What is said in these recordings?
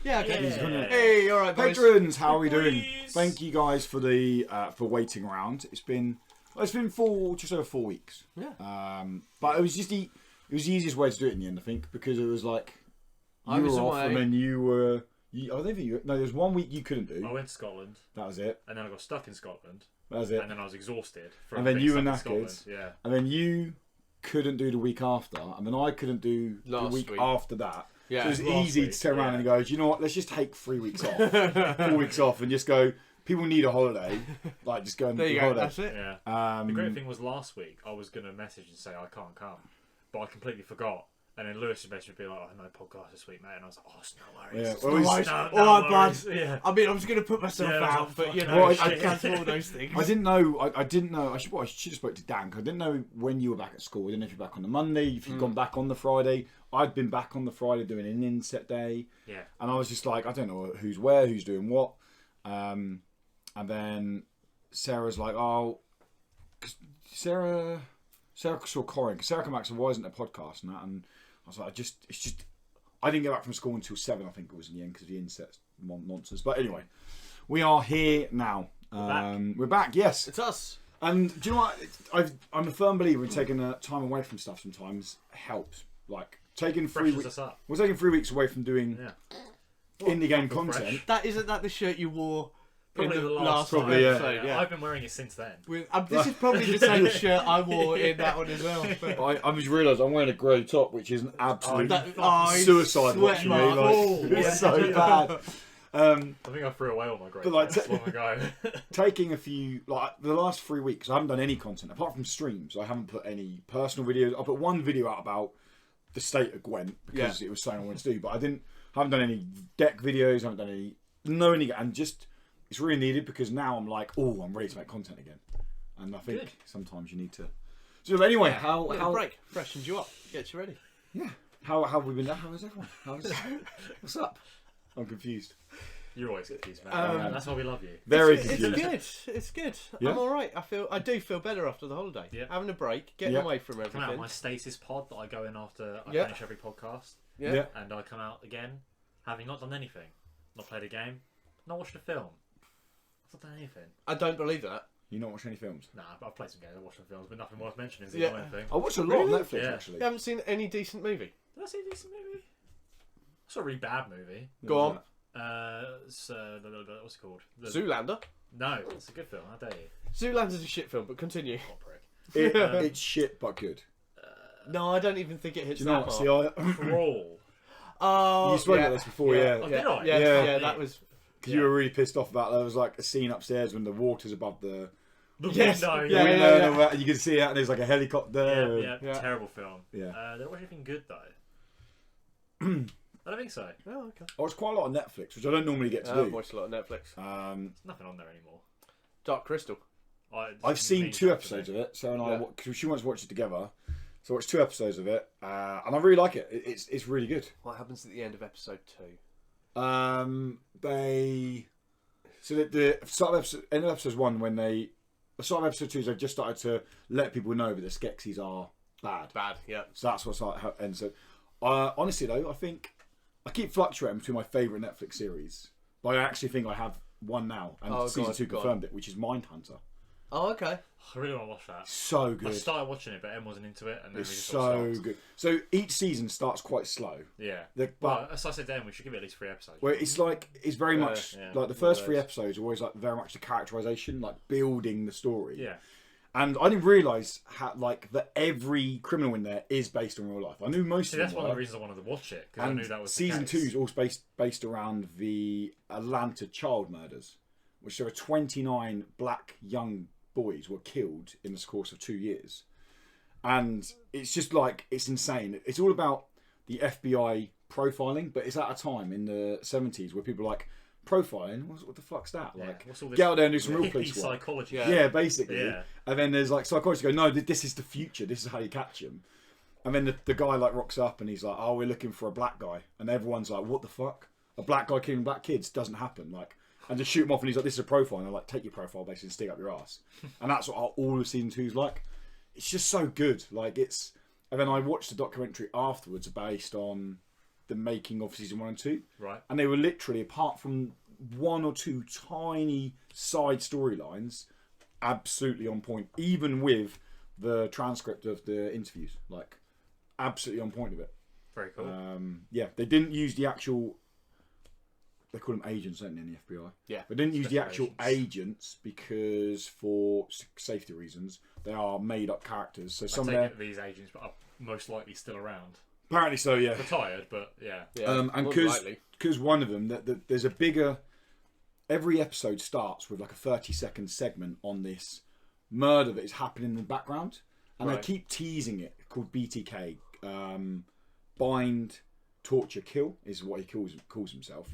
Yeah, okay. He's gonna... Hey, all right, boys. Patrons, how are we doing? Thank you guys for the for waiting around. It's been just over 4 weeks. Yeah. But it was the easiest way to do it in the end, I think, because it was like you were off and then you were. I don't think you. No, there was 1 week you couldn't do. I went to Scotland. That was it. And then I got stuck in Scotland. That was it. And then I was exhausted. And then you were knackered. Yeah. And then you couldn't do the week after, and then I couldn't do the week after that. Yeah. So it was easy to turn around and go, do you know what? Let's just take 3 weeks off, 4 weeks off, and just go. People need a holiday. Like just go and do a holiday. That's it. Yeah. The great thing was last week I was gonna message and say I can't come, but I completely forgot. And then Lewis would be like, "Oh, no podcast this week, mate." And I was like, "Oh, it's no worries." Yeah. No worries. All right, bud. Yeah. I mean, I was going to put myself out, but you know, I cancel all those things. I didn't know. I didn't know. I should have spoke to Dan. Cause I didn't know when you were back at school. I didn't know if you're back on the Monday. If you'd gone back on the Friday. I'd been back on the Friday doing an inset day. Yeah. And I was just like, I don't know who's where, who's doing what. And then Sarah's like, oh, cause Sarah saw Corin. Sarah came back and said, why isn't there a podcast and that? And I was like, I didn't get back from school until 7, I think it was in the end, because the inset nonsense. But anyway, we are here now. We're back, yes. It's us. And do you know what? I'm a firm believer in taking time away from stuff sometimes helps. Like, taking 3 weeks. We're taking 3 weeks away from doing indie game content. Isn't that the shirt you wore? Probably in the last episode, yeah. I've been wearing it since then. This is probably the same shirt I wore in that one as well. But... I just realised I'm wearing a grey top, which is an absolute suicide watching me. It's so bad. I think I threw away all my grey tops long ago. Taking a few, like the last 3 weeks, I haven't done any content apart from streams. I haven't put any personal videos. I put one video out about the state of Gwent because it was something I wanted to do, but I haven't done any deck videos. I haven't done any, and just. It's really needed because now I'm like, oh, I'm ready to make content again, and I think sometimes you need to. So anyway, how break freshens you up, gets you ready. Yeah. How have we been? How is everyone? What's up? I'm confused. You're always confused, man. That's why we love you. Very confused. It's good. Yeah? I'm all right. I do feel better after the holiday. Yeah. Having a break, getting away from everything. Come out my stasis pod that I go in after I finish every podcast. Yeah. And I come out again, having not done anything, not played a game, not watched a film. I've not done anything. I don't believe that. You not watch any films? Nah, I've played some games, I've watched some films, but nothing worth mentioning. Is anything. I watch a lot on Netflix actually. You haven't seen any decent movie? Did I see a decent movie? I saw a really bad movie. Go on. What's it called? Zoolander? No, it's a good film. How dare you? Zoolander's a shit film, but continue. What prick. It's shit but good. No, I don't even think it hits that part. See, Crawl. Oh, you spoke about this before, Oh, did I? Yeah, that was. Because you were really pissed off about there was like a scene upstairs when the water's above the window. Yeah. You can see it and there's like a helicopter. Yeah. Terrible film. Yeah. There wasn't anything good though. I don't think so. Oh, okay. I watched quite a lot on Netflix, which I don't normally get to do. I've watched a lot of Netflix. There's nothing on there anymore. Dark Crystal. I've seen 2 episodes of it, so and I because she wants to watch it together. So I watched 2 episodes of it, and I really like it. It's really good. What happens at the end of episode 2? The start of end of episode 1 when the start of episode 2 is they've just started to let people know that the Skeksis are bad. Yeah. So that's what's how it ends. So, honestly though, I think I keep fluctuating between my favourite Netflix series, but I actually think I have one now, and season 2 confirmed it, which is Mindhunter. Oh, okay. I really want to watch that. So good. I started watching it, but Em wasn't into it, and then it's so good. So each season starts quite slow. Yeah. But as I said then, we should give it at least 3 episodes. Well, it's very much like the first 3 episodes are always like very much the characterization, like building the story. Yeah. And I didn't realise how that every criminal in there is based on real life. I knew most of them. That's one of the reasons I wanted to watch it, because I knew that was season 2 is all based around the Atlanta child murders, which there were 29 black young boys were killed in the course of 2 years, and it's just like it's insane. It's all about the FBI profiling, but it's at a time in the 70s where people are like profiling. What the fuck's that? Like, get out there and do some real police work. Psychology. Yeah, basically. Yeah. And then there's like psychologists go, no, this is the future. This is how you catch them. And then the guy like rocks up and he's like, oh, we're looking for a black guy, and everyone's like, what the fuck? A black guy killing black kids doesn't happen. Like. And just shoot him off, and he's like, "This is a profile." And they're like, "Take your profile, basically, and stick up your ass." And that's what all of season 2 is like. It's just so good. Like it's. And then I watched a documentary afterwards based on the making of season 1 and 2. Right. And they were literally, apart from one or two tiny side storylines, absolutely on point. Even with the transcript of the interviews, like absolutely on point of it. Very cool. Yeah, they didn't use the actual. They call them agents, don't they, in the FBI? Yeah. They didn't use the Special actual agents because, for safety reasons, they are made-up characters. So some I of take them, it these agents are most likely still around. apparently so, yeah. Retired, but yeah. And because one of them, there's a bigger. Every episode starts with like a 30-second segment on this murder that is happening in the background, and they keep teasing it. Called BTK, bind, torture, kill is what he calls himself.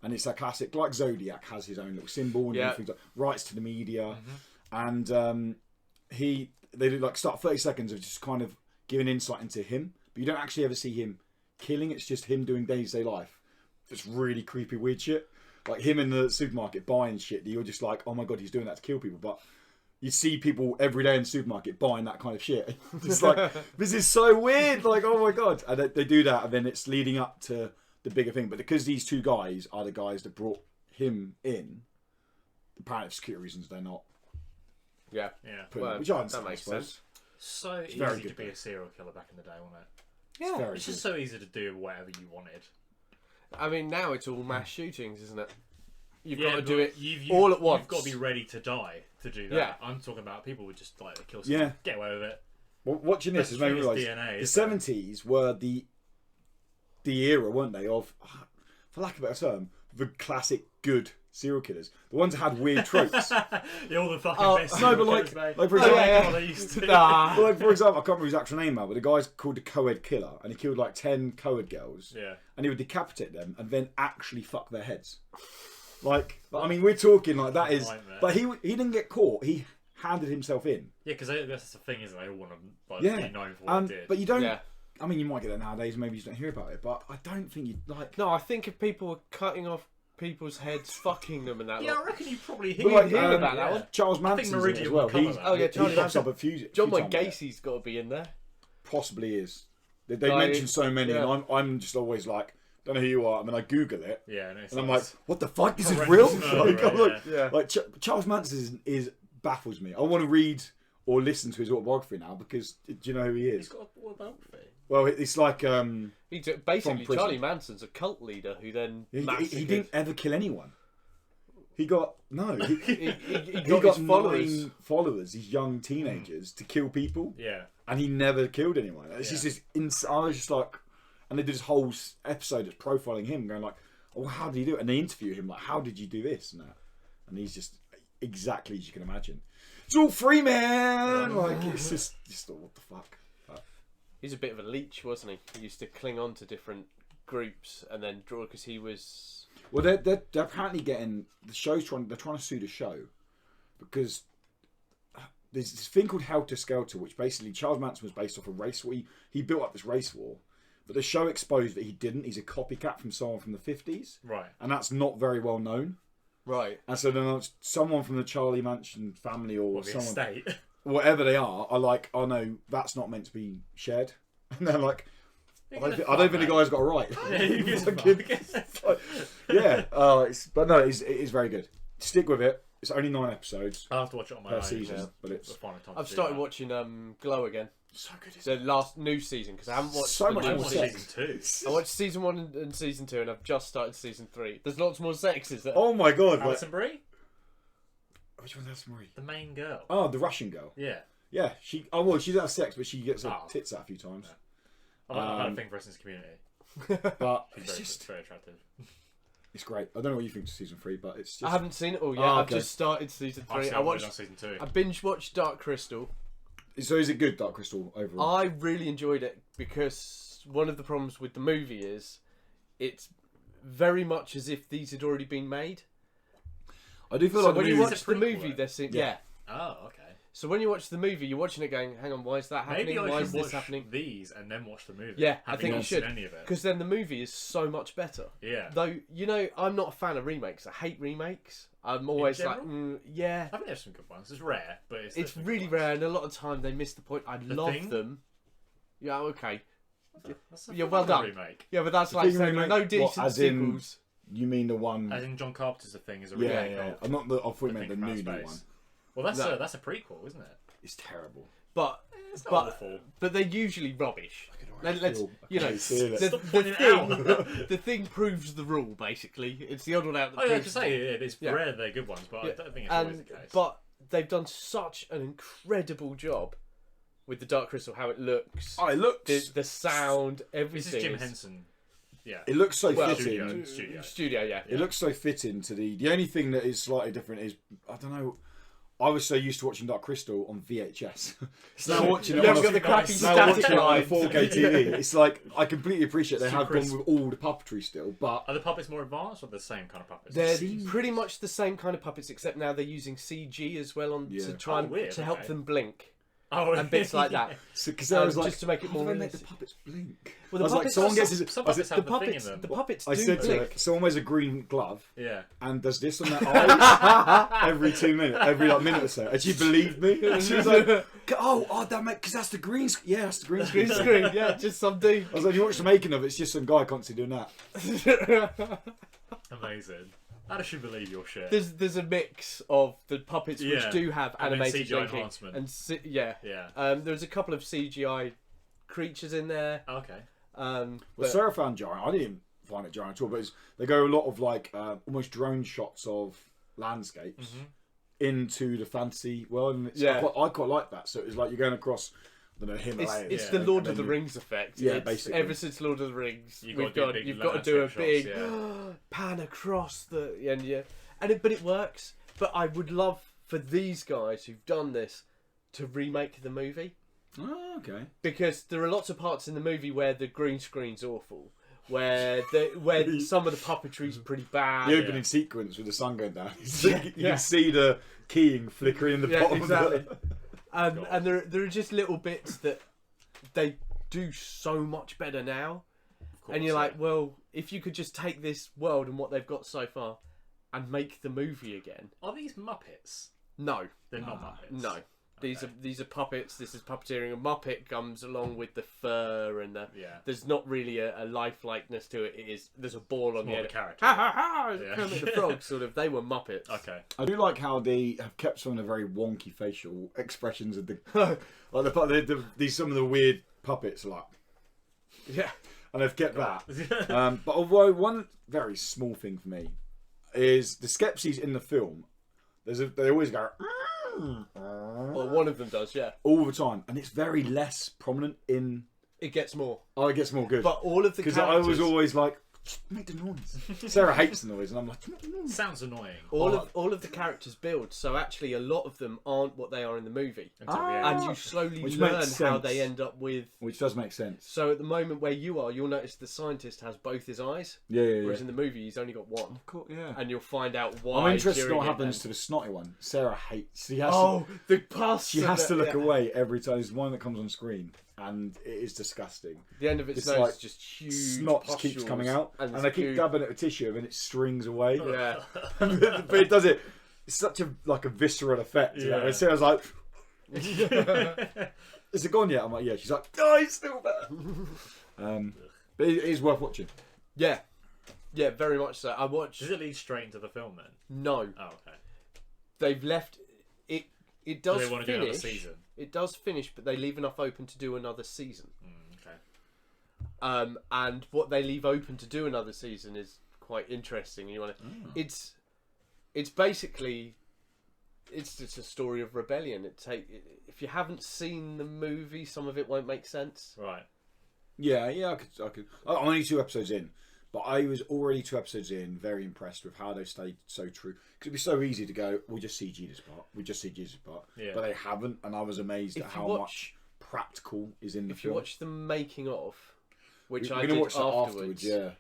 And it's a classic, like Zodiac has his own little symbol and things like rights to the media. And they do like start 30 seconds of just kind of giving insight into him, but you don't actually ever see him killing. It's just him doing day-to-day life. It's really creepy, weird shit. Like him in the supermarket buying shit that you're just like, oh my god, he's doing that to kill people. But you see people every day in the supermarket buying that kind of shit. It's like, this is so weird. Like, oh my god. And they do that, and then it's leading up to the bigger thing. But because these two guys are the guys that brought him in, apparently for security reasons, they're not. Yeah. Well, which I understand, that makes I suppose. sense. So easy very to good, be though. a serial killer back in the day, wasn't it? Yeah. It's just so easy to do whatever you wanted. I mean, now it's all mass shootings, isn't it? You've Yeah, got to but do it you've all at once. You've got to be ready to die to do that. Yeah. I'm talking about people would just like to kill someone, get away with it. Well, watching this has made me realise DNA, the isn't 70s were the era, weren't they, of, for lack of a better term, the classic good serial killers. The ones that had weird tropes. Yeah, all the fucking best. No, serial but killers, mate. like for example, God, they used to. well, like for example, I can't remember his actual name now, but the guy's called a co-ed killer, and he killed like 10 co-ed girls. Yeah. And he would decapitate them and then actually fuck their heads. Like, I mean, we're talking like that is. Nightmare. But he didn't get caught. He handed himself in. Yeah, because that's the thing, isn't it? They all want to like, be known for what they did. But you don't. Yeah. I mean, you might get that nowadays. Maybe you just don't hear about it. But I don't think you like. No, I think if people were cutting off people's heads, fucking them, and that. Yeah, lot. I reckon you probably But like, hear about that one. Charles Manson's in it Meridian as well. will cover He's, that. Oh, yeah, he Charlie pops Manson. up a few. John few Wayne times. Gacy's got to be in there. Possibly is. They Like, mention so many, yeah. and I'm just always like, don't know who you are. I mean, I Google it, Yeah, and, and I'm like, what the fuck? This is horrendous real? murder, Like, I'm like, yeah. like Charles Manson is baffles me. I want to read or listen to his autobiography now because do you know who he He's is? got a autobiography. Well, it's like Basically, prison. Charlie Manson's a cult leader who then he didn't ever kill anyone. He got he he got got his followers. 9 followers, these young teenagers, to kill people. Yeah. And he never killed anyone. It's just this. I was just like, and they did this whole episode that's profiling him, going like, "Oh, how did he do it?" And they interview him like, "How did you do this?" And that, and he's just exactly as you can imagine. It's all free, man. Like it's just what the fuck. He's a bit of a leech, wasn't he? He used to cling on to different groups and then draw because he was. Well, they're apparently getting the show's they're trying to sue the show because there's this thing called Helter Skelter, which basically Charles Manson was based off a race war. He built up this race war, but the show exposed that he didn't. He's a copycat from someone from the 50s, Right. and that's not very well known. Right. And so then someone from the Charlie Manson family or The someone, estate. whatever they are like, oh no, that's not meant to be shared. And they're like, I don't think the guy's got it right. Yeah, he gives a fuck. Yeah, but no, it is very good. Stick with it. It's only 9 episodes I'll have to watch it on my per own. season, but it's We'll find a time I've to do started that. watching Glow again. so good. The last new season because I haven't watched So the much new I more watched season. sex. season 2. I watched season 1 and season 2, and I've just started season 3. There's lots more sex, is there? Oh my god! Alison Brie? Which one's Alison Marie? The main girl. Oh, the Russian girl. Yeah. Yeah, she. Oh well, she does have sex, but she gets her Oh. tits out a few times. I've had a thing for us in this community. But She's it's just, very attractive. it's great. I don't know what you think of season 3, but it's just. I haven't seen it all yet. Oh, I've okay. just started season 3. I've I watched. on season 2. I binge watched Dark Crystal. So is it good, Dark Crystal overall? I really enjoyed it because one of the problems with the movie is it's very much as if these had already been made. I do feel So like when the you movie. watch the movie, they're saying, Yeah. yeah. Oh, okay. So when you watch the movie, you're watching it going, hang on, why is that happening? Maybe I Why should is this watch happening? these and then watch the movie. Yeah, I having think you not should. seen any of it. Because then the movie is so much better. Yeah. Though, you know, I'm not a fan of remakes. I hate remakes. I'm always like, general? yeah. I think there's some good ones. It's rare, but it's It's some really good ones. rare, and a lot of time they miss the point. I The love Thing? them. Yeah, okay. That's a well done. remake. Yeah, but that's The like Thing saying remake? no What, decent as in- sequels. You mean the one? As in John Carpenter's The Thing is a Yeah, remake yeah. of I'm not. I thought you The meant the Thing from new Outer one. Space. Well, that's No. that's a prequel, isn't it? It's terrible. But It's not but awful. but they're usually rubbish. Let's feel- you know I can feel it. Stop pointing it out. the thing proves the rule. Basically, it's the odd one out that Oh yeah, I proves can the say rule. it is Yeah. rare they're good ones, but I Yeah. don't think it's always the case. But they've done such an incredible job with the Dark Crystal, how it looks, Oh, it looks. the sound, this everything. is Jim is- Henson. Yeah. It looks so Well, fitting. Studio. yeah. It looks so fitting to the only thing that is slightly different is I don't know. I was so used to watching Dark Crystal on VHS. So now watching it You on haven't got the crappy now static watching it on a lines. 4K TV. It's like I completely appreciate they Too have crisp. gone with all the puppetry still, but Are the puppets more advanced or the same kind of puppets? They're seems- pretty much the same kind of puppets, except now they're using CG as well on Yeah. to try and weird, to help okay. them blink oh, and bits like that. because I was like, just to make it how more do they make the realistic. puppets blink? Well, I was like, someone gets his, some I said- puppets have The the thing in puppets, them. the puppets I do said to blink. her, someone wears a green glove Yeah. and does this on their eyes every 2 minutes, every like minute or so, and she believed me. And she was like, "Oh, that because that's the green screen. Yeah, that's the green screen." Green screen, yeah, just some dude. I was like, "You watch the making of it. It's just some guy constantly doing that." Amazing. I should believe your shit. There's a mix of the puppets which Yeah. do have And then animated CGI blinking enhancement. and Yeah. there's a couple of CGI creatures in there. Okay. Well, But Sarah found jarring. I didn't find it jarring at all, but they go a lot of like almost drone shots of landscapes into the fantasy world, and it's, Yeah. I quite like that. So it's like you're going across, I don't know, Himalayas. it's Yeah. the Lord and of the then Rings effect. Yeah, It's- basically. Ever since Lord of the Rings, You've you've got to do got to do a landscape big shots, pan across the but it works. But I would love for these guys who've done this to remake the movie, Oh, okay. because there are lots of parts in the movie where the green screen's awful, where some of the puppetry's pretty bad. The opening sequence with the sun going down. You Yeah. can see the keying flickering in the Yeah, bottom. exactly. Of the... And there are just little bits that they do so much better now. Of course, And you're yeah. like, well, if you could just take this world and what they've got so far and make the movie again. Are these Muppets? No, They're not Muppets. no. These are puppets. This is puppeteering. A Muppet comes along with the fur and the. Yeah. There's not really a lifelikeness to it. There's a ball on the More end. of a character. Ha ha ha! Yeah. Kermit the Frog, sort of. They were Muppets. Okay. I do like how they have kept some of the very wonky facial expressions of the like these some of the weird puppets like, Yeah. and they've kept that. But although one very small thing for me is the Skepsies in the film. They always go Well, one of them does. Yeah. all the time, and it's very less prominent in. It gets more. Oh, it gets more good But all of the because characters. I was always like, make the noise. Sarah hates the noise, and I'm like, make the noise. Sounds annoying. all of the characters build, so actually a lot of them aren't what they are in the movie, Until the Ah. end. and you slowly Which learn makes how sense. they end up with. Which does make sense. So at the moment where you are, you'll notice the scientist has both his eyes, Yeah, yeah, whereas yeah. in the movie he's only got one, Cool, yeah. and you'll find out why. I'm interested in during what it happens then. to the snotty one. Sarah hates. She has the pus. she has to look yeah. away every time. There's one that comes on screen, and it is disgusting. The end of its It's nose like is just huge. Snot keeps pustules coming out, and there's they keep goo. dabbing it with tissue, and it strings away. Yeah. But it does it. It's such a visceral effect. You know? Yeah. And Sarah's like, "Is it gone yet?" I'm like, "Yeah." She's like, "Oh, it's still there." But it is worth watching. Yeah, yeah, very much so. I watched. Does it lead straight into the film then? No, Oh, okay. they've left it. It Do does they want to do another finish. season? It does finish, but they leave enough open to do another season. Okay. And what they leave open to do another season is quite interesting. You want to? It's basically it's a story of rebellion. If you haven't seen the movie, some of it won't make sense. Right. Yeah, I could. I'm only 2 episodes in, but I was already 2 episodes in, very impressed with how they stayed so true. Because it'd be so easy to go, we'll just CG this part, Yeah. but they haven't, and I was amazed If at you how watch- much practical is in the If you film. watch the making of, which We're I gonna did watch that afterwards, yeah.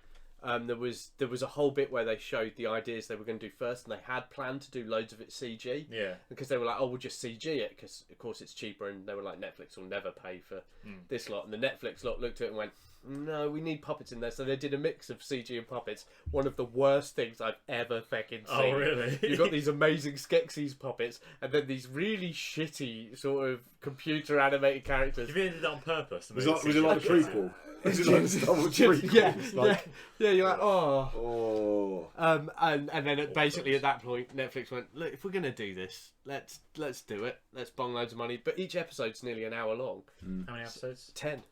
there was a whole bit where they showed the ideas they were going to do first, and they had planned to do loads of it CG. Yeah. Because they were like, oh, we'll just CG it, because of course it's cheaper, and they were like, Netflix will never pay for this lot. And the Netflix lot looked at it and went, no, we need puppets in there. So they did a mix of CG and puppets. One of the worst things I've ever fucking seen. Oh, really? You've got these amazing Skeksis puppets, and then these really shitty sort of computer animated characters. You really did that on purpose? Was it like a prequel? Was it like a Star Wars prequel? Yeah, you're like, oh. Oh. And then basically at that point, Netflix went, look, if we're gonna do this, let's do it. Let's bong loads of money. But each episode's nearly an hour long. How many episodes? 10.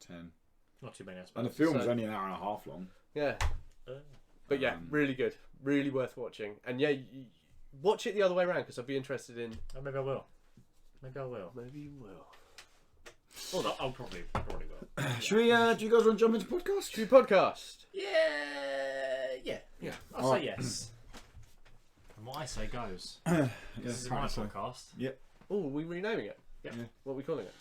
Not too many, I suppose. And the film's only an hour and a half long. Yeah. But yeah, really good. Really worth watching. And yeah, watch it the other way around because I'd be interested in... Oh, maybe I will. Maybe you will. Well, I'll probably will. Should we, do you guys want to jump into podcast? Should we podcast? Yeah. I'll say yes. And what I say goes. This is my podcast. Yep. Oh, are we renaming it? Yeah. What are we calling it?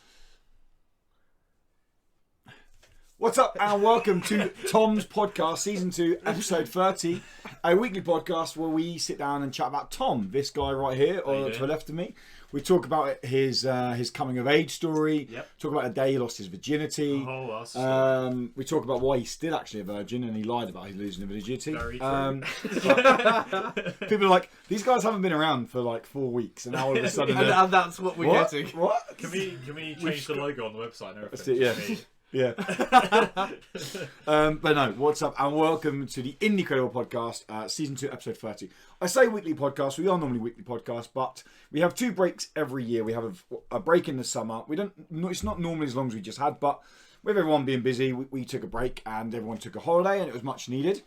What's up and welcome to Tom's Podcast, Season 2, Episode 30, a weekly podcast where we sit down and chat about Tom, this guy right here, or to the left of me. We talk about his coming of age story, talk about the day he lost his virginity, we talk about why he's still actually a virgin and he lied about his losing the virginity. Very true. People are like, these guys haven't been around for like 4 weeks and now all of a sudden... and that's what we're getting. What? Can we change the logo on the website and everything? Yeah. But no, what's up and welcome to the Indie podcast, Season 2, Episode 30. I say weekly podcast, we are normally weekly podcasts, but we have 2 breaks every year. We have a break in the summer. It's not normally as long as we just had, but with everyone being busy, we took a break and everyone took a holiday and it was much needed.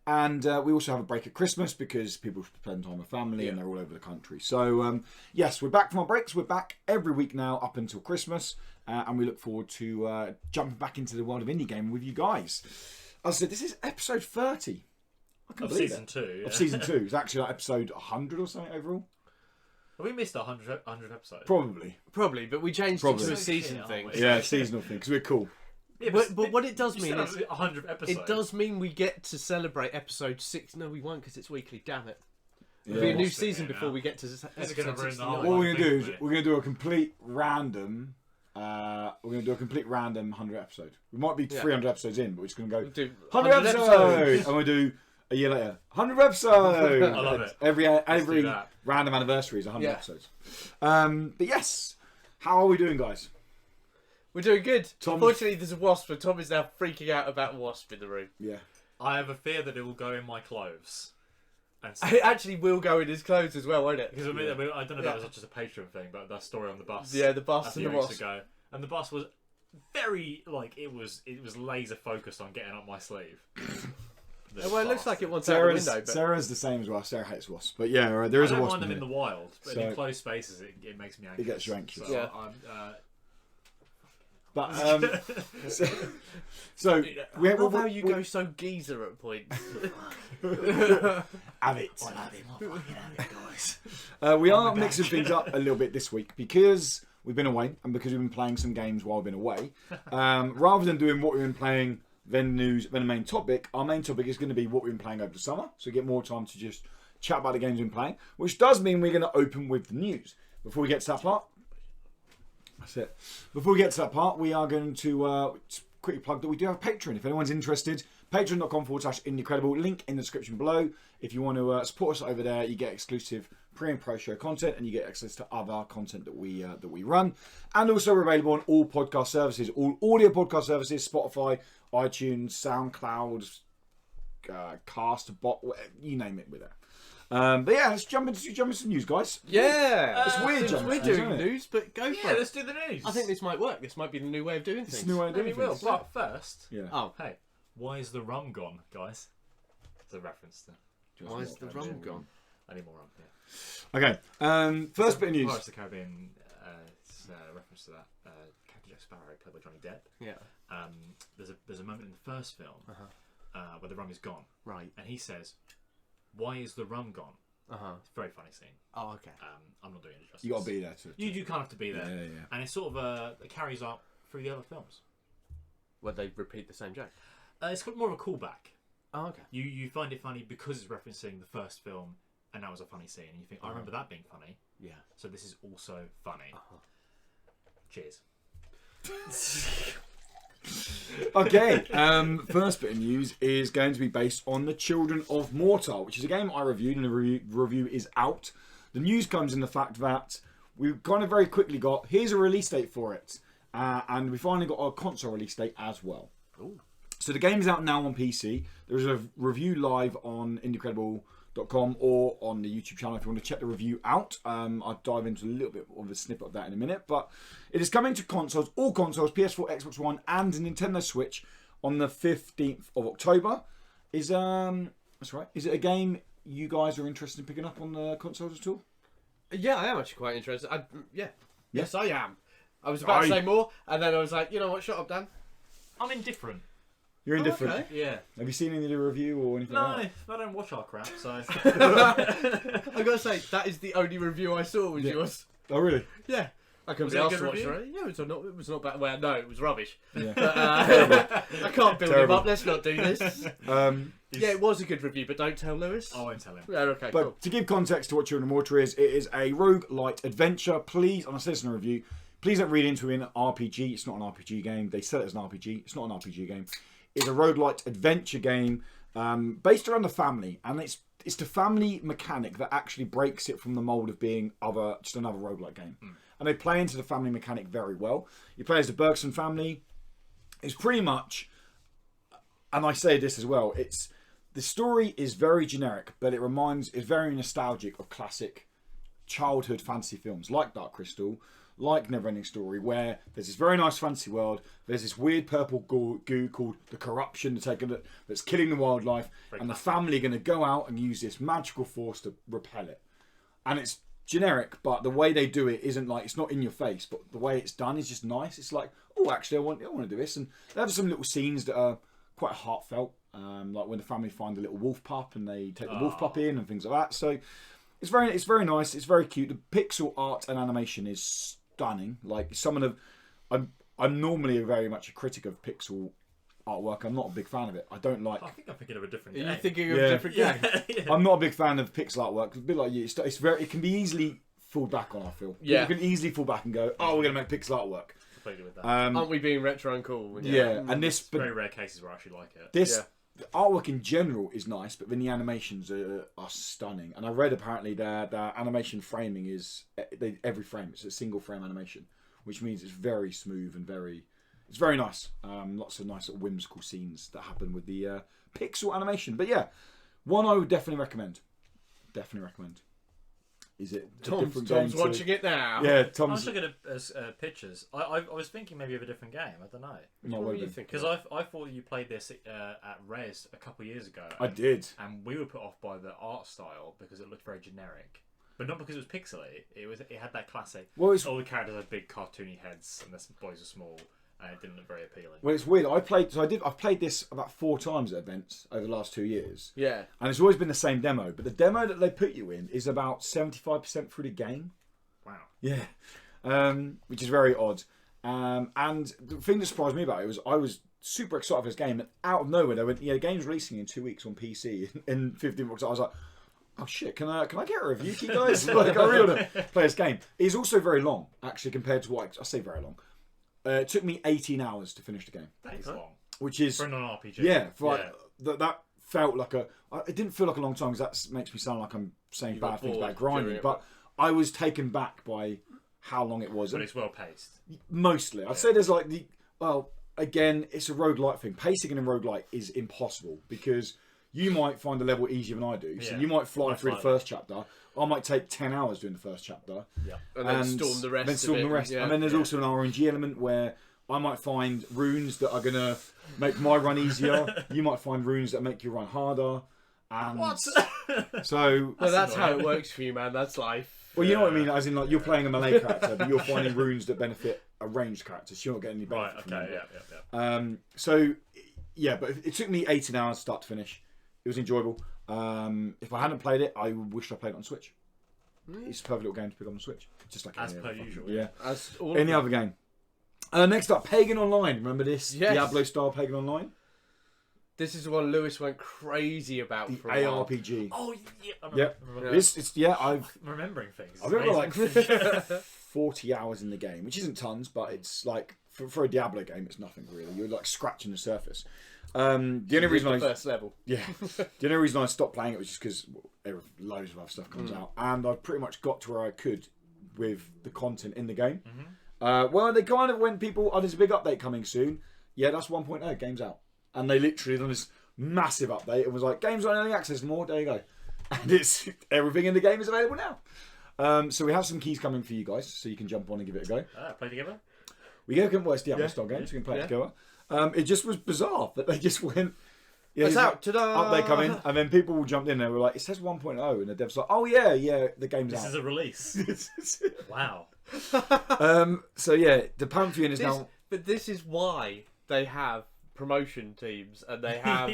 And we also have a break at Christmas because people spend time with family and they're all over the country. So, yes, we're back from our breaks. We're back every week now up until Christmas. And we look forward to jumping back into the world of indie gaming with you guys. As I said, this is episode 30. Of season 2. Of season 2. It's actually like episode 100 or something overall. Have we missed 100 episodes? Probably, but we changed it to a season thing. Yeah, seasonal thing, because we're cool. Yeah, but what it does mean is 100 episodes. it does mean we get to celebrate episode 6. No, we won't because it's weekly. Damn it! Yeah. It'll be a new season before we get to episode 69. What we're gonna do is we're gonna do a complete random. We're gonna do a complete random 100 episode. We might be 300 episodes in, but we're just gonna go 100 episodes, and we'll do a year later 100 episodes. I love it. Every random anniversary is 100 episodes. But yes, how are we doing, guys? We're doing good. Unfortunately, there's a wasp, and Tom is now freaking out about a wasp in the room. Yeah. I have a fear that it will go in my clothes. And it actually will go in his clothes as well, won't it? Because I don't know if that was just a Patreon thing, but that story on the bus. Yeah, the bus and the wasp. Ago, and the bus was very it was laser focused on getting up my sleeve. Well, it looks like it wants out the window. But... Sarah's the same as well. Sarah hates wasps, but yeah, there is a wasp. I don't mind them in the wild, but in enclosed spaces, it makes me anxious. It gets you anxious. So yeah. But so I love how you go so geezer at points. Have it, guys. We are mixing things up a little bit this week because we've been away and because we've been playing some games while we've been away. Rather than doing what we've been playing, then news, then the main topic. Our main topic is going to be what we've been playing over the summer, so we get more time to just chat about the games we've been playing, which does mean we're going to open with the news. Before we get to that part. That's it. Before we get to that part, we are going to quickly plug that we do have Patreon. If anyone's interested, patreon.com/Indecredible. Link in the description below. If you want to support us over there, you get exclusive pre and pro show content, and you get access to other content that we run. And also we're available on all podcast services, all audio podcast services: Spotify, iTunes, SoundCloud, Castbot, you name it. With it. But yeah, let's jump into some news, guys. Yeah, it's weird. We're doing news, but go for it. Let's do the news. I think this might work. This might be the new way of doing things. It's a new way of doing things. But first, oh hey, why is the rum gone, guys? It's a reference to. Why is the rum gone? I need more rum. Yeah. Okay. First bit of news. Pirates of the Caribbean. It's a reference to that. Captain Jack Sparrow, played by Johnny Depp. Yeah. There's a moment in the first film where the rum is gone. Right. And he says, "Why is the rum gone?" It's a very funny scene. Oh, okay. I'm not doing it justice. You got to be there too. You do kind of have to be there. Yeah. And it's sort of it carries up through the other films. Where they repeat the same joke. It's more of a callback. Oh, okay. You find it funny because it's referencing the first film, and that was a funny scene, and you think, I remember that being funny. Yeah. So this is also funny. Cheers. Okay, first bit of news is going to be based on The Children of Mortar, which is a game I reviewed, and the review is out. The news comes in the fact that we've kind of very quickly got, here's a release date for it, and we finally got a console release date as well. Ooh. So the game is out now on PC. There's a review live on IndieCredible.com or on the YouTube channel if you want to check the review out. I'll dive into a little bit of a snippet of that in a minute. But it is coming to consoles, all consoles, PS4, Xbox One and Nintendo Switch on the 15th of October. That's right. Is it a game you guys are interested in picking up on the consoles at all? Yeah, I am actually quite interested. Yes, I am. I was about to say more, and then I was like, you know what, shut up, Dan. I'm indifferent. You're indifferent? Okay. Yeah. Have you seen any of the review or anything like that? No, I don't watch our crap, so... I gotta say, that is the only review I saw was yours. Oh, really? Yeah. I couldn't Was be it a asked good to watch review? it. Yeah, it was not bad. Well, no, it was rubbish. Yeah. But, I can't build him Terrible. up, let's not do this. Yeah, it was a good review, but don't tell Lewis. I won't tell him. Yeah, okay, But cool. to give context to what Children of Mortar is, it is a roguelite adventure. Please, on a citizen review, please don't read into an RPG. It's not an RPG game. They sell it as an RPG. It's not an RPG game. It's a roguelite adventure game based around the family, and it's the family mechanic that actually breaks it from the mold of being just another roguelite game. And they play into the family mechanic very well. You play as the Bergson family. It's pretty much, and I say this as well, the story is very generic, but it's very nostalgic of classic childhood fantasy films like Dark Crystal, like Neverending Story, where there's this very nice fantasy world, there's this weird purple goo called the corruption that's killing the wildlife, and the family are going to go out and use this magical force to repel it. And it's generic, but the way they do it isn't like, it's not in your face, but the way it's done is just nice. It's like, oh, actually, I want to do this. And they have some little scenes that are quite heartfelt, like when the family find a little wolf pup and they take the wolf pup in and things like that. So it's very nice. It's very cute. The pixel art and animation is stunning. Like I'm normally very much a critic of pixel artwork. I'm not a big fan of it. I think I'm thinking of a different Are game. you thinking of a different game? Yeah. I'm not a big fan of pixel artwork. It's a bit like you. It can be easily fall back on. I feel. Yeah. You can easily fall back and go, oh, we're going to make pixel artwork. Completely with that. Aren't we being retro and cool? Yeah, and this, but Very rare cases where I actually like it. the artwork in general is nice, but then the animations are stunning. And I read apparently their animation framing is every frame. It's a single frame animation, which means it's very smooth and it's very nice. Lots of nice little whimsical scenes that happen with the pixel animation. But yeah, one I would definitely recommend. Is it Tom's watching it now. Yeah, I Tom's. was looking at pictures. I was thinking maybe of a different game. I don't know. No, What were you thinking? Because I thought you played this at Res a couple of years ago. I did. And we were put off by the art style because it looked very generic. But not because it was pixely. It had that classic. Well, all the characters had big cartoony heads and the boys are small. And it didn't look very appealing. Well, it's weird. I've played this about 4 times at events over the last 2 years. Yeah. And it's always been the same demo. But the demo that they put you in is about 75% through the game. Wow. Yeah. Which is very odd. And the thing that surprised me about it was I was super excited for this game. And out of nowhere, they went, the game's releasing in 2 weeks on PC in 15 bucks. I was like, oh shit, can I get a review, you guys? Like, I really want to play this game. It's also very long, actually, compared to what I say very long. It took me 18 hours to finish the game. That is long. Which is... For a non-RPG. Yeah. That felt like it didn't feel like a long time because that makes me sound like I'm saying bad things about grinding. But I was taken back by how long it was. But it's well paced. Mostly. I'd say there's like again, it's a roguelite thing. Pacing in a roguelite is impossible because you might find the level easier than I do. So you might fly through the first chapter. I might take 10 hours doing the first chapter. Yeah. And then storm the rest. And then there's also an RNG element where I might find runes that are going to make my run easier. You might find runes that make your run harder. And What? So... Well, that's how it works for you, man. That's life. Well, you know what I mean? As in, like, you're playing a melee character, but you're finding runes that benefit a ranged character, so you're not getting any benefit from them. Yeah. So, yeah, but it took me 18 hours start to finish. It was enjoyable. If I hadn't played it, I wish I played it on Switch. It's a perfect little game to pick up on Switch. Just like As per usual. Yeah. As all Any other game. Next up, Pagan Online. Remember this? Yes. Diablo-style Pagan Online? This is the one Lewis went crazy about The for a while. ARPG. Oh, yeah. I'm remembering things. I've got like Amazing. 40 hours in the game, which isn't tons, but it's like for a Diablo game, it's nothing really. You're like scratching the surface. The only reason first level. Yeah. The only reason I stopped playing it was just because loads of other stuff comes out, and I pretty much got to where I could with the content in the game. Well, they kind of when people, there's a big update coming soon. Yeah, that's 1.0, game's out, and they literally done this massive update and was like, game's on early access more. There you go, and it's everything in the game is available now. So we have some keys coming for you guys, so you can jump on and give it a go. Play together. We can work Diablo style games. We can play it together. It just was bizarre that they just went. Yeah, it's out. Ta-da! Update coming, and then people jumped in and were like, "It says 1.0," and the devs like, "Oh yeah, the game's out." This is a release. Wow. So yeah, the Pantheon is now. But this is why they have promotion teams, and they have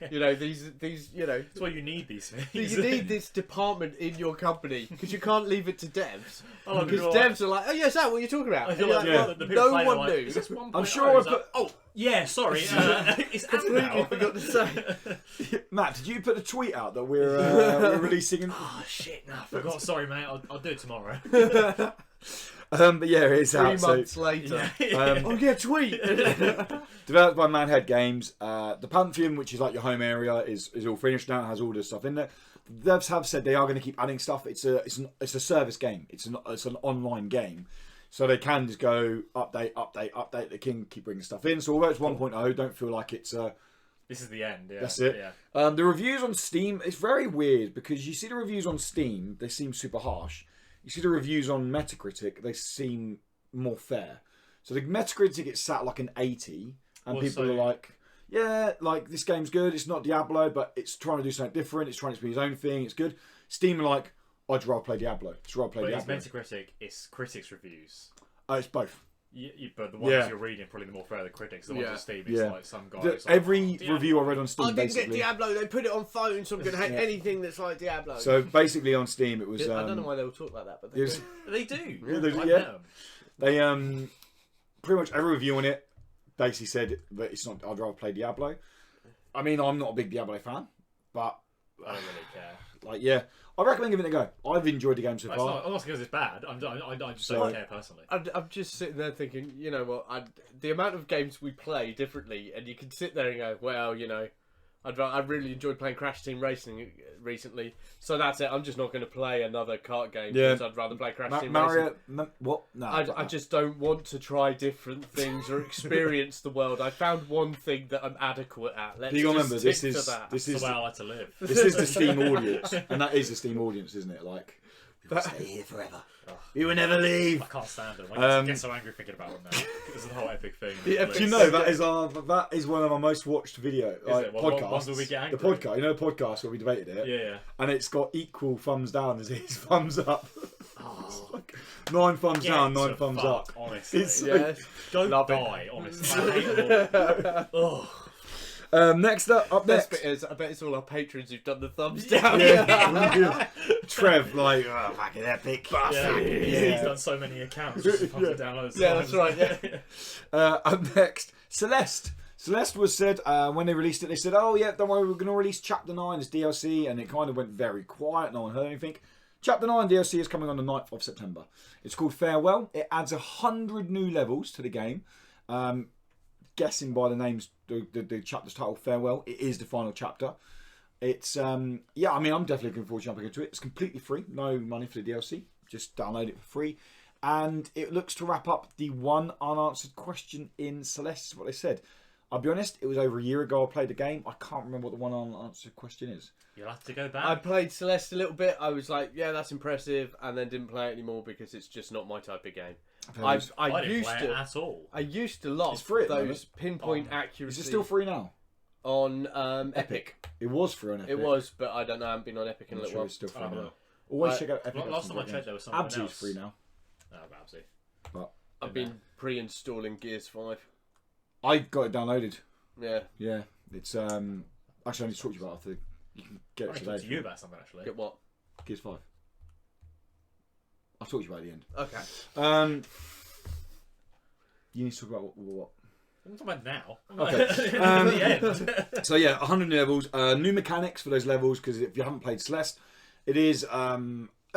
you know these you know. That's why you need these things. You need this department in your company because you can't leave it to devs. Oh, because devs are like, "Oh yes, that what you're talking about." I feel like no one knew. Is this 1.0? I'm sure. Oh yeah, sorry. It's completely forgot to say. Matt, did you put a tweet out that we're releasing? Oh shit! No, I forgot. Sorry, mate. I'll do it tomorrow. But yeah, it's 3 out. months later. I'll get a tweet. Developed by Manhead Games. The Pantheon, which is like your home area, is all finished now. It has all the stuff in there. The devs have said they are going to keep adding stuff. It's a service game. It's an online game, so they can just go update. They can keep bringing stuff in. So although it's 1.0, don't feel like it's this is the end. Yeah, that's it. Yeah. The reviews on Steam, it's very weird because you see the reviews on Steam, they seem super harsh. You see the reviews on Metacritic, they seem more fair. So the Metacritic, it's sat like an 80, and people are like, yeah, like this game's good. It's not Diablo, but it's trying to do something different. It's trying to be its own thing. It's good. Steam are like, I'd rather play Diablo. Diablo. It's Metacritic, it's critics' reviews. It's both. But the ones you're reading, probably the more fair the critics. The ones on Steam, it's like some guys. Every review I read on Steam, I didn't get Diablo. They put it on phone, so I'm going to hate anything that's like Diablo. So basically, on Steam, it was. I don't know why they all talk like that, but they do. Yeah, they do. They pretty much every review on it basically said that it's not. I'd rather play Diablo. I mean, I'm not a big Diablo fan, but I don't really care. Like, yeah, I recommend giving it a go. I've enjoyed the game so far. I'm not because it's bad. I just don't care personally. I'm just sitting there thinking, you know what? The amount of games we play differently, and you can sit there and go, well, you know, I really enjoyed playing Crash Team Racing recently, so that's it. I'm just not going to play another kart game because I'd rather play Crash Team Racing. What? No, I just don't want to try different things or experience the world. I found one thing that I'm adequate at. Let's remember, this is the way I like to live. This is the Steam audience, and that is the Steam audience, isn't it? Like, you'll stay here forever. You will never leave. I can't stand them. I get so angry thinking about them now. It's the whole epic thing. Do you know that is one of our most watched video podcasts? Ones where we get angry. The podcast, you know, the podcast where we debated it. Yeah. And it's got equal thumbs down as it is thumbs up. It's like 9 thumbs down, 9 thumbs up. Honestly, don't die. Honestly, I hate them all. Next up next bit is, I bet it's all our patrons who've done the thumbs down. Trev, like, oh, fucking epic. He's done so many accounts. Just downloads. Yeah, that's right. Up next, Celeste. Celeste was said when they released it, they said, "Oh yeah, don't worry, we're going to release Chapter 9 as DLC," and it kind of went very quiet. No one heard anything. Chapter 9 DLC is coming on the 9th of September. It's called Farewell. It adds 100 new levels to the game. Guessing by the names, the chapter's title, Farewell, it is the final chapter. It's I mean, I'm definitely looking forward to jumping into it. It's completely free, no money for the DLC. Just download it for free, and it looks to wrap up the one unanswered question in Celeste. Is what they said. I'll be honest, it was over a year ago I played the game. I can't remember what the one unanswered question is. You'll have to go back. I played Celeste a little bit. I was like, yeah, that's impressive, and then didn't play it anymore because it's just not my type of game. I didn't play it at all. I used to love those pinpoint accuracy. Is it still free now? On Epic. It was free on Epic. It was, but I don't know. I haven't been on Epic in a little while. It's still free now. Always check out Epic. Last time I checked, there was something else. Absy's free now. Oh, Absy. But I've been pre-installing Gears 5. I got it downloaded. Yeah. It's actually I need to talk to you about it. You can get it today. Talk to you about something actually. Get what? Gears 5. I'll talk to you about it at the end. Okay. You need to talk about what? I'm talking about now. Okay. The end. So yeah, 100 new levels, new mechanics for those levels, because if you haven't played Celeste, it is a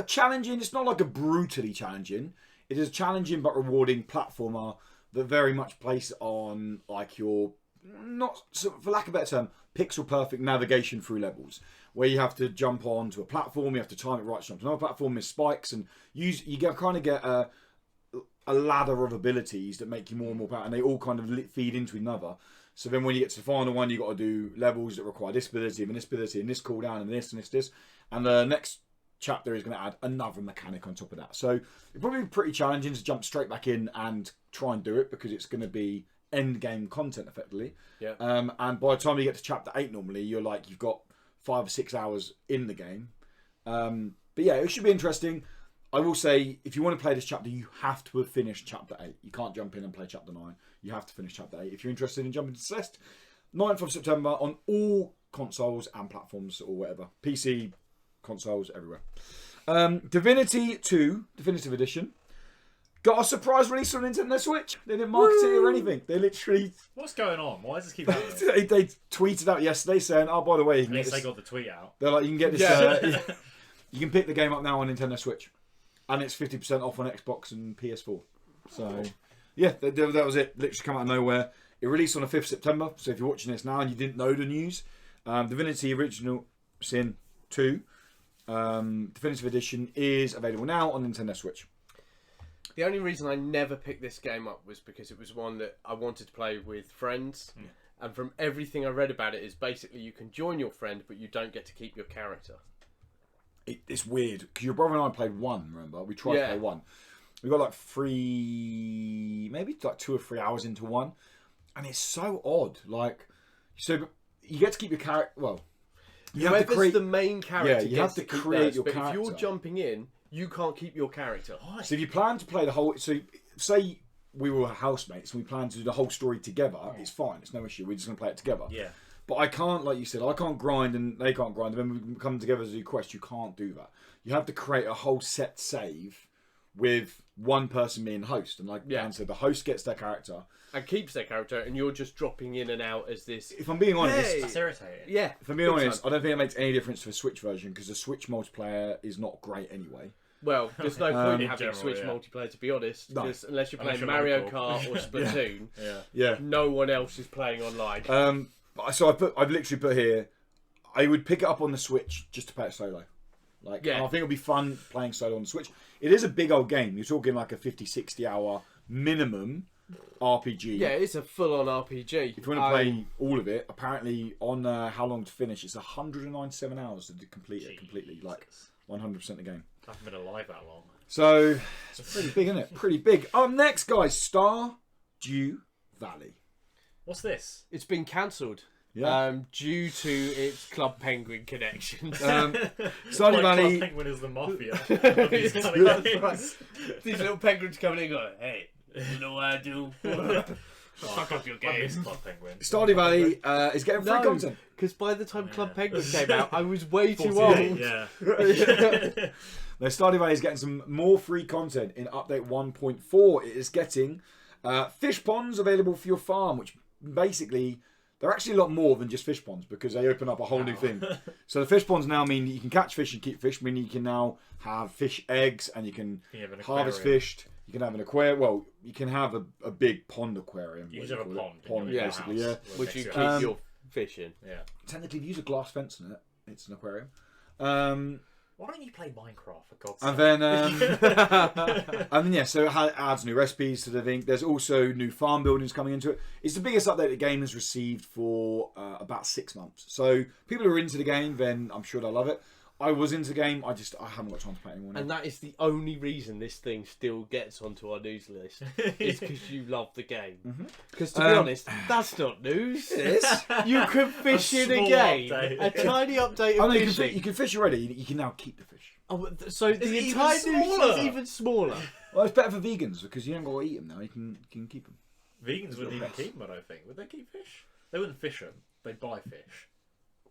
challenging. It's not like a brutally challenging. It is a challenging but rewarding platformer that very much place on like your, not so, for lack of a better term, pixel perfect navigation through levels, where you have to jump onto a platform, you have to time it right to jump to another platform, miss spikes, and you kind of get a ladder of abilities that make you more and more powerful, and they all kind of feed into another. So then when you get to the final one, you've got to do levels that require this ability, and this ability, and this cooldown, and this, and this. And the next chapter is going to add another mechanic on top of that. So it'll probably be pretty challenging to jump straight back in and try and do it, because it's going to be end game content effectively. Yeah. And by the time you get to chapter 8, normally you've got 5 or 6 hours in the game. But yeah, it should be interesting. I will say, if you want to play this chapter, you have to have finished chapter 8. You can't jump in and play chapter 9. You have to finish chapter 8. If you're interested in jumping to Celeste, 9th of September on all consoles and platforms or whatever. PC, consoles, everywhere. Divinity 2, Definitive Edition. Got a surprise release on Nintendo Switch. They didn't market it or anything. They literally... What's going on? Why does this keep happening? they tweeted out yesterday saying, oh, by the way... At least they got the tweet out. They're like, you can get this... you can pick the game up now on Nintendo Switch. And it's 50% off on Xbox and PS4. So, yeah, that was it. Literally come out of nowhere. It released on the 5th September. So if you're watching this now and you didn't know the news, Divinity Original Sin 2 Definitive Edition is available now on Nintendo Switch. The only reason I never picked this game up was because it was one that I wanted to play with friends. And from everything I read about it, is basically you can join your friend, but you don't get to keep your character. It's weird because your brother and I played one. Remember, we tried to play one. We got like 2 or 3 hours into one, and it's so odd. Like, so you get to keep your character. Well, you have to create the main character. Yeah, you have to create your character. If you're jumping in, you can't keep your character. So if you plan to play the whole, so say we were housemates and we plan to do the whole story together, it's fine. It's no issue. We're just going to play it together. Yeah. But I can't, like you said, I can't grind and they can't grind. And when we come together to do quests, you can't do that. You have to create a whole set save with one person being host. And like Dan said, the host gets their character. And keeps their character, and you're just dropping in and out as this... If I'm being honest... That's irritating. Yeah. If I'm being honest, I don't think it makes any difference to the Switch version, because the Switch multiplayer is not great anyway. Well, there's no point in having general, Switch multiplayer, to be honest, because unless you're playing you're Mario local. Kart or Splatoon, Yeah. no one else is playing online. So I've literally put here, I would pick it up on the Switch just to play it solo. Like, I think it'll be fun playing solo on the Switch. It is a big old game. You're talking like a 50-60 hour minimum RPG. Yeah, it's a full-on RPG. If you want to play all of it, apparently on How Long to Finish, it's 197 hours to complete it completely. Like 100% the game. I haven't been alive that long. So it's pretty big, isn't it? Pretty big. Up next, guys, Stardew Valley. What's this? It's been cancelled. Yeah. Due to its Club Penguin connections. Stardew Valley. Club Penguin is the mafia. These little penguins coming in and going, hey, you know what I do? Fuck up your game. Club Penguin. Stardew Valley is getting free content. Because by the time Club Penguin came out, I was way too old. Yeah. Now, Stardew Valley is getting some more free content in update 1.4. It is getting fish ponds available for your farm, which basically... They're actually a lot more than just fish ponds, because they open up a whole new thing. So the fish ponds now mean that you can catch fish and keep fish, meaning you can now have fish eggs and you can harvest fish. You can have an aquarium. Well, you can have a big pond aquarium. You just have a pond. Basically, yeah. Which you keep your fish in. Yeah. Technically, if you use a glass fence in it, it's an aquarium. Why don't you play Minecraft, for God's sake? And then, so it adds new recipes to the thing. There's also new farm buildings coming into it. It's the biggest update the game has received for about 6 months. So people who are into the game, then I'm sure they'll love it. I was into the game. I haven't got time to play it anymore now. And that is the only reason this thing still gets onto our news list. Is because you love the game. Because to be honest, that's not news. It is. You can fish in a game. A tiny update of fishing. You can fish already. You can now keep the fish. Oh, so the entire news is even smaller. Well, it's better for vegans because you haven't got to eat them now. You can keep them. Vegans wouldn't even keep them, I don't think. Would they keep fish? They wouldn't fish them. They'd buy fish.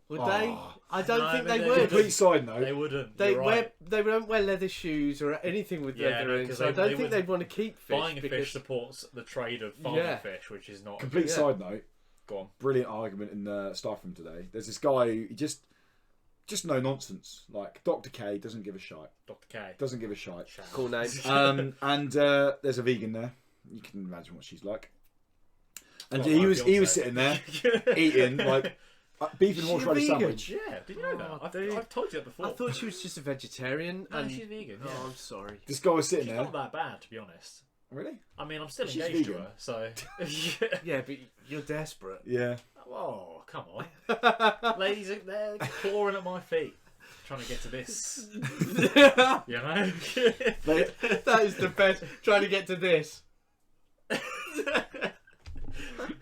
Would they? I don't think they would. Complete side note. They wouldn't. They don't wear leather shoes or anything with leather in, so I don't think they'd want to keep fish. Buying a fish supports the trade of farming fish, which is not... Complete side note. Go on. Brilliant argument in the staff room today. There's this guy who just no nonsense. Like, Dr. K doesn't give a shite. Dr. K. Doesn't give a shite. Cool name. And there's a vegan there. you can imagine what she's like. And he was sitting there eating like beef and horseradish sandwich. Yeah, did you know that? I've told you that before. I thought she was just a vegetarian. No, and she's vegan. Yeah. Oh, I'm sorry. This guy was sitting She's there. not that bad, to be honest. Really? I mean, I'm still She's engaged to vegan. her, so... Yeah, but you're desperate. Yeah. Oh, come on. Ladies, they're clawing at my feet. Trying to get to this. You know? That is the best. Trying to get to this.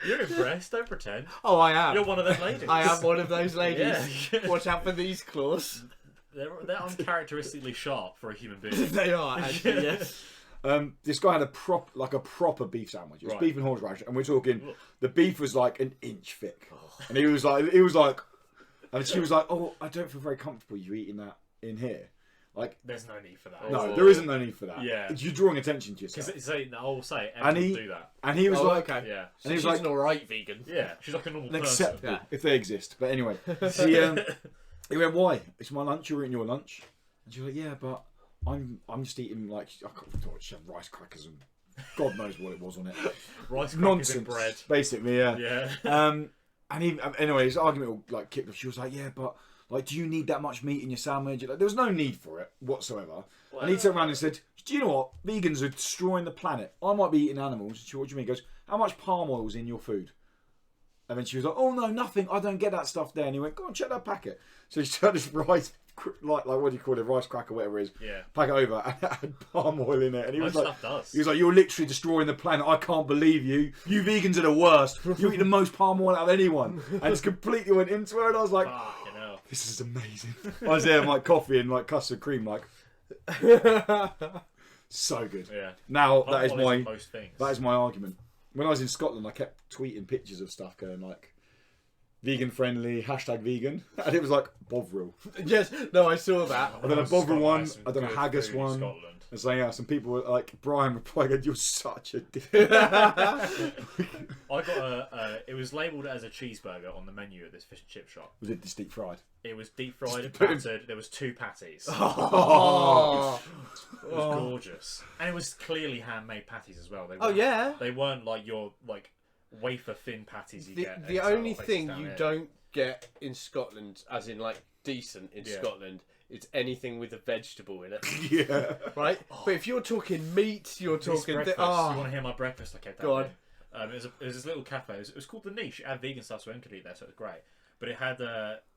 You're impressed, don't pretend. Oh, I am. You're one of them ladies. I am one of those ladies. Yeah. Watch out for these claws. They're uncharacteristically sharp for a human being. They are, actually, yes. This guy had a proper beef sandwich. It was beef and horseradish, and we're talking. The beef was like an inch thick, and he was like, and she was like, "Oh, I don't feel very comfortable you eating that in here." Like, there's no need for that. No, there isn't no need for that. Yeah, you're drawing attention to yourself. Because I'll say, everyone do that. And he was like, okay. Yeah, So and he was she's like, an alright vegan. Yeah, she's like a normal acceptable person. if they exist. But anyway, he went, "Why? It's my lunch. You're eating your lunch." And she was like, "Yeah, but I'm just eating like I thought she had rice crackers and God knows what it was on it. Rice crackers Nonsense, and bread. basically. Yeah. Yeah. And he anyway, his argument all, like kicked off. She was like, "Yeah, but like, do you need that much meat in your sandwich?" Like, there was no need for it whatsoever. Well, and he turned around and said, "Do you know what? Vegans are destroying the planet. I might be eating animals." She, "What do you mean?" He goes, "How much palm oil's in your food?" And then she was like, "Oh no, nothing. I don't get that stuff there." And he went, "Go on, check that packet." So she turned this rice, like what do you call it, rice cracker, whatever it is. Yeah. Pack it over, and it had palm oil in it. And he was Most like, stuff does. he was like, "You're literally destroying the planet. I can't believe you. You vegans are the worst. You eat the most palm oil out of anyone." And it's completely went into her, and I was like, Fucking hell. "This is amazing." I was there, like coffee and like custard cream, like so good. Yeah. Now Palm oil is in most things. that is my argument. When I was in Scotland, I kept tweeting pictures of stuff going like vegan friendly, #vegan, and it was like Bovril. Yes, no, I saw that. I done a Bovril one, I done a good haggis food in one. Scotland. And saying out, some people were like, Brian replied, "You're such a dick." I got it was labelled as a cheeseburger on the menu at this fish and chip shop. Was it just deep fried? It was deep fried, battered. There was 2 patties. Oh. It was gorgeous, and it was clearly handmade patties as well. They Oh, weren't, yeah. they weren't like your like wafer thin patties you get. The at only places thing down you here. don't get in Scotland, as in like decent in Scotland, is anything with a vegetable in it. Yeah. Right? But if you're talking meat, you're This talking... breakfast. You want to hear my breakfast? I kept Go on. It was this little cafe. It was called The Niche. It had vegan stuff, so I could eat there, so it was great. But it had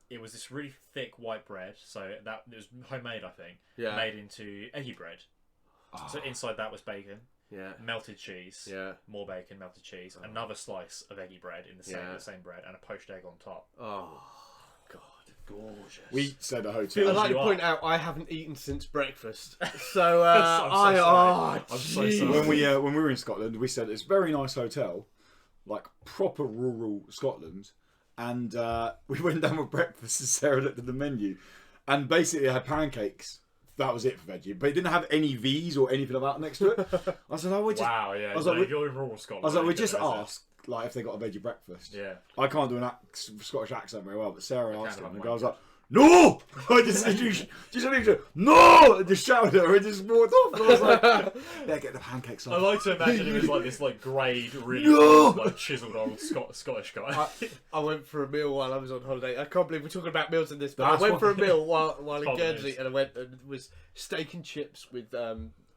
it was this really thick white bread, so that it was homemade, I think. Yeah. Made into eggy bread. So inside that was bacon, Yeah. melted cheese, Yeah. more bacon, melted cheese, another slice of eggy bread in the same bread, and a poached egg on top. Oh. Gorgeous. We said a I'd hotel. like to you point are. out I haven't eaten since breakfast. So, I'm so sorry. I'm so sorry. When we were in Scotland, we said it's a very nice hotel, like proper rural Scotland, and we went down with breakfast and Sarah looked at the menu, and basically it had pancakes. That was it for veggie, but it didn't have any V's or anything like that next to it. I said, "Oh, we just." Wow, yeah. I was like, you're in rural Scotland. I was like, "We you just don't know, is it? asked like if they got a veggie breakfast." Yeah. I can't do an Scottish accent very well, but Sarah asked can him, have and I was one. like, "No!" I just no, and just shouted at her and just walked off. And I was like, "Yeah, get the pancakes I on." like to imagine it was like this like greyed, really No! like chiseled old Scottish guy. I went for a meal while I was on holiday. I can't believe we're talking about meals in this, but That's I went what- for a meal while in Common Guernsey, news. and I went and it was steak and chips with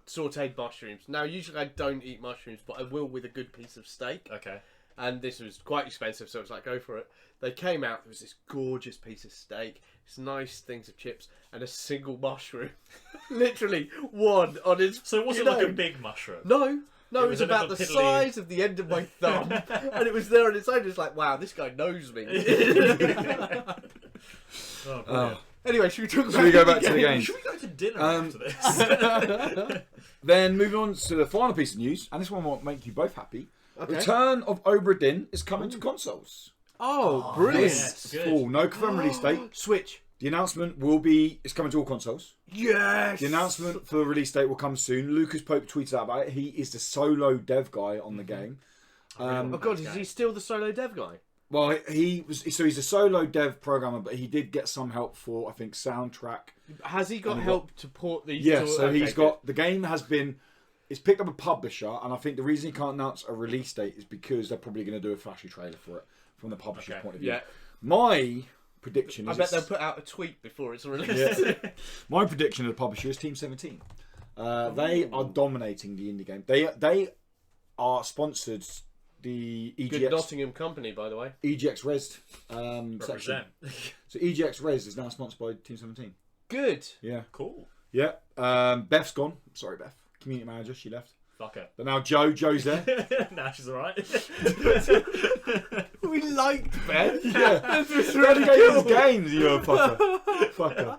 sautéed mushrooms. Now, usually I don't eat mushrooms, but I will with a good piece of steak. Okay. And this was quite expensive, so it was like, go for it. They came out, there was this gorgeous piece of steak, this nice things of chips, and a single mushroom. Literally one on its... So it wasn't like a big mushroom. No, it It was was a about the little piddly- size of the end of my thumb, and it was there on its own. It's like, wow, this guy knows me. Oh, brilliant. Anyway, should we talk about Should we go back to the game? game? Should we go to dinner Um, after this? Then moving on to the final piece of news, and this one will make you both happy. Okay. Return of Obra Dinn is coming to consoles. Oh, brilliant. yes. Good. Full, no confirmed release date. Switch. The announcement is coming to all consoles. Yes. The announcement for the release date will come soon. Lucas Pope tweeted out about it. He is the solo dev guy on the game. Oh god, is he still the solo dev guy? Well, he's a solo dev programmer, but he did get some help for, I think, soundtrack. Has he got And help to port these? Yeah, to... so okay, he's got the game has been it's picked up a publisher, and I think the reason he can't announce a release date is because they're probably going to do a flashy trailer for it from the publisher's point of view. Yeah. My prediction is... I bet they'll put out a tweet before it's released. Yeah. My prediction of the publisher is Team 17. They are dominating the indie game. They are sponsored the EGX... Good Nottingham company, by the way. EGX Res section. So EGX Res is now sponsored by Team 17. Good. Yeah. Cool. Yeah. Beth's gone. Sorry, Beth. Community manager, she left. Fuck her. But now Joe's there. Nah, she's alright. We liked Ben. Yeah. Dedicated games, you fucker. Fucker.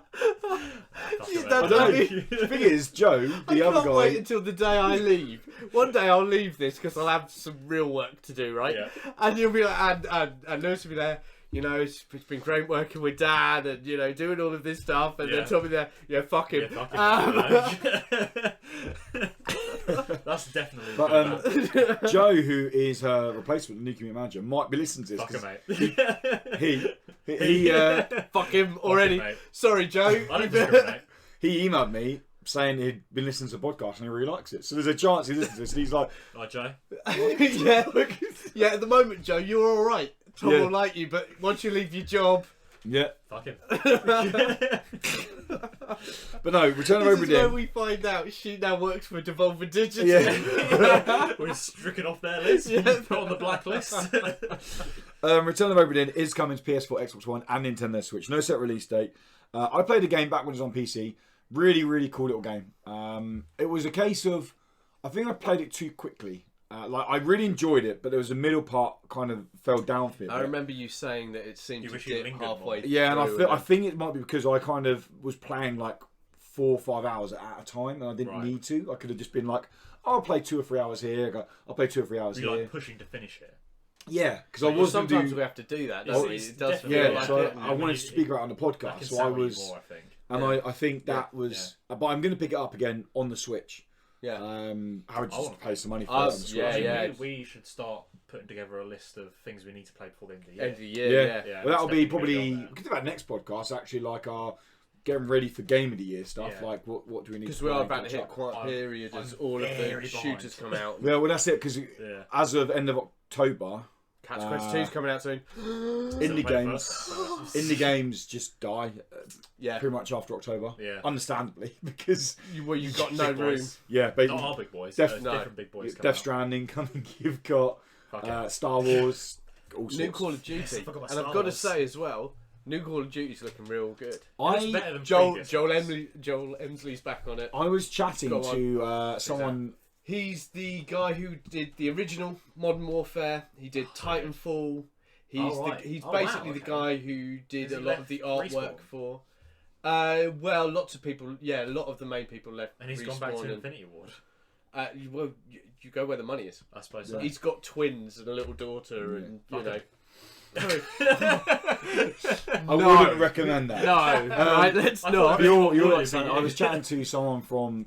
She's I done don't know. that. The thing is, Joe, the I other can't wait guy... until the day I leave. One day I'll leave this because I'll have some real work to do, right? Yeah. And you'll be like, and Lewis will be there. You know, it's been great working with Dad, and you know, doing all of this stuff, and then Tommy there, fuck him. Yeah, fuck him. That's definitely. But Joe, who is her replacement, the new community manager, might be listening to this. Fuck him, mate. He Fuck him already. Fuck him, mate. Sorry, Joe. I don't discriminate. he emailed me saying he'd been listening to the podcast and he really likes it. So there's a chance he listens to this and he's like, Right, Joe. yeah. At the moment, Joe, you're all right. Tom Yeah. will like you, but once you leave your job, yeah. Fuck him. But no, Return of this Obra is where Dinn. we find out she now works for Devolver Digital. Yeah. We're stricken off their list. Put on the blacklist. Return of Obra Dinn is coming to PS4, Xbox One, and Nintendo Switch. No set release date. I played the game back when it was on PC. Really, really cool little game. It was a case of, I think I played it too quickly. I really enjoyed it, but there was a middle part kind of fell down for me. I remember you saying that it seemed You to wish you dip lingered halfway. more. Yeah, and through I think it might be because I kind of was playing like 4 or 5 hours at a time, and I didn't need to. I could have just been like, I'll play 2 or 3 hours here. I'll play 2 or 3 hours You're here. like pushing to finish it. Yeah, because I was going to sometimes do. we have to do that. It's- Don't we? it's It does definitely feel Yeah, like so it. I wanted to speak about it on the That podcast. can So I sour you was, more, I think. and I think that was. But I'm going to pick it up again on the Switch. Yeah. Harry just pay some money for Oh, it on the Switch. yeah. We should start putting together a list of things we need to play before the end of the year. End of the year. Yeah. Yeah, Well, that'll be it's definitely probably. gonna be on We there. could do that next podcast. Actually, like our getting ready for Game of the Year stuff. Yeah. Like what do we need? Because to we play are and about to catch hit up? quiet period as I'm all of the very shooters come out. Yeah, well, that's it. Because Yeah. as of end of October, Catch Quest 2's coming out soon. indie Play games, first. indie games just die Yeah. pretty much after October. Yeah. Understandably, because You've got no Big room. boys. yeah, Not basically, our big boys. Def- no. Different big boys. Death Stranding coming. You've got Fuck Star Wars. All New sorts. Call of Duty. Yes, I forgot about And I've Star got to Wars. say as well, New Call of Duty's looking real good. It's better than Joel previous ones. Emsley's back on it. I was chatting Go on. to someone. He's the guy who did the original Modern Warfare. He did Titanfall. He's Oh, right. he's Oh, basically wow, the okay. guy who did Has a he lot of left the artwork Respawn? for. Well, lots of people. Yeah, a lot of the main people left. And he's gone back to Respawn Infinity Ward. you go where the money is. I suppose so. He's got twins and a little daughter, and you Fuck know. I wouldn't recommend that. No, right, let's I not. thought- You're Would like it saying, be- I was chatting to someone from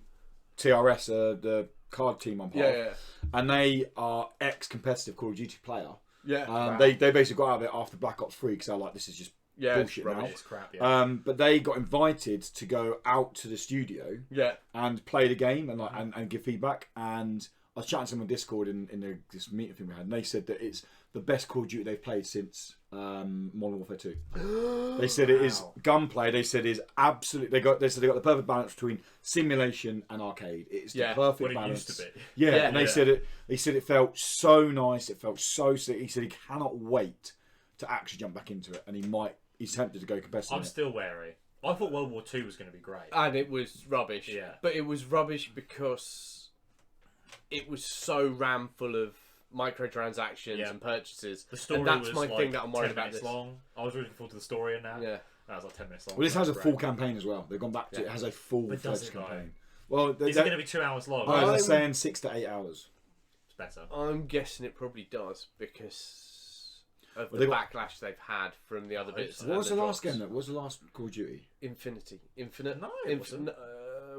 TRS, the card team I'm part of, Yeah, and they are ex-competitive Call of Duty player. yeah. They basically got out of it after Black Ops 3 because they're like, this is just Yeah, bullshit now. It's crap, yeah. But they got invited to go out to the studio Yeah. and play the game and like and give feedback. And I was chatting to them on Discord in this meeting thing we had, and they said that it's the best Call of Duty they've played since Modern Warfare 2. They said it is gunplay. They said is absolutely. They said they got the perfect balance between simulation and arcade. It's the perfect What it balance. used to be. Yeah, Yeah. and they said it. They said it felt so nice. It felt so sick. He said he cannot wait to actually jump back into it, and he's tempted to go competitive. I'm still wary. I thought World War II was going to be great. And it was rubbish. Yeah. But it was rubbish because it was so rammed full of microtransactions Yeah. and purchases. The story and that's was my like thing that I'm worried 10 about minutes this. long. I was looking forward to the story in that. Yeah. That was like 10 minutes long. Well, this has a That's full great. campaign as well. They've gone back to it. Has a full But does fledged it, though? campaign. Well, Is it going to be 2 hours long? they're I'm- saying 6 to 8 hours. It's better. I'm guessing it probably does because of Well, the they got- backlash they've had from the other I hope bits. so. What and was the last drops. game? What was the last Call of Duty? Infinite. No, it wasn't.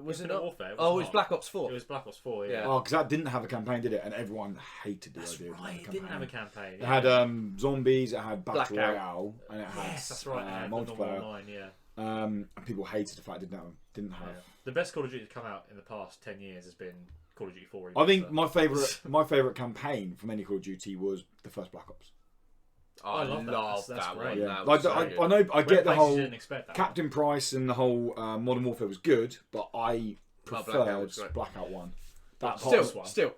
Was it Infinite not? Warfare, it was Oh, it was not. Black Ops 4. It was Black Ops 4, yeah. Yeah. Oh, because that didn't have a campaign, did it? And everyone hated the That's idea of right, a it didn't have a campaign. campaign. It had zombies, it had Battle Blackout. Royale, and it had Yes, that's right. It had the normal multiplayer. online, yeah. And people hated the fact it didn't have. Yeah. The best Call of Duty to come out in the past 10 years has been Call of Duty 4 I think my favourite campaign from any Call of Duty was the first Black Ops. Oh, I love that great. one. Yeah. That I know I get the whole didn't expect that Captain Price and the whole Modern Warfare was good, but I preferred great. Blackout 1. That Still.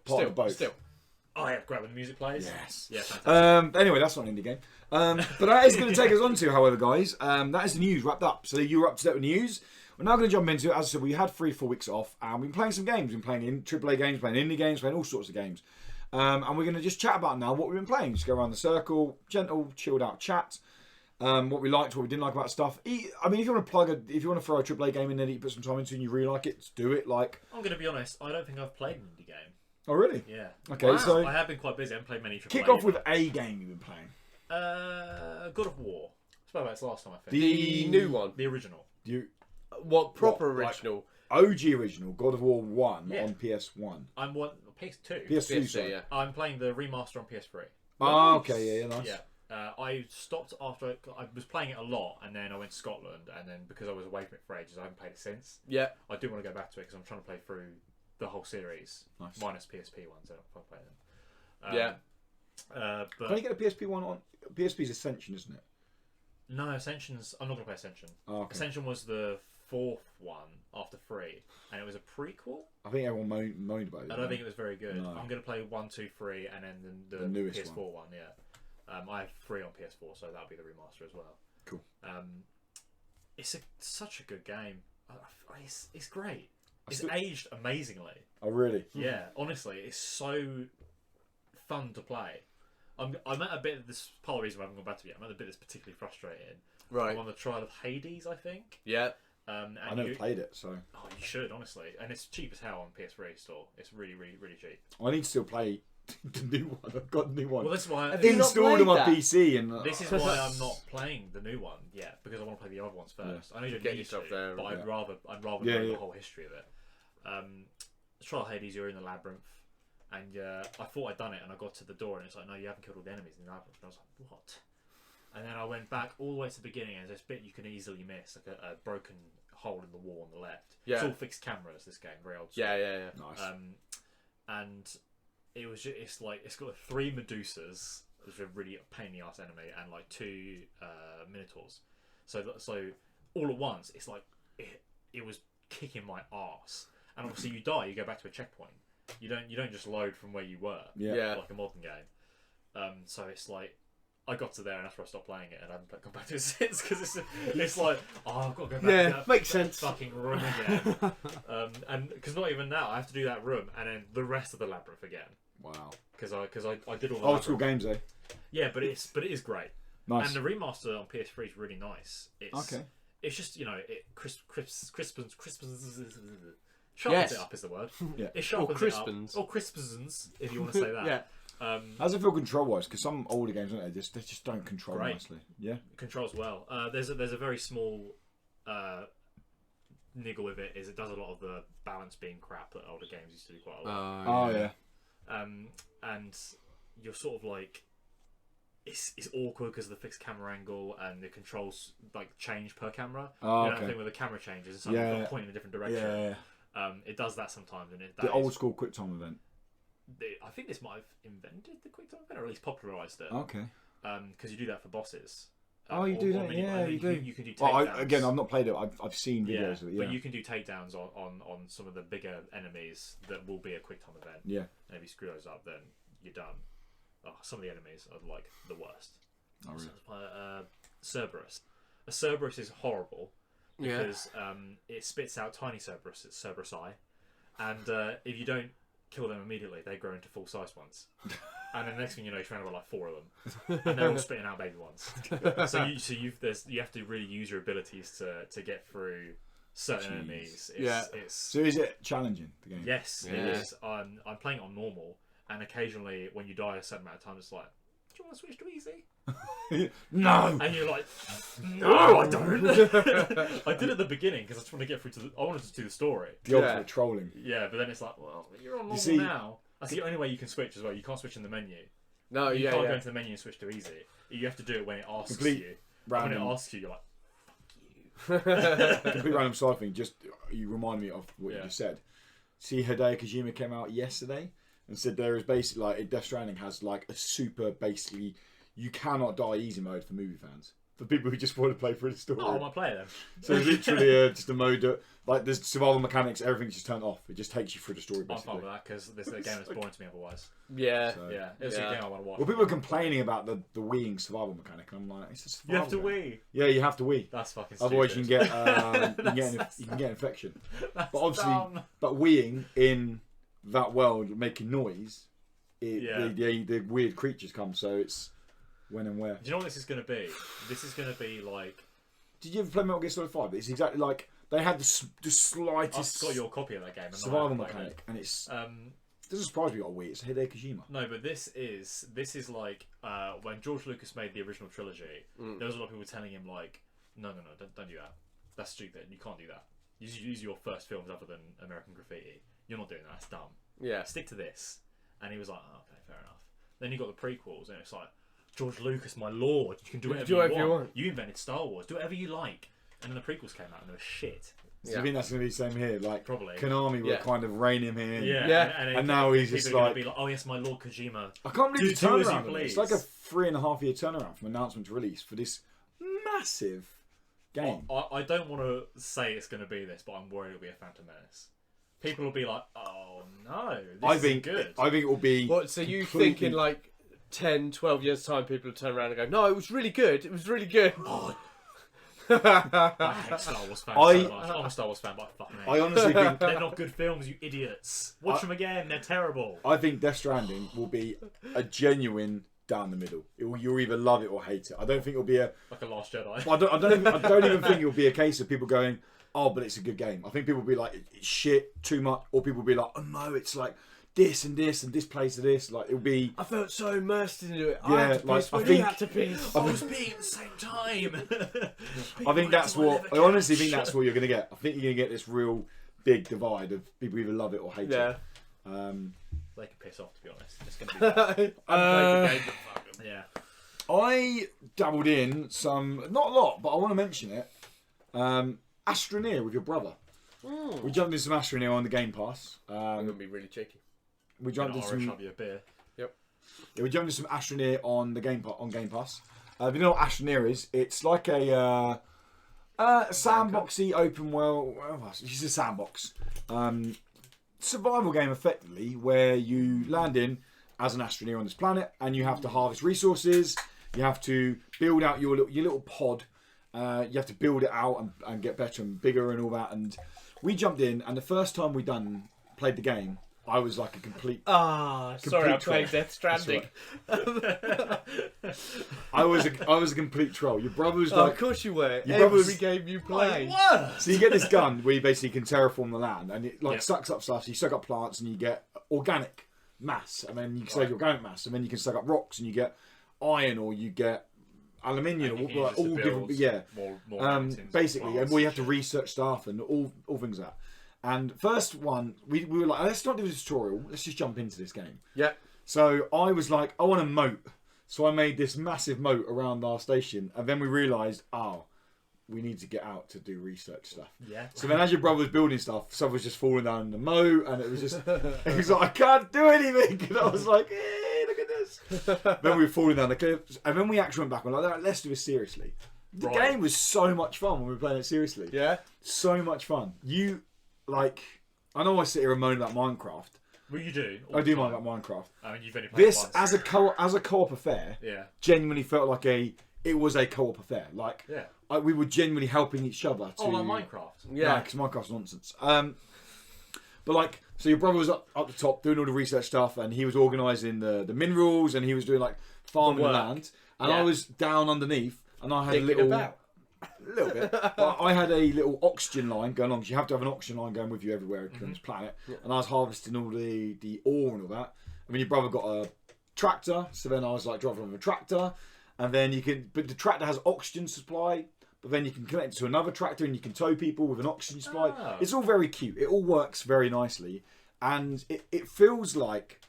Oh yeah, great when the music plays. Yes. Yeah, fantastic. Anyway, that's not an indie game. But that is going to take us on to, however, guys, that is the news wrapped up. So you're up to date with news. We're now going to jump into it. As I said, we had 3-4 weeks off, and we've been playing some games. We've been playing AAA games, playing indie games, playing all sorts of games. And we're going to just chat about now what we've been playing. Just go around the circle, gentle, chilled out chat. What we liked, what we didn't like about stuff. I mean, if you want to if you want to throw a AAA game in there that you put some time into and you really like it, do it. Like, I'm going to be honest. I don't think I've played an indie game. Oh really? Yeah. Okay, wow. So I have been quite busy. I haven't played many AAA. Kick off with a game you've been playing. God of War. I spoke about this last time. I think the new one, the original. Original? OG original, God of War 1 on PS1. I'm PS2. PS2, sorry. Yeah. I'm playing the remaster on PS3. Oh, okay, yeah, nice. Yeah. I stopped after I was playing it a lot, and then I went to Scotland, and then because I was away from it for ages, I haven't played it since. Yeah. I do want to go back to it because I'm trying to play through the whole series, nice. Minus PSP ones. I don't play them. But can you get a PSP one on? PSP's Ascension, isn't it? No, Ascension's. I'm not gonna play Ascension. Oh, okay. Ascension was the 4th one after 3, and it was a prequel. I think everyone moaned about it. I don't think it was very good. No. I'm gonna play 1, 2, 3, and then the newest PS4 one. Yeah, I have 3 on PS4, so that'll be the remaster as well. Cool. It's such a good game. It's great. It's aged amazingly. Oh really? Yeah, honestly, it's so fun to play. I'm at a bit of this part of the reason I haven't gone back to it yet. I'm at a bit that's particularly frustrating. Right. I'm on the trial of Hades, I think. Yeah. And I never played it, so. Oh, you should honestly, and it's cheap as hell on PS3 store. It's really, really, really cheap. I need to still play the new one. I've got the new one. Well, this is why I've installed on my PC, and this is why I'm not playing the new one yet, because I want to play the other ones first. Yeah. I know you don't Get need yourself to, there, but I'd rather know the whole history of it. The trial of Hades, you're in the labyrinth. And I thought I'd done it, and I got to the door, and it's like, no, you haven't killed all the enemies in the labyrinth. And I was like, what? And then I went back all the way to the beginning, and there's this bit you can easily miss, like a broken hole in the wall on the left. Yeah. It's all fixed cameras, this game, very old school. Yeah. Nice. And it was just, it's got 3 Medusas, which are really a pain in the ass enemy, and like 2 Minotaurs. So all at once, it's like, it was kicking my arse. And obviously you die, you go back to a checkpoint. You don't just load from where you were, like a modern game. So it's like I got to there and that's where I stopped playing it, and I haven't gone back to it since because it's like, oh, I've got to go back to that fucking room again. And because not even now I have to do that room and then the rest of the labyrinth again. Wow. Because I did all the old school games though. Yeah, but it is great. Nice. And the remaster on PS3 is really nice. It's just it crispens. Sharpens it up is the word. Yeah. It sharpens crispens. it up. Or crispens, if you want to say that. Yeah. How does it feel control-wise? Because some older games, don't they just don't control nicely. Yeah. Controls well. There's a very small niggle with it. Is it does a lot of the balance being crap that older games used to do quite a lot. Yeah. And you're sort of like, it's awkward because of the fixed camera angle and the controls like change per camera. That thing where the camera changes and suddenly point in a different direction. It does that sometimes, and the old school QuickTime event. I think this might have invented the QuickTime event, or at least popularised it. Okay. Because you do that for bosses. You do that. You do. You can do takedowns. Again, I've not played it. I've seen videos of it. Yeah. But you can do takedowns on some of the bigger enemies that will be a QuickTime event. Yeah. And if you screw those up, then you're done. Oh, some of the enemies are like the worst. Oh, really? Cerberus. A Cerberus is horrible because it spits out tiny Cerberus. It's Cerberus-I, and if you don't kill them immediately, they grow into full-size ones. And then the next thing you know, you're trying to like 4 of them, and they're all spitting out baby ones. You have to really use your abilities to get through certain enemies. So is it challenging, the game? Yes, it is. I'm playing it on normal, and occasionally when you die a certain amount of time, it's like, do you want to switch to easy? No. And you're like, no, I don't. I did at the beginning because I just want to get through I wanted to do the story. The ultimate trolling. Yeah, but then it's like, well, you're on normal now. That's the only way you can switch as well. You can't switch in the menu. No, you can't go into the menu and switch to easy. You have to do it when it asks you. When it asks you, you're like, fuck you. Complete random side thing. Just you remind me of what you just said. see Hideo Kojima came out yesterday and said there is basically like Death Stranding has like a super basically you cannot die easy mode for movie fans. For people who just want to play through the story. Oh, I might play it then. So it's literally just a mode that, like, there's survival mechanics, everything's just turned off. It just takes you through the story, basically. I'm fine with that, because this is a game that's boring to me otherwise. Yeah. So, Yeah, it's a game I want to watch. well, people are complaining about the Weeing survival mechanic, and I'm like, it's a survival You have to game. Wii. Yeah, you have to Wii. That's fucking stupid. Otherwise, you can get you can get infection. That's But obviously, dumb. but Weeing in that world, making noise, Yeah. the weird creatures come, so it's when and where. Do you know what this is going to be? This is going to be like... Did you ever play Metal Gear Solid 5? It's exactly like, they had the slightest I've got your copy of that game. survival mechanic, and it's... doesn't surprise me you got Wii, it's Hideo Kojima. No, but this is like when George Lucas made the original trilogy. There was a lot of people telling him like, no, don't do that. That's stupid. You can't do that. Use your first films other than American Graffiti. You're not doing that. That's dumb. Yeah. Stick to this. And he was like, oh, okay, fair enough. Then you got the prequels, and it's like, George Lucas, my lord, you can do whatever you want. You invented Star Wars. Do whatever you like. And then the prequels came out, and they were shit. So you think that's going to be the same here? Like, Probably. Konami will kind of rein him in. Yeah. And now he's just like... Be like, oh yes, my lord Kojima. I can't believe the do as you turnaround. please. It's like a 3.5 year turnaround from announcement to release for this massive game. I don't want to say it's going to be this, but I'm worried it'll be a Phantom Menace. People will be like, oh no, this isn't good. I think it will be... What, so you think in like 10, 12 years time people will turn around and go, no, it was really good. It was really good. Oh. I hate Star Wars fans so much. I'm a Star Wars fan, but I fucking hate I honestly think... they're not good films, you idiots. Watch them again, they're terrible. I think Death Stranding will be a genuine down the middle. You'll either love it or hate it. I don't think it'll be a... Like a Last Jedi. I don't even think it'll be a case of people going, oh, but it's a good game. I think people will be like, it's shit, too much. Or people will be like, oh no, it's like this and this and this plays to this. Like, it'll be... I felt so immersed into it. Yeah, I had to like, piss I when think- you had to piss. I was peeing at the same time. I think that's what... I honestly think that's what you're going to get. I think you're going to get this real big divide of people either love it or hate it. They can piss off, to be honest. It's going to be bad. I played the game, but fuck 'em. Yeah. I dabbled in some... Not a lot, but I want to mention it. Astroneer with your brother. We jumped into some Astroneer on the Game Pass. I'm going to be really cheeky. We jumped into some... You a beer. Yep. Yeah, we jumped into some Astroneer on the Game Pass. If you know what Astroneer is, it's like a sandboxy open world. Well, it's just a sandbox survival game, effectively, where you land in as an Astroneer on this planet, and you have to harvest resources. You have to build out your little pod. You have to build it out and get better and bigger and all that. And we jumped in, and the first time we played the game, I was like a complete... sorry, I played Death Stranding. I was a complete troll. Your brother was Oh, like... of course you were. Your Every brother's- game you play. So you get this gun where you basically can terraform the land, and it sucks up stuff. So you suck up plants, and you get organic mass, and then you can suck organic mass, and then you can suck up rocks, and you get iron, or you get aluminium, And you can or use it to all build different. more mountains Basically, plants and we have to shit. research stuff and all things like that. And first one, we were like, let's not do a tutorial. Let's just jump into this game. Yeah. So I was like, I want a moat. So I made this massive moat around our station, and then we realised, we need to get out to do research stuff. Yeah. So then, as your brother was building stuff, stuff was just falling down in the moat, and it was just, it was like, I can't do anything. And I was like, hey, look at this. Then we were falling down the cliff, and then we actually went back and we're like, let's do this seriously. The game was so much fun when we were playing it seriously. Yeah. So much fun. I know I sit here and moan about Minecraft. Well, you do. I do moan about Minecraft. I mean, you've only played This, it once. as a co-op affair, Yeah. genuinely felt like it was a co-op affair. Like, Yeah. we were genuinely helping each other to... Oh, like Minecraft. Yeah. because Minecraft's nonsense. But like, so your brother was up the top doing all the research stuff, and he was organising the minerals, and he was doing like farming the land, and I was down underneath, and I had a little bit. But I had a little oxygen line going on, because you have to have an oxygen line going with you everywhere on this planet. And I was harvesting all the ore and all that. I mean, your brother got a tractor, so then I was like driving on a tractor, and then but the tractor has oxygen supply. But then you can connect it to another tractor and you can tow people with an oxygen supply. Oh. It's all very cute. It all works very nicely. And it feels like...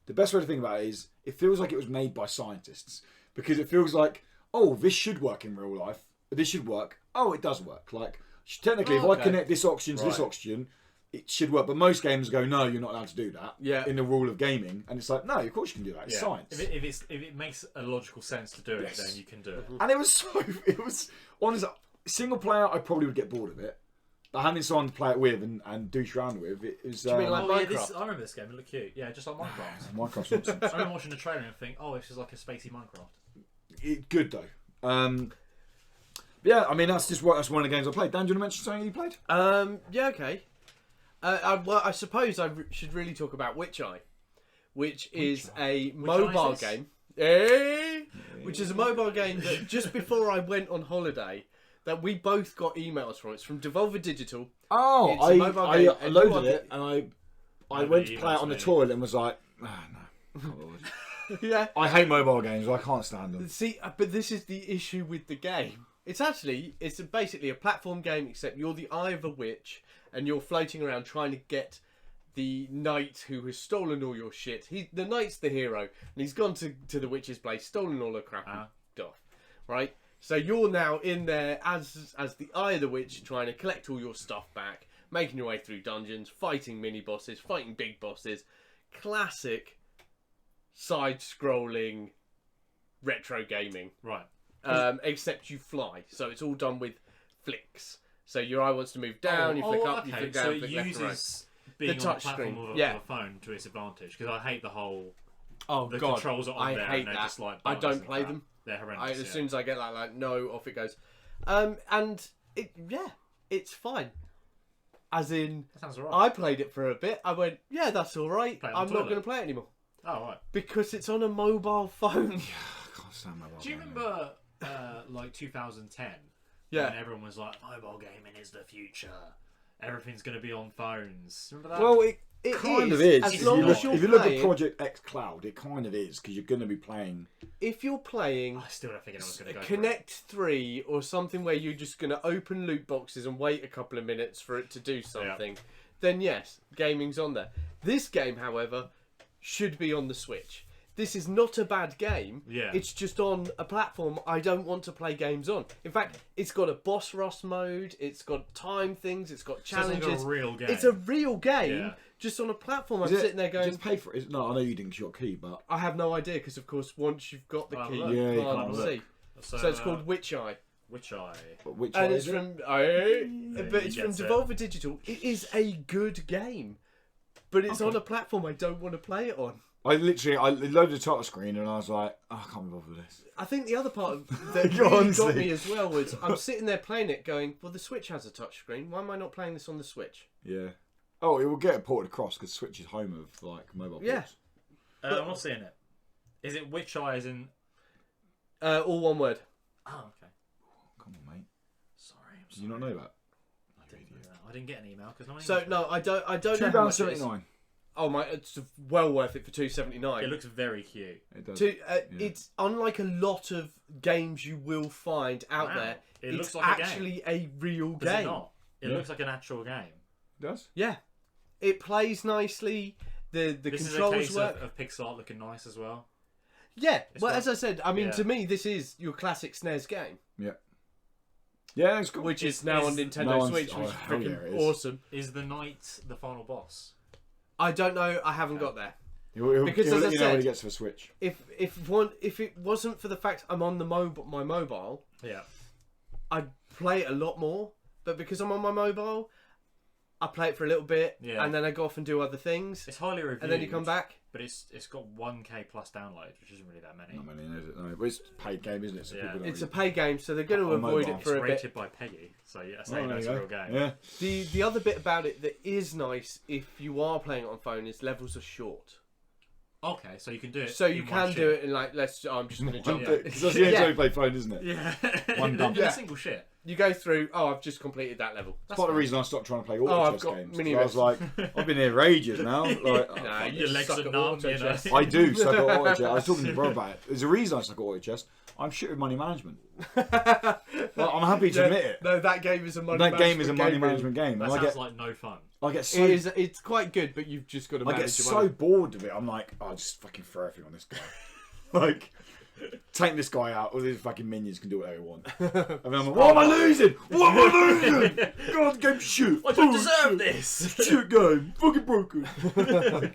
The best way to think about it is, it feels like it was made by scientists. Because it feels like, oh, this should work in real life. This should work. Oh, it does work. Like, technically, if I connect this oxygen to this oxygen, it should work. But most games go, no, you're not allowed to do that. Yeah. In the rule of gaming, and it's like, no, of course you can do that. It's Yeah. science. If it makes a logical sense to do it, Yes. then you can do it. And it was honestly, single player. I probably would get bored of it. But having someone to play it with and douche around with, it was. Do you mean like Oh, yeah, Minecraft? I remember this game. It looked cute. Yeah, just like Minecraft. Minecraft's nonsense. I remember watching the trailer and think, oh, this is like a spacey Minecraft. Good though. Yeah, I mean that's one of the games I played. Dan, do you want to mention something you played? Yeah, okay. I suppose I should really talk about Witch Eye, which is a mobile game. Which is a mobile game that just before I went on holiday, that we both got emails from. It's from Devolver Digital. Oh, It's a mobile I game, and loaded you are- it and I went to play it on the toilet and was like, no. Yeah. I hate mobile games. I can't stand them. See, but this is the issue with the game. It's basically a platform game, except you're the eye of a witch, and you're floating around trying to get the knight who has stolen all your shit. The knight's the hero, and he's gone to the witch's place, stolen all her crap and stuff, right? So you're now in there as the eye of the witch, trying to collect all your stuff back, making your way through dungeons, fighting mini bosses, fighting big bosses. Classic side-scrolling retro gaming. Right. Except you fly, so it's all done with flicks. So your eye wants to move down, you flick up, you flick down, so it flick left and right. uses being The on touch the platform screen, of yeah. a phone to its advantage, because I hate the whole... Oh the god, controls are on I there hate and they're that. just like I buttons don't and play crap. them. They're horrendous. As soon as I get like no, off it goes. And it's fine. As in, That sounds alright. I played it for a bit. I went, yeah, that's all right. Play it on I'm the not toilet. going to play it anymore Oh, right. because it's on a mobile phone. I can't stand mobile Do you gaming. remember, like, 2010? Yeah. When everyone was like, mobile gaming is the future. Everything's going to be on phones. Remember that? Well, it kind of is. As If long you as look- you're if you look at playing, Project X Cloud, it kind of is because you're going to be playing. if you're playing I still don't think anyone's going to go Connect 3 or something where you're just going to open loot boxes and wait a couple of minutes for it to do something, then yes, gaming's on there. This game, however, should be on the Switch. This is not a bad game. Yeah. It's just on a platform I don't want to play games on. In fact, it's got a boss rush mode, it's got time things, it's got So it's challenges. like a real game. It's a real game, Yeah. just on a platform. I'm Is it- sitting there going, Just pay for it. No, I know you didn't get your key, but I have no idea, because of course once you've got the Oh, key, look. Yeah, you you can't can't see. look. So it's called Witch Eye. Witch Eye. which And one it's is it? from but it's from gets it. Devolver Digital. It is a good game, but it's on a platform I don't want to play it on. I loaded the title screen and I was like, oh, I can't be bothered with this. I think the other part that Go really on, got Steve. me as well was I'm sitting there playing it, going, "Well, the Switch has a touchscreen. Why am I not playing this on the Switch?" Yeah. Oh, it will get it ported across because Switch is home of like mobile. Yeah. ports. I'm not seeing it. Is it Witch Eye as in... All one word. Oh, okay. Come on, mate. Sorry, I'm Did sorry. you not know that? I didn't get an email because no one So emailed me. no, I don't know how much it is. £2.79. Oh my, it's well worth it for $2.79. It looks very cute. It does. It's unlike a lot of games you will find out Wow. there. It it's looks like a game. actually a real Does game. it not? It Yeah. looks like an actual game. It does. Yeah, it plays nicely. The This controls is a case work. of pixel art looking nice as well. Yeah, It's well, got- as I said, I mean, yeah. to me, this is your classic SNES game, Yeah, it's cool. which is It's- now on it's- Nintendo no one's- Switch, which is hell yeah, freaking it is. awesome. Is the knight the final boss? I don't know. I haven't got there. Because as I let you know when said- it gets to the Switch. If it wasn't for the fact I'm on my mobile, Yeah. I'd play it a lot more. But because I'm on my mobile, I play it for a little bit, Yeah. and then I go off and do other things, It's highly reviewed. and then you come back. But it's got 1K plus downloads, which isn't really that many. Not many, is it? No, but it's a paid game, isn't it? So Yeah. people don't It's a really- pay game, so they're going to On avoid mobile. it It's for a bit. rated by Peggy, so yeah, so Oh, you know there it's you a real go. game. Yeah. The other bit about it that is nice if you are playing it on phone is levels are short. Okay, so you can do it. So you in can one do shit. it in like I'm just going to jump. Yeah. Because that's the only Yeah. time you play phone, isn't it? Yeah. One dump. In Yeah. a single shit. You go through. Oh, I've just completed that level. That's part of the reason I stopped trying to play auto Oh, I've chess got games. mini 'Cause I was like, I've been here for ages now. Like, oh, Nah, fuck Your this. legs suck are at numb, auto you know. chess. I do suck at auto chess. I was talking to your brother about it. There's a reason I suck at auto chess. I'm shit with money management. Well, I'm happy to admit it. No, that game is a money. That game is a money really. management game. That And sounds like no fun. I get so It's quite good, but you've just got to I manage get your so money. bored of it. I'm like, oh, just fucking throw everything on this guy. Like, take this guy out. All these fucking minions can do whatever they want. And then I'm like, what am I losing? What am I losing? God, game shit. I don't deserve this. Shit game. Fucking broken. But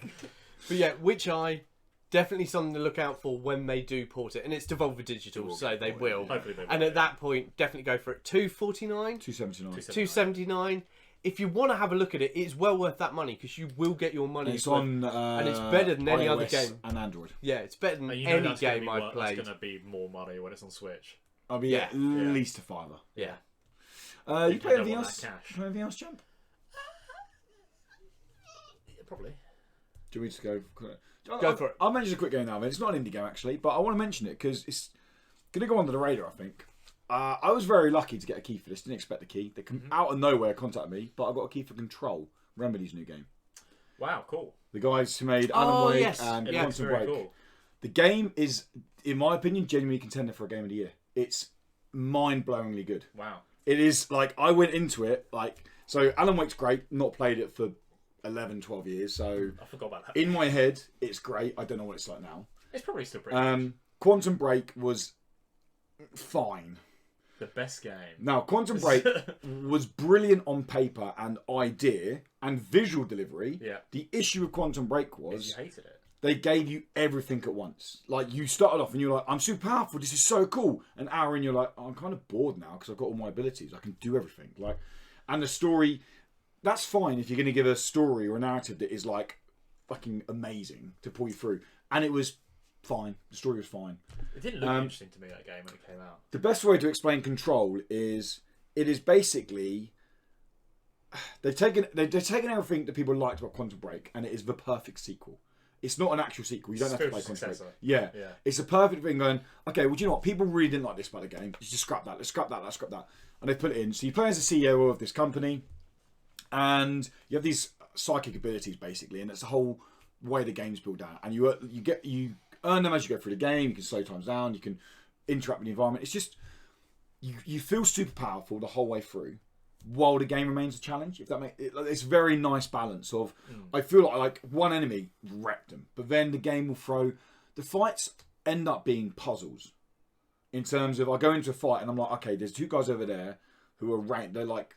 yeah, Witch Eye, definitely something to look out for when they do port it. And it's Devolver Digital, so they will. Hopefully they will. And at that point, definitely go for it. $249? $279. If you want to have a look at it, it's well worth that money because you will get your money. It's on, and it's better than any iOS other game. And Android. Yeah, it's better than And any game I've played. It's going to be more money when it's on Switch. I'll be at least a $5. Yeah. You play anything else? Play anything else, champ? Probably. Do we just go? Go for it. I'll mention a quick game now. It's not an indie game actually, but I want to mention it because it's going to go under the radar. I think. I was very lucky to get a key for this. Didn't expect the key. They come out of nowhere, contacted me, but I got a key for Control, Remedy's new game. Wow, cool. The guys who made Alan Wake and Quantum Break. Cool. The game is, in my opinion, genuinely contender for a game of the year. It's mind-blowingly good. Wow. It is like I went into it so Alan Wake's great. Not played it for 11, 12 years, so I forgot about that. In my head, it's great. I don't know what it's like now. It's probably still pretty good. Quantum Break was fine. The best game. Now, Quantum Break was brilliant on paper and idea and visual delivery. Yeah. The issue with Quantum Break was you hated it. they gave you everything at once. Like, you started off and you're like, I'm super powerful, this is so cool. An hour in, you're like, oh, I'm kind of bored now because I've got all my abilities. I can do everything. Like, and the story, that's fine if you're going to give a story or a narrative that is, like, fucking amazing to pull you through. And it was fine. The story was fine. It didn't look interesting to me, that game, when it came out. The best way to explain Control is, it is basically... They've taken everything that people liked about Quantum Break, and it is the perfect sequel. It's not an actual sequel. You don't have to play Quantum Break. Yeah. It's a perfect thing going, okay, well, do you know what? People really didn't like this about the game. Let's just scrap that. Let's scrap that. Let's scrap that. And they put it in. So you play as the CEO of this company, and you have these psychic abilities, basically, and it's the whole way the game's built out. And you earn them as you go through the game. You can slow times down. You can interact with the environment. It's just, you feel super powerful the whole way through, while the game remains a challenge. If that makes it's a very nice balance of I feel like one enemy wrecked them, but then the game will throw the fights end up being puzzles. In terms of I go into a fight and I'm like, okay, there's two guys over there who are ranked. They're like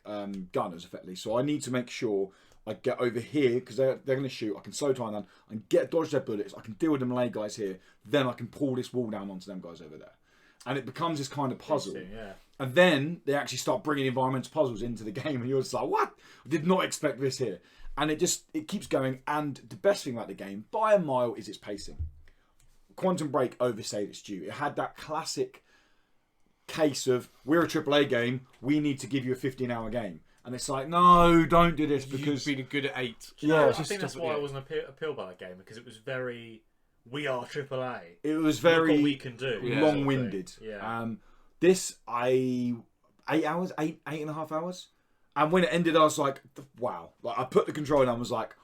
gunners effectively, so I need to make sure I get over here because they're going to shoot. I can slow time down and dodge their bullets. I can deal with the melee guys here. Then I can pull this wall down onto them guys over there, and it becomes this kind of puzzle. Yeah. And then they actually start bringing environmental puzzles into the game, and you're just like, what? I did not expect this here. And it keeps going. And the best thing about the game, by a mile, is its pacing. Quantum Break overstayed its due. It had that classic case of, we're a AAA game, we need to give you a 15-hour game. And it's like, no, don't do this because... You've been good at 8. Yeah, I think that's why I wasn't appealed by that game, because it was very, we are AAA. It was very look what we can do. long-winded. Yeah. This, 8 hours, 8.5 hours. And when it ended, I was like, wow. Like, I put the controller down and was like,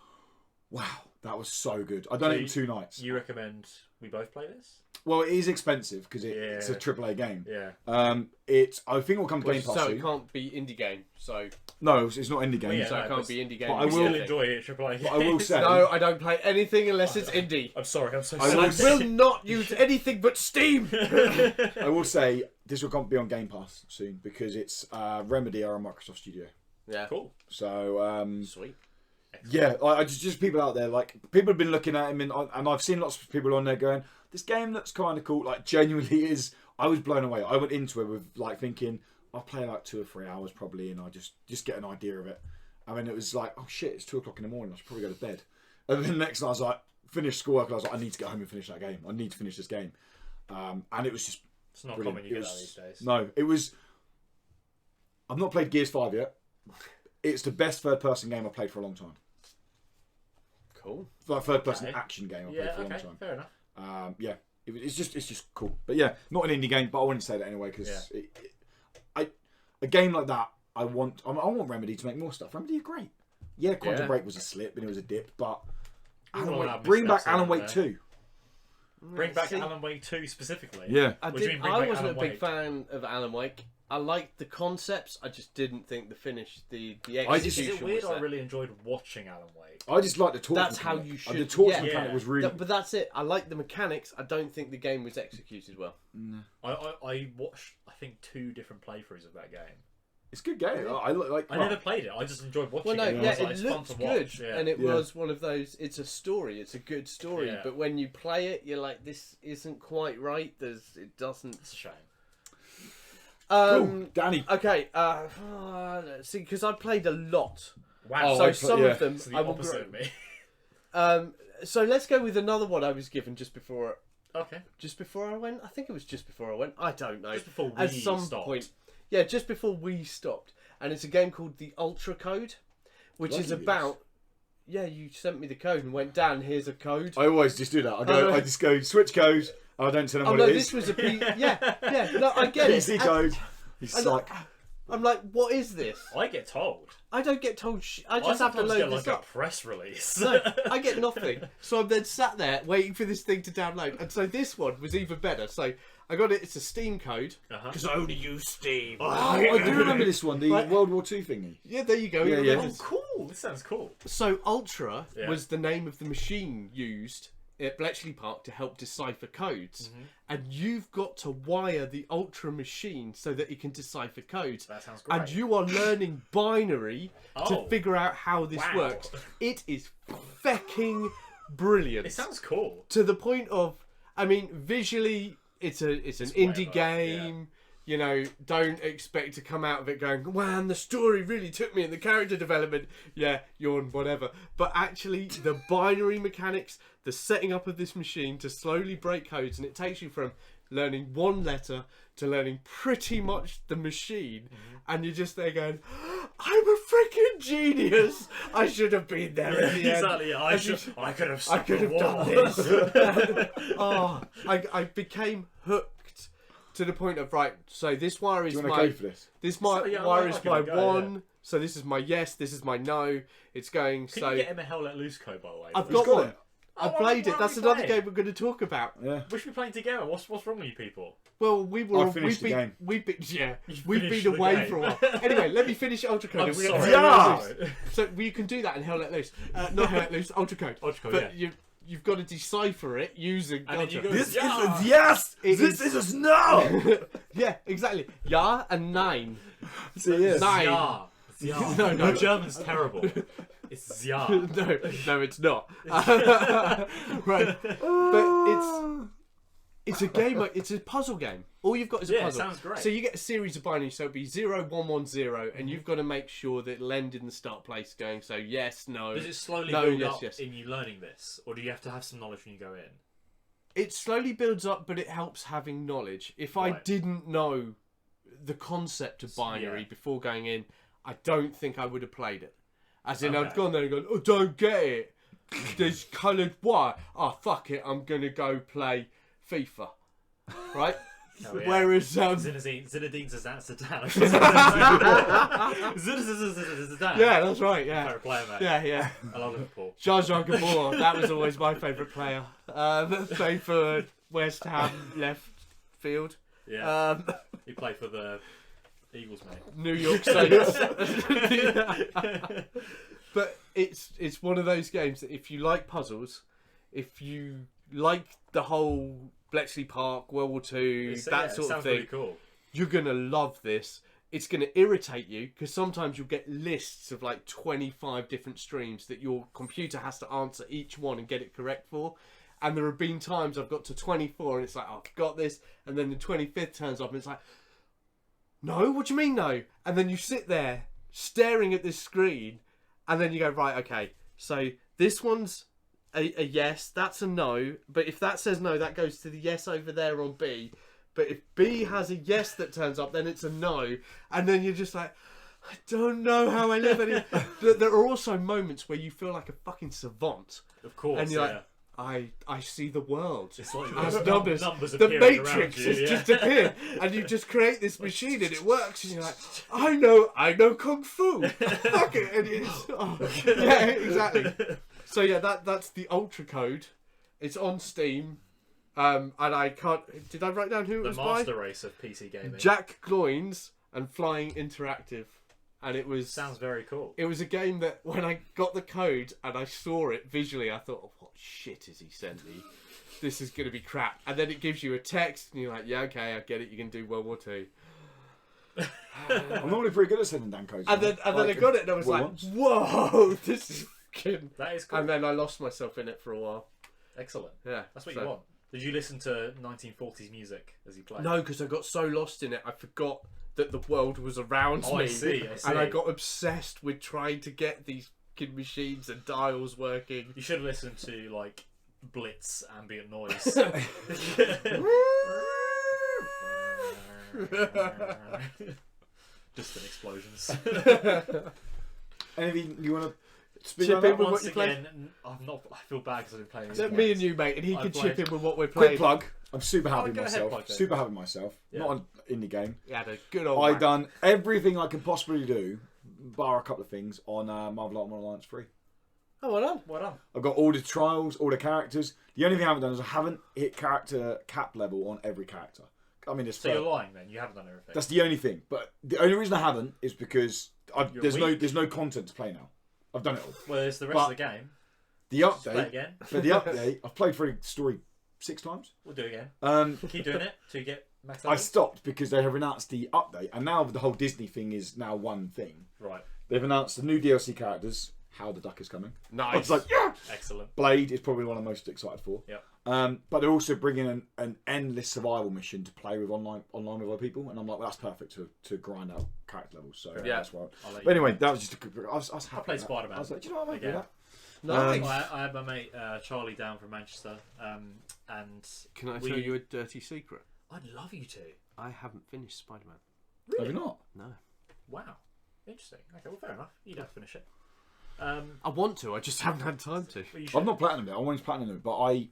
wow, that was so good. I've done it in 2 nights. You recommend we both play this? Well, it is expensive because it's a AAA game. Yeah. I think it will come to Game Pass so soon. it can't be indie game. So no, it's not indie game. Well, yeah, so it can't be indie game. But I will enjoy it. AAA. But I will say, no, I don't play anything unless it's indie. I'm sorry. I'm so I sorry. I will not use anything but Steam. I will say this will be on Game Pass soon because it's Remedy are a Microsoft studio. Yeah. Cool. So sweet. Excellent. Yeah, I just people out there, like, people have been looking at him, and I've seen lots of people on there going, this game looks kind of cool. Like, genuinely is. I was blown away. I went into it with, like, thinking, I'll play like 2 or 3 hours probably, and I just get an idea of it. I mean, it was like, oh shit, it's 2 o'clock in the morning. I should probably go to bed. And then the next night I was like, finished schoolwork, and I was like, I need to get home and finish that game. I need to finish this game. And it was just It's not brilliant. common you get that these days. No, it was. I've not played Gears 5 yet. It's the best third-person game I've played for a long time. Cool. Like third-person action game I've played for a long time. Fair enough. Yeah, it's just cool. But yeah, not an indie game, but I wanted to say that anyway because a game like that, I want Remedy to make more stuff. Remedy are great. Yeah, Quantum Break was a slip and it was a dip, but bring back Alan Wake 2. Bring back Alan Wake 2 specifically. Yeah, I wasn't a big fan of Alan Wake. I liked the concepts. I just didn't think the finish, the execution. Is it weird? I really enjoyed watching Alan Wake. I just like the torch. That's mechanic. how you should. The torch mechanic was really. But that's it. I like the mechanics. I don't think the game was executed well. No. I watched, I think, 2 different playthroughs of that game. It's a good game. I never played it. I just enjoyed watching it. It's looked good, and it was one of those. It's a story. It's a good story, but when you play it, you're like, this isn't quite right. It doesn't. It's a shame. Cool. Danny. Okay. See, because I played a lot. Wow. So some of them, the I will opposite of me. So let's go with another one I was given just before. Okay. Just before I went. I think it was just before I went. I don't know. Just before we At some stopped. point. Yeah, just before we stopped. And it's a game called The Ultra Code, which is about... Yeah, you sent me the code and went, Dan, here's a code. I always just do that. I just go, switch code. I don't tell them what it is. This was a... yeah, no, I get it. PC code. He's like... I'm like, what is this? I get told. I don't get told I just have to load this up. A press release. No, I get nothing. So I'm then sat there waiting for this thing to download. And so this one was even better. So I got it. It's a Steam code because I only use Steam. Oh, I do remember this one, the World War II thingy. Yeah, there you go. Yeah. Oh, cool. This sounds cool. So Ultra was the name of the machine used at Bletchley Park to help decipher codes. And you've got to wire the Ultra machine so that it can decipher codes. That sounds great. And you are learning binary to figure out how this works. It is fecking brilliant. It sounds cool. To the point of, I mean, visually, it's an indie game. You know, don't expect to come out of it going, man, the story really took me and the character development. Yeah, yawn, whatever. But actually, the binary mechanics, the setting up of this machine to slowly break codes, and it takes you from learning one letter to learning pretty much the machine. And you're just there going, I'm a freaking genius. I should have been there at the exactly. end. I could have done this. I became hooked. To the point of, right, so this wire is Do you want to go for this? This wire is my one. Yeah. So this is my yes. This is my no. It's going. Can you get him a Hell Let Loose code, by the way? I've got one. I played it. That's another game we're going to talk about. Yeah. We should be playing together. What's wrong with you people? Well, we've been away for a while. Anyway, let me finish Ultra Code. I'm sorry. So you can do that in Hell Let Loose. Not Hell Let Loose. Ultra Code. But you've got to decipher it using Ultra. This is a yes. This is a no. Yeah, exactly. Ja and nein. So yes. Nine. Zia. No, German's terrible. It's Zia. No, it's not. Right, but it's a game. It's a puzzle game. All you've got is a puzzle. Sounds great. So you get a series of binaries. So it'd be 0, 1, 1, 0, and you've got to make sure that it'll end in the start place going. So yes, no. Does it slowly no, build yes, up yes. in you learning this, or do you have to have some knowledge when you go in? It slowly builds up, but it helps having knowledge. If I didn't know the concept of binary before going in, I don't think I would have played it. As in, I've gone there and gone, oh, don't get it. There's coloured wire. Oh, fuck it. I'm going to go play FIFA. Right? Oh, yeah. Whereas Zinedine Zidane. Zidane. Yeah, that's right. Yeah, Favorite player, mate. Yeah. I love Liverpool. Jean Gabor. That was always my favourite player. Played for West Ham left field. Yeah. He played for the Eagles, mate. New York Saints. But it's one of those games that if you like puzzles, if you like the whole Bletchley Park, World War II, that sort of thing, really cool. You're going to love this. It's going to irritate you because sometimes you'll get lists of like 25 different streams that your computer has to answer each one and get it correct for. And there have been times I've got to 24 and it's like, oh, I've got this. And then the 25th turns up and it's like, no, what do you mean no? And then you sit there staring at this screen and then you go, right, okay, so this one's a yes, that's a no. But if that says no, that goes to the yes over there on B. But if B has a yes that turns up, then it's a no. And then you're just like, I don't know how I live anymore. There are also moments where you feel like a fucking savant. Of course, and you're like, I see the world. It's like as numbers. The Matrix has just appeared, and you just create this machine, and it works. And you're like, I know kung fu. Fuck it, and it's yeah, exactly. So yeah, that's the Ultra Code. It's on Steam, and I can't. Did I write down who it was by? The master race of PC gaming. Jack Gloins and Flying Interactive, and it was Sounds very cool. It was a game that when I got the code and I saw it visually, I thought, oh, what shit has he sent me? This is going to be crap. And then it gives you a text, and you're like, yeah, okay, I get it. You can do World War II. I'm normally pretty good at sending down codes. And then I got it, and I was like, whoa, this is fucking... That is cool. And then I lost myself in it for a while. Excellent. Yeah. That's what you want. Did you listen to 1940s music as you played? No, because I got so lost in it, I forgot that the world was around me. I see. And I got obsessed with trying to get these fucking machines and dials working. You should listen to, like, Blitz ambient noise. Distant explosions. Anything you want to speak Chip on in that? with Once what you again, I feel bad because I've been playing. Let me and you, mate, and he can chip in with what we're Quick playing. plug. I'm super happy with go ahead, myself. plug then. Super happy with myself. Yeah. Not an indie game. Yeah, a good old. I've done everything I can possibly do, bar a couple of things, on Marvel Ultimate Alliance 3. Oh, well done. Well done. I've got all the trials, all the characters. The only thing I haven't done is I haven't hit character cap level on every character. I mean, it's So you're lying then. You haven't done everything. that's the only thing. But the only reason I haven't is because You're there's no content to play now. I've done it all. Well, there's the rest of the game. The Just play update, again. for the update, I've played through the story 6 times. We'll do it again. Keep doing it till you get max I level. stopped because they have announced the update, and now the whole Disney thing is now one thing. Right. They've announced the new DLC characters. How the Duck is coming. I Nice. was like, yeah! Excellent. Blade is probably one I'm most excited for. Yep. But they're also bringing an endless survival mission to play with online with other people, and I'm like, well, that's perfect to grind out character levels. So Yeah. that's why. I'll let you But anyway, that was just I was happy. I played with that. Spider-Man. I was like, do you know what I might do Again. that? Nice. I had my mate Charlie down from Manchester, and Can I tell you a dirty secret? I'd love you to. I haven't finished Spider-Man. Have you not? No. Wow. Interesting. Okay, well, fair enough. You don't finish it. I want to. I just haven't had time to. But you should. I've not platinumed it. I wanted to platinum it, but I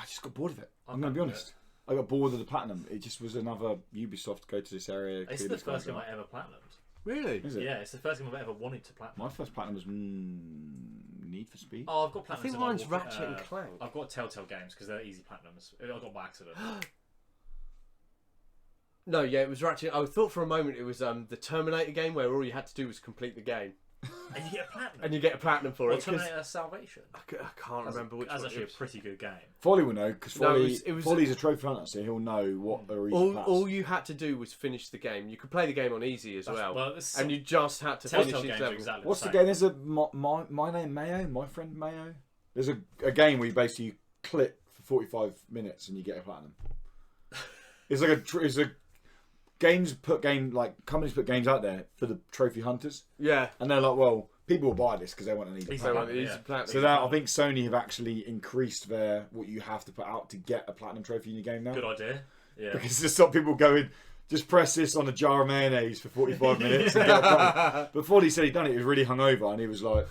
just got bored of it. I'm going to be platinum honest. I got bored of the platinum. It just was another Ubisoft go to this area. It's clear the this first guy's game out. I ever platinumed. Really? Is it? Yeah, it's the first game I've ever wanted to platinum. My first platinum was Need for Speed. Oh, I've got I platinums. think in, mine's like, Ratchet and Clank. I've got Telltale games because they're easy platinums. I got by accident. No, yeah, it was Ratchet. I thought for a moment it was the Terminator game where all you had to do was complete the game. And you get a platinum. And you get a platinum for Or it. 'cause Terminator Salvation. I can't remember which That's one actually it a was. pretty good game. Folly will know because No, Folly, it was Folly's a trophy hunter, so he'll know what are easy All you had to do was finish the game. You could play the game on easy as well. And you just had to finish Telltale each games are level. exactly What's the the same. game? There's a my name Mayo, my friend Mayo. There's a game where you basically click for 45 minutes and you get a platinum. It's like it's a companies put games out there for the trophy hunters, Yeah. and they're like, well, people will buy this because they want an easy Easy So platinum. platinum. easy Yeah. platinum. So that I think Sony have actually increased what you have to put out to get a platinum trophy in your game now. Good idea. Yeah. Because to stop people going, just press this on a jar of mayonnaise for 45 minutes and get a platinum. Before he said he'd done it, he was really hungover and he was like,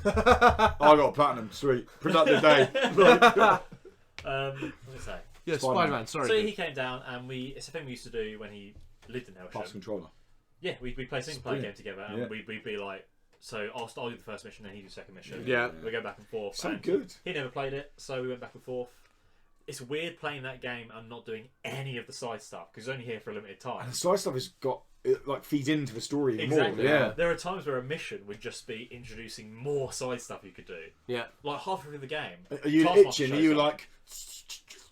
I got a platinum, sweet. Productive day. What did I say? Yeah, Spider-Man, sorry. So he came down and it's a thing we used to do when he lived in Pass Helsham. controller. Yeah, we'd play a single player game brilliant. together and Yeah. we'd be like, so I'll do the first mission and he do the second mission. Yeah. We go back and forth. So and good. He never played it, so we went back and forth. It's weird playing that game and not doing any of the side stuff because he's only here for a limited time. And the side stuff has got, it like feeds into the story even Exactly. more. Yeah. There are times where a mission would just be introducing more side stuff you could do. Yeah. Like halfway through the game. Are you Taskmaster itching? Are shows you up. like...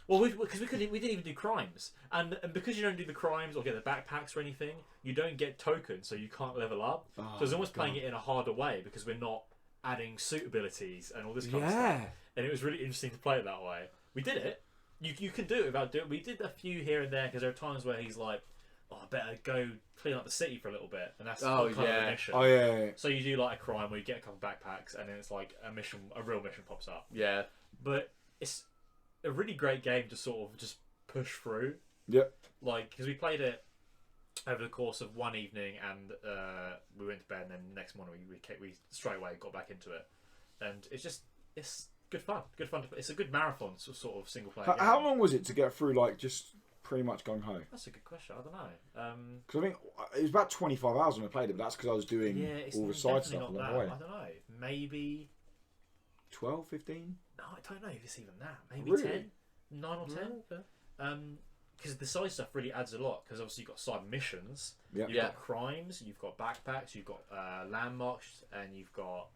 Well, because we didn't even do crimes, and because you don't do the crimes or get the backpacks or anything, you don't get tokens, so you can't level up. Oh, so it's almost God. playing it in a harder way because we're not adding suit abilities and all this kind of Yeah. stuff. And it was really interesting to play it that way. We did it. You can do it without doing. We did a few here and there because there are times where he's like, "Oh, I better go clean up the city for a little bit," and that's kind of a mission. Oh, yeah. So you do like a crime where you get a couple backpacks, and then it's like a real mission pops up. Yeah. But it's a really great game to sort of just push through. Yep. Like, because we played it over the course of one evening, and we went to bed, and then the next morning we straight away got back into it, and it's good fun. It's a good marathon sort of single player. game. How long was it to get through, like, just pretty much gung ho? That's a good question. I don't know. Because I think it was about 25 hours when I played it, but that's because I was doing It's all the side stuff definitely along not the way. that. I don't know. Maybe 12, 15? no. I don't know if it's even that. Maybe Really? 10, 9 or 10. Okay. because the side stuff really adds a lot. Because obviously you've got side missions, Yep. you've got crimes, you've got backpacks, you've got landmarks, and you've got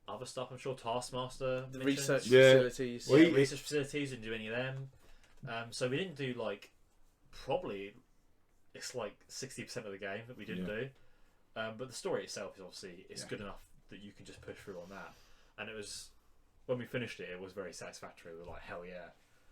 other stuff. I'm sure Taskmaster The missions. research Yeah. facilities. Well, Research facilities. Didn't do any of them. So we didn't do like probably it's like 60% of the game that we didn't do. But the story itself is obviously good enough that you can just push through on that. And it was when we finished it, it was very satisfactory. We were like, hell yeah!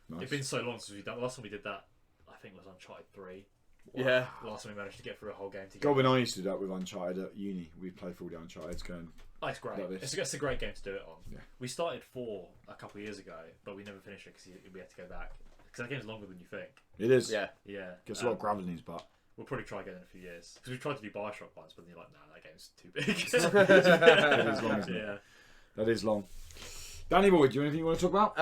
Nice. It's been so long since we've done. The last time we did that, I think, was Uncharted 3. Yeah. Last time we managed to get through a whole game together. God, when I used to do that with Uncharted at uni, we'd play through the Uncharted going. Oh, it's great. Like It's a great game to do it on. Yeah. We started 4 a couple of years ago, but we never finished it because we had to go back. Because that game's longer than you think. It is. Yeah. Yeah. Gets a lot of gravel in his butt. We'll probably try again in a few years. Because we tried to do Bioshock once, but then you're like, nah, that game's too big. That is long, isn't it? Yeah. That is long. Danny boy, do you have anything you want to talk about?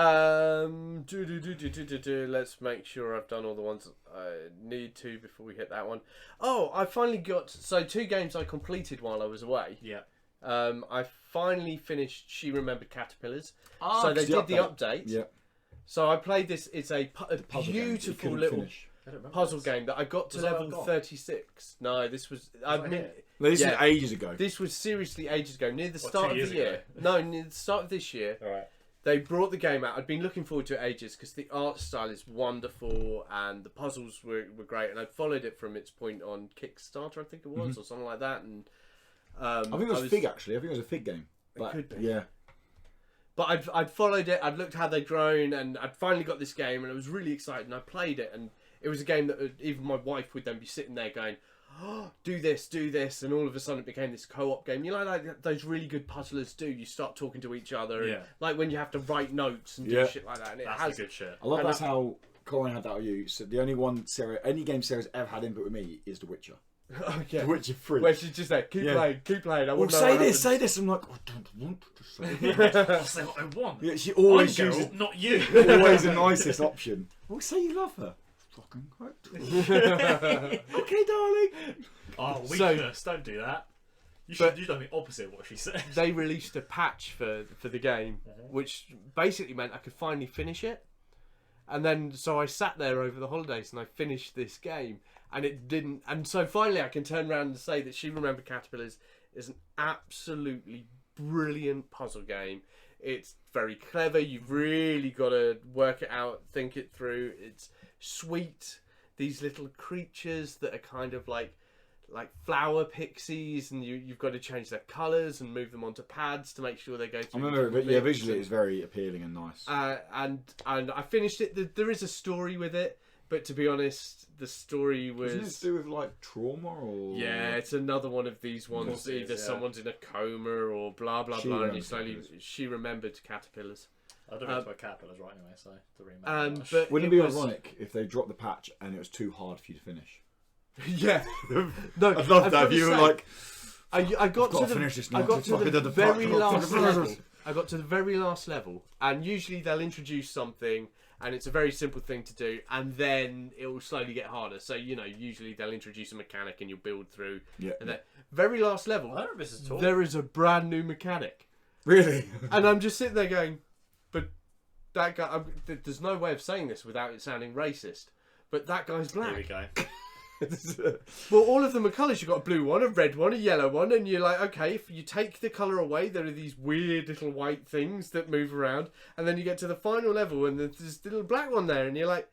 Let's make sure I've done all the ones I need to before we hit that one. Oh, I finally got 2 games I completed while I was away. Yeah. I finally finished She Remembered Caterpillars. Ah, so they 'cause did the update. Yeah. So I played this. It's a Puzzle game that you beautiful couldn't little finish. I don't remember puzzle this. game that I got to Was that level gone? 36. No, this was. I that mean, it? No, this Yeah. is ages ago. this was seriously ages ago. Near the What, start 2 of years the year. ago? No, near the start of this year. Alright. They brought the game out. I'd been looking forward to it ages because the art style is wonderful and the puzzles were great. And I'd followed it from its point on Kickstarter, I think it was, or something like that. And I think it was Fig actually. I think it was a Fig game. But, could be. Yeah. But I'd followed it. I'd looked how they'd grown, and I'd finally got this game, and I was really excited. And I played it, and it was a game that even my wife would then be sitting there going, "Oh, do this," and all of a sudden it became this co-op game. You know, like those really good puzzlers do. You start talking to each other, and, Yeah. like when you have to write notes and do Yeah. shit like that. And it That's has the good shit. I love And that's how Colin had that with you. So the only one any game Sarah's ever had input with me is The Witcher. oh, yeah. The Witcher 3. Where she's just like, keep playing. I Well, want to know say what this. happens. I'm like, I don't want to say this. I'll say what I want. Yeah, she always I'm uses Geralt, not you. always the nicest option. Well, say you love her. Fucking right. Okay, darling. Oh, So- weakness. Don't do that. You should do the opposite of what she said. They released a patch for the game, which basically meant I could finally finish it. And then, so I sat there over the holidays and I finished this game, and it didn't. And so finally, I can turn around and say that She Remembered Caterpillars is an absolutely brilliant puzzle game. It's very clever. You've really got to work it out, think it through. It's sweet. These little creatures that are kind of like flower pixies, and you've got to change their colours and move them onto pads to make sure they go I through. remember, but yeah, bits visually and- it's very appealing and nice. and I finished it. There is a story with it, but to be honest, the story was. Isn't it to do with like trauma or? Yeah, it's another one of these ones. course it Either is, yeah. someone's in a coma or blah blah She blah, and you remembers slowly. caterpillars. She remembered caterpillars. I don't know about caterpillars right anyway, so to remember. But Wouldn't it be was- ironic if they dropped the patch and it was too hard for you to finish? Yeah. No, I'd love I've that. gotta If you were say, like, I got gotta to finish this now, I got it's to fucking the at the very back. last level. I got to the very last level, and usually they'll introduce something, and it's a very simple thing to do, and then it will slowly get harder. So usually they'll introduce a mechanic, and you'll build through. yeah, And then very last level, I don't remember this at all. there is a brand new mechanic, really. and I'm just sitting there going, but that guy. There's no way of saying this without it sounding racist, but that guy's Here we black. go. Well, all of them are colours. You've got a blue one, a red one, a yellow one, and you're like, okay, if you take the colour away, there are these weird little white things that move around, and then you get to the final level, and there's this little black one there, and you're like,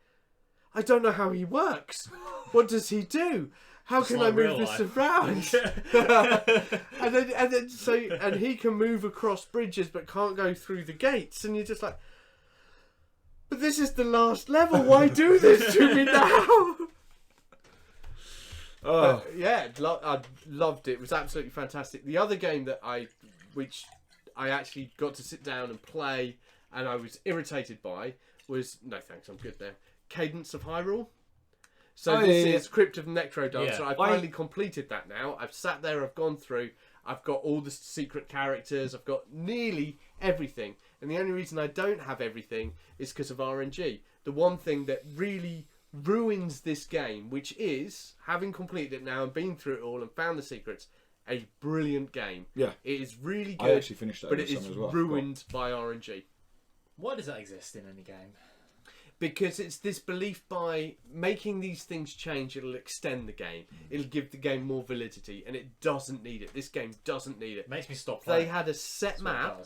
I don't know how he works. What does he do? How can I like move real this life. around? and then he can move across bridges but can't go through the gates, and you're just like, but this is the last level. Why do this to me now? Oh, Yeah, I loved it. It was absolutely fantastic. The other game that which I actually got to sit down and play, and I was irritated by, was no thanks, I'm good there. Cadence of Hyrule. So this is Crypt of Necrodancer. Yeah. I finally completed that now. I've sat there. I've gone through. I've got all the secret characters. I've got nearly everything. And the only reason I don't have everything is because of RNG. The one thing that really ruins this game, which is, having completed it now and been through it all and found the secrets, a brilliant game. yeah. It is really I good, actually finished that but over it is summer as well. ruined by RNG. Why does that exist in any game? Because it's this belief by making these things change, it'll extend the game. It'll give the game more validity, and it doesn't need it. This game doesn't need it. It makes me stop If playing. they had a set map,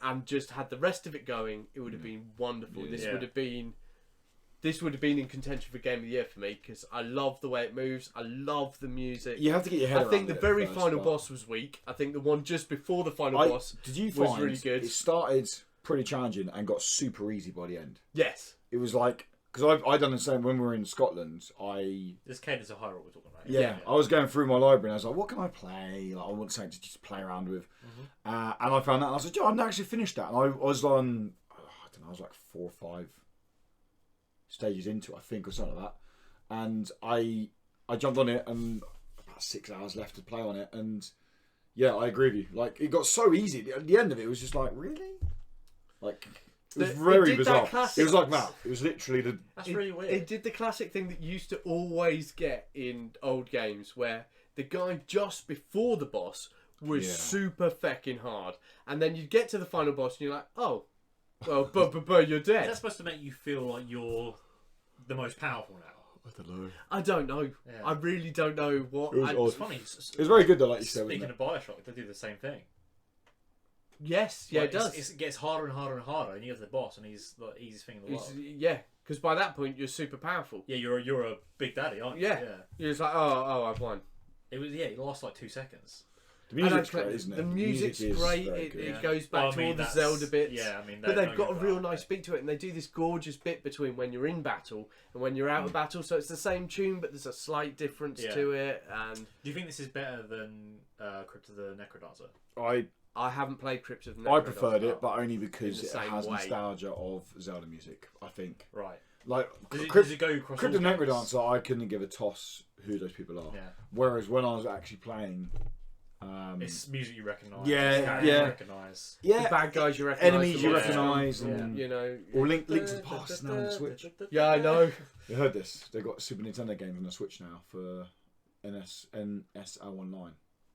and just had the rest of it going, it would have been wonderful. Yeah. This would have been in contention for Game of the Year for me, because I love the way it moves. I love the music. You have to get your head around I think the it very first, final but boss was weak. I think the one just before the final boss did you was find really good. it started pretty challenging and got super easy by the end. Yes. It was like, because I done the same when we were in Scotland. This Cadence of Hyrule we're talking about. Yeah, I was going through my library and I was like, what can I play? Like, I want something to just play around with. And I found that and I was like, I've not actually finished that. And I was on, I don't know, I was like 4 or 5 stages into it, I think, or something like that. And I jumped on it and about 6 hours left to play on it. And yeah, I agree with you. Like, it got so easy. At the end of it, it was just like, really? Like, it was very bizarre. It was like that. It was literally the... That's really weird. It did the classic thing that you used to always get in old games, where the guy just before the boss was super fecking hard, and then you get to the final boss and you're like, oh, well, but you're dead. Is that supposed to make you feel like you're the most powerful now? I don't know. I don't know. Yeah. I really don't know what. It was It's funny. It was very good though, like you said. Speaking of Bioshock, they do the same thing. Yes, yeah, Like, it does. It gets harder and harder and harder, and you have the boss, and he's the easiest thing in the world. Yeah, because by that point you're super powerful. Yeah, you're a big daddy, aren't you? Yeah. You're just like, oh, I've won. It was it lasts like 2 seconds. The music's great, isn't it? The music's great. It goes back to all the Zelda bits. Yeah, I mean, but they've got a real nice beat to it, and they do this gorgeous bit between when you're in battle and when you're out of battle. So it's the same tune, but there's a slight difference to it. And do you think this is better than Crypt of the Necrodancer? I haven't played Crypt of the Necrodancer. I preferred it, but only because it has way. nostalgia of Zelda music, I think. Right. Like, does it go across Crypt of all the games? Necrodancer, I couldn't give a toss who those people are. Yeah. Whereas when I was actually playing... it's music you recognise. Yeah, You recognise. Yeah. The bad guys you recognise. Enemies you Yeah. recognise. Yeah. And, You know. Or Link to the Past is now on the Switch. Yeah, I know. You heard this? They got Super Nintendo games on the Switch now for NSL19.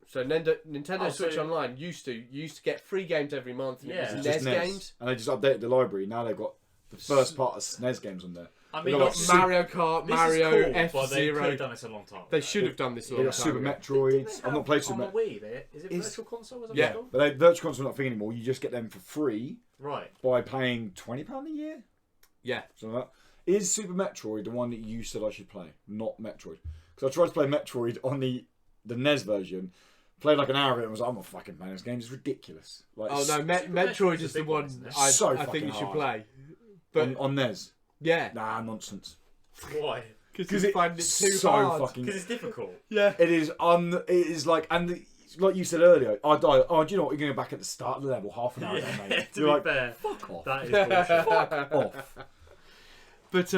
So Nintendo Oh, Switch so- Online used to get free games every month. And Yeah. it was Just NES games. And they just updated the library. Now they've got the first part of SNES games on there. I They mean, got like, like Mario Kart, this Mario, is cool, but they could F-Zero. have done this a long time ago. They should have done this a They long got time Super ago. Metroids. I've not played on Super the Metroid. Wii. Is it Is- Virtual Console? Was it Yeah, called? but Virtual Console not a thing anymore. You just get them for free Right. by paying £20 a year. Yeah. Something like that. Is Super Metroid the one that you said I should play? Not Metroid. Because I tried to play Metroid on the NES version. Played like an hour of it and was like, I'm not fucking playing this game. It's ridiculous. Like, Oh no, Metroid Metroid is is the the big one one, isn't it? I So think you fucking should hard. play. But on NES. yeah, Nah, nonsense. Why? because you find it too so hard. fucking. Because it's difficult. Yeah. It is like, and like you said earlier, I died. Oh, do you know what? You're going back at the start of the level, half an hour ago, mate. to You're be like, fair, fuck off. that is bullshit. Fuck off. But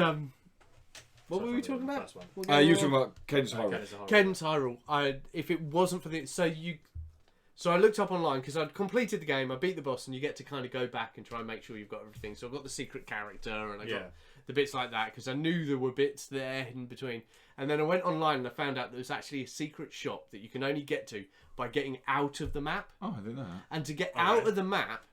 what were we talking about? First one. You were talking about Cadence of Hyrule. Cadence of Hyrule. Cadence Hyrule. If it wasn't for the so I looked up online because I'd completed the game. I beat the boss, and you get to kind of go back and try and make sure you've got everything. So I've got the secret character, and I got the bits like that because I knew there were bits there in between. And then I went online and I found out there was actually a secret shop that you can only get to by getting out of the map. Oh, I didn't know that. And to get out of the map,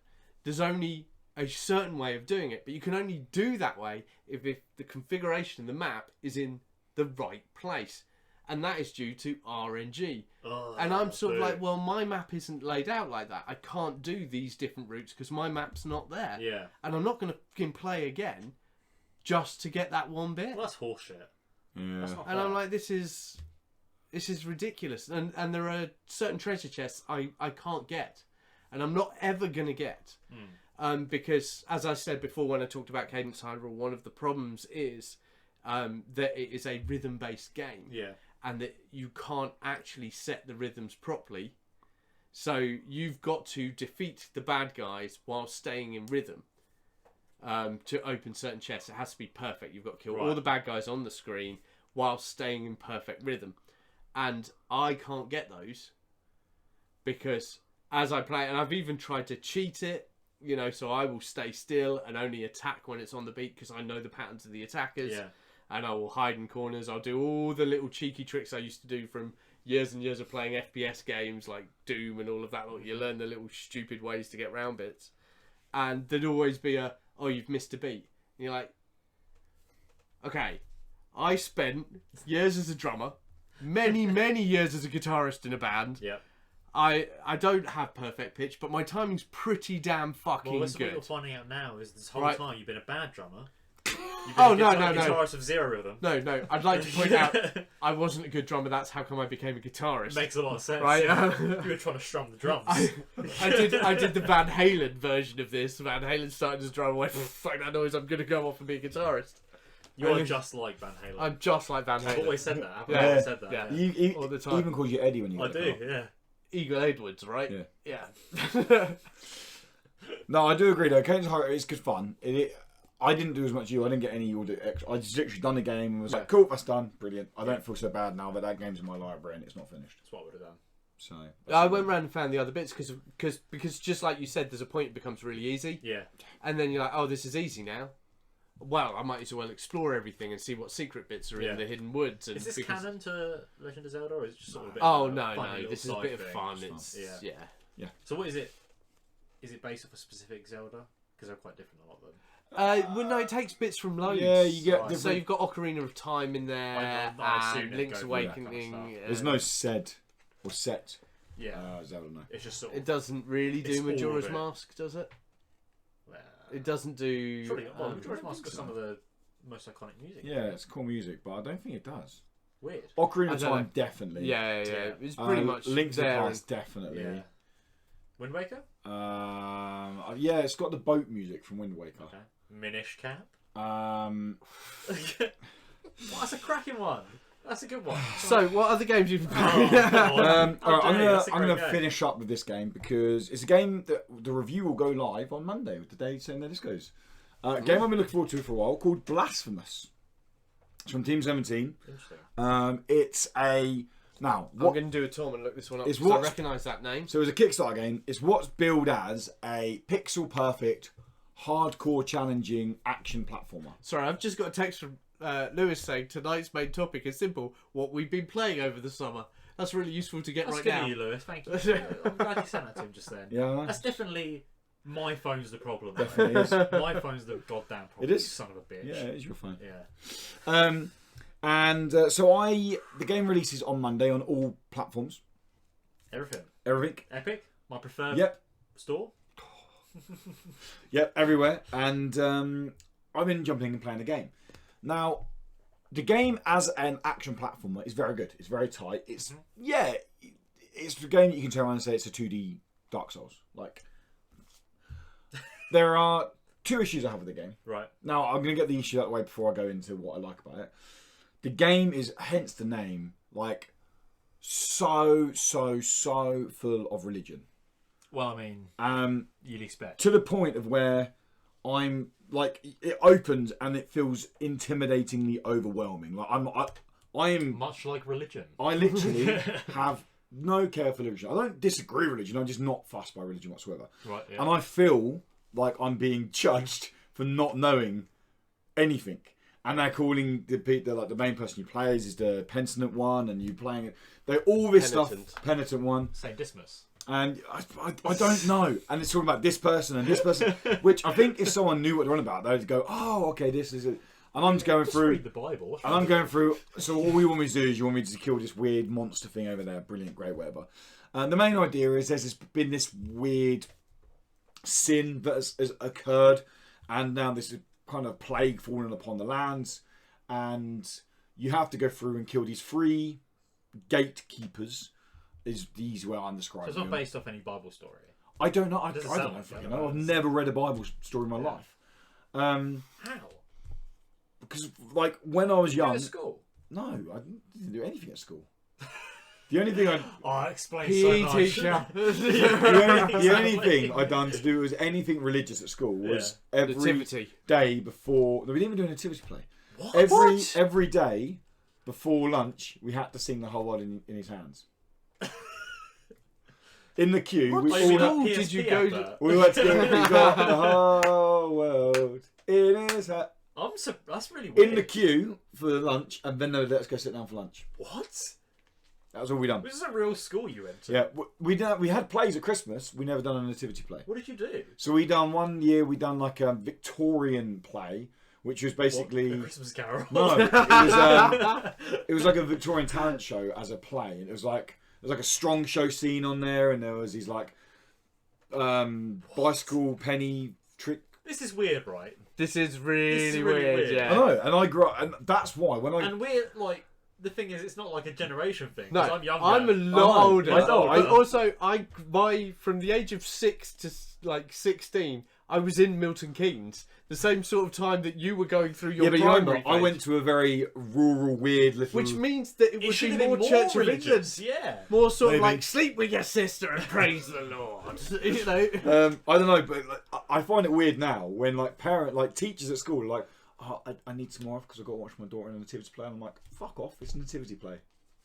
there's only a certain way of doing it, but you can only do that way if the configuration of the map is in the right place. And that is due to RNG. Oh, and I'm sort of like, well, my map isn't laid out like that. I can't do these different routes because my map's not there. Yeah. And I'm not going to fucking play again just to get that one bit. Well, that's horseshit. Yeah. That's not And fair. I'm like, this is ridiculous. And there are certain treasure chests I can't get. And I'm not ever going to get. Because, as I said before when I talked about Cadence Hyrule, one of the problems is that it is a rhythm-based game. Yeah. And that you can't actually set the rhythms properly. So you've got to defeat the bad guys while staying in rhythm to open certain chests. It has to be perfect. You've got to kill all the bad guys on the screen while staying in perfect rhythm. And I can't get those because as I play, and I've even tried to cheat it, you know, so I will stay still and only attack when it's on the beat because I know the patterns of the attackers. Yeah. And I will hide in corners. I'll do all the little cheeky tricks I used to do from years and years of playing FPS games like Doom and all of that. You learn the little stupid ways to get round bits. And there'd always be oh, you've missed a beat. And you're like, okay, I spent years as a drummer, many, many years as a guitarist in a band. Yeah. I don't have perfect pitch, but my timing's pretty damn fucking that's good. what you're finding out now is this whole Right. time you've been a bad drummer. You've Oh, been no, a no. guitarist of 0 of them. No, I'd like to point out I wasn't a good drummer. That's how come I became a guitarist. Makes a lot of sense. Right? Yeah. You were trying to strum the drums. I did the Van Halen version of this. Van Halen started as a drummer. I went, fuck that noise. I'm gonna go off and be a guitarist. You're just like Van Halen. I'm just like Van Halen. I've always said that. I've Yeah. always said that. Yeah. Yeah. All the time. Even calls you Eddie when you I get do. the car. Yeah. Eagle Edwards, right? Yeah. Yeah. No, I do agree though. Cadence Horror is good fun. I didn't do as much as you. I didn't get any order extra. I just literally done the game and was like, cool, that's done. Brilliant. I don't feel so bad now that game's in my library and it's not finished. That's what I would have done. So I went round and found the other bits because just like you said, there's a point it becomes really easy. Yeah. And then you're like, oh, this is easy now. Well, I might as well explore everything and see what secret bits are in the hidden woods. And Is this because... canon to Legend of Zelda, or is it just sort of a bit Oh of a no, funny no, little this is a side bit of thing? fun. It's It's fun. yeah. So what is it? Is it based off a specific Zelda? Because they're quite different, a lot of them. Well, no, it takes bits from loads. Yeah, you get Right. different. So you've got Ocarina of Time in there, I assume and it'd Link's go through that kind of Awakening. stuff. There's no set or set. Yeah. Zelda, no. It's just sort of. It doesn't really It's do all of Majora's it. Mask, does it? Well, It doesn't do. surely, Majora's don't Mask got think some so. of the most iconic music. Yeah, it's cool music, but I don't think it does. Weird. Ocarina I of don't Time, know. definitely. Yeah. Yeah. It's pretty much Link to the there. Past, definitely. Yeah. Wind Waker? Yeah, it's got the boat music from Wind Waker. Okay. Minish Cap? Um, Well, that's a cracking one. That's a good one. So, what other games you've been Oh, playing? God. all right, That's a I'm great gonna game. finish up with this game because it's a game that the review will go live on Monday, with the day saying that this goes. A game I've been looking forward to for a while called Blasphemous. It's from Team 17. Interesting. It's a now I'm what going to do a Tom and look this one up It's because I what's- recognise that name. so it's a Kickstarter game. It's what's billed as a pixel perfect, hardcore challenging action platformer. Sorry, I've just got a text from Lewis saying tonight's main topic is simple: what we've been playing over the summer. That's really useful to get That's right good now. of you, Lewis. Thank you. I'm glad you sent that to him just then. Yeah, That's definitely my phone's the problem. definitely is. My phone's the goddamn problem. It is. You son of a bitch. Yeah, it is your phone. Yeah. The game releases on Monday on all platforms. Everything. Everything. Epic. My preferred Yep. store. Yep, everywhere. And I've been jumping in and playing the game. Now, the game as an action platformer is very good. It's very tight. It's it's the game that you can turn around and say it's a 2D Dark Souls. Like, there are two issues I have with the game. Right. Now, I'm going to get the issue out of the way before I go into what I like about it. The game is, hence the name, like, so full of religion. Well, I mean, you'd expect. To the point of where I'm like, it opens and it feels intimidatingly overwhelming. Like I'm Much like religion. I literally have no care for religion. I don't disagree with religion. I'm just not fussed by religion whatsoever. Right. Yeah. And I feel like I'm being judged for not knowing anything. And they're calling the main person you play is the penitent one, and you playing it. They're all this penitent one. Saint Dismas. And I don't know. And it's talking about this person and this person, which I think if someone knew what they're on about, they'd go, oh, okay, this is it. And I'm just going through. Read the Bible. What's And I'm going through. So all you want me to do is you want me to kill this weird monster thing over there. Brilliant, great, whatever. The main idea is there's been this weird sin that has occurred, and now this is kind of plague falling upon the lands, and you have to go through and kill these 3 gatekeepers. Is the easy way I'm So describing it's not them. based off any Bible story. I don't know. I Doesn't don't sound know. like Fucking it, know. I've does. never read a Bible story in my Yeah. life. How? Because like when I was You young, at school. no, I didn't do anything at school. The only thing Oh, explain PE so much. teacher. the only thing I'd done to do was anything religious at school was every Nativity. day before. No, we didn't even do a nativity play. What? Every day before lunch, we had to sing the whole world in his hands. In the queue, we Oh, you mean all that did PSP you go advert? we had to go. We got the whole world in his hands. That's really weird. In the queue for lunch, and then they would let us go sit down for lunch. What? That was all we done. This is a real school you went to. Yeah, we had plays at Christmas. We never done a nativity play. What did you do? So we done one year. We done like a Victorian play which was basically A Christmas Carol. No, it was like a Victorian talent show as a play, and it was like a strong show scene on there, and there was these like bicycle penny trick. This is weird, right? This is really weird. Yeah. I know, and I grew up, and that's why And we're like, the thing is, it's not like a generation thing. No, I'm younger. I'm a lot older. I know. From the age of 6 to like 16, I was in Milton Keynes, the same sort of time that you were going through your primary phase. I went to a very rural, weird little... Which means that it would should be have more been Church of religious, England. yeah. More sort Maybe. of like, sleep with your sister and praise the Lord. You know? I don't know, but like, I find it weird now when like teachers at school are like, oh, I need some more off because I've got to watch my daughter in a nativity play. And I'm like, fuck off, it's a nativity play.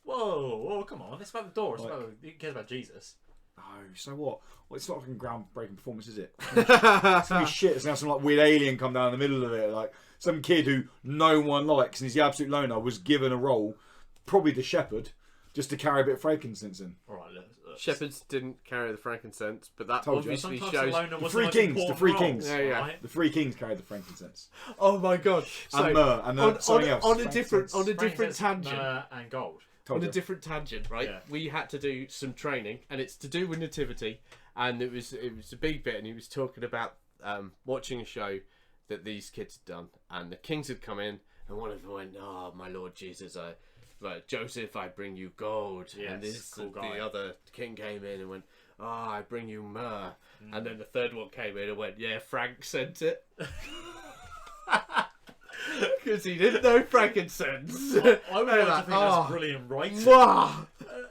Whoa, come on. It's about the door. Who cares about Jesus? Oh, so what? Well, it's not like a groundbreaking performance, is it? It's gonna be shit. It's gonna have some like weird alien come down in the middle of it, like some kid who no one likes and he's the absolute loner was given a role, probably the shepherd, just to carry a bit of frankincense in. All right, look. Shepherds didn't carry the frankincense, but that Told you. obviously Sometimes shows... the loner The was three most kings, important the three role, kings. Yeah, yeah. right? The three kings carried the frankincense Oh my god! So, and myrrh and something else. on a different Frankincense, tangent. and gold. Told On a you. different tangent, right? Yeah. We had to do some training, and it's to do with nativity, and it was a big bit, and he was talking about watching a show that these kids had done, and the kings had come in, and one of them went, "Oh, my Lord Jesus, Joseph, I bring you gold," Yes, and this cool the guy. other king came in and went, "Oh, I bring you myrrh," and then the third one came in and went, "Yeah, Frank sent it." Because he didn't know frankincense. I would like to like, think that's brilliant writing. Wow.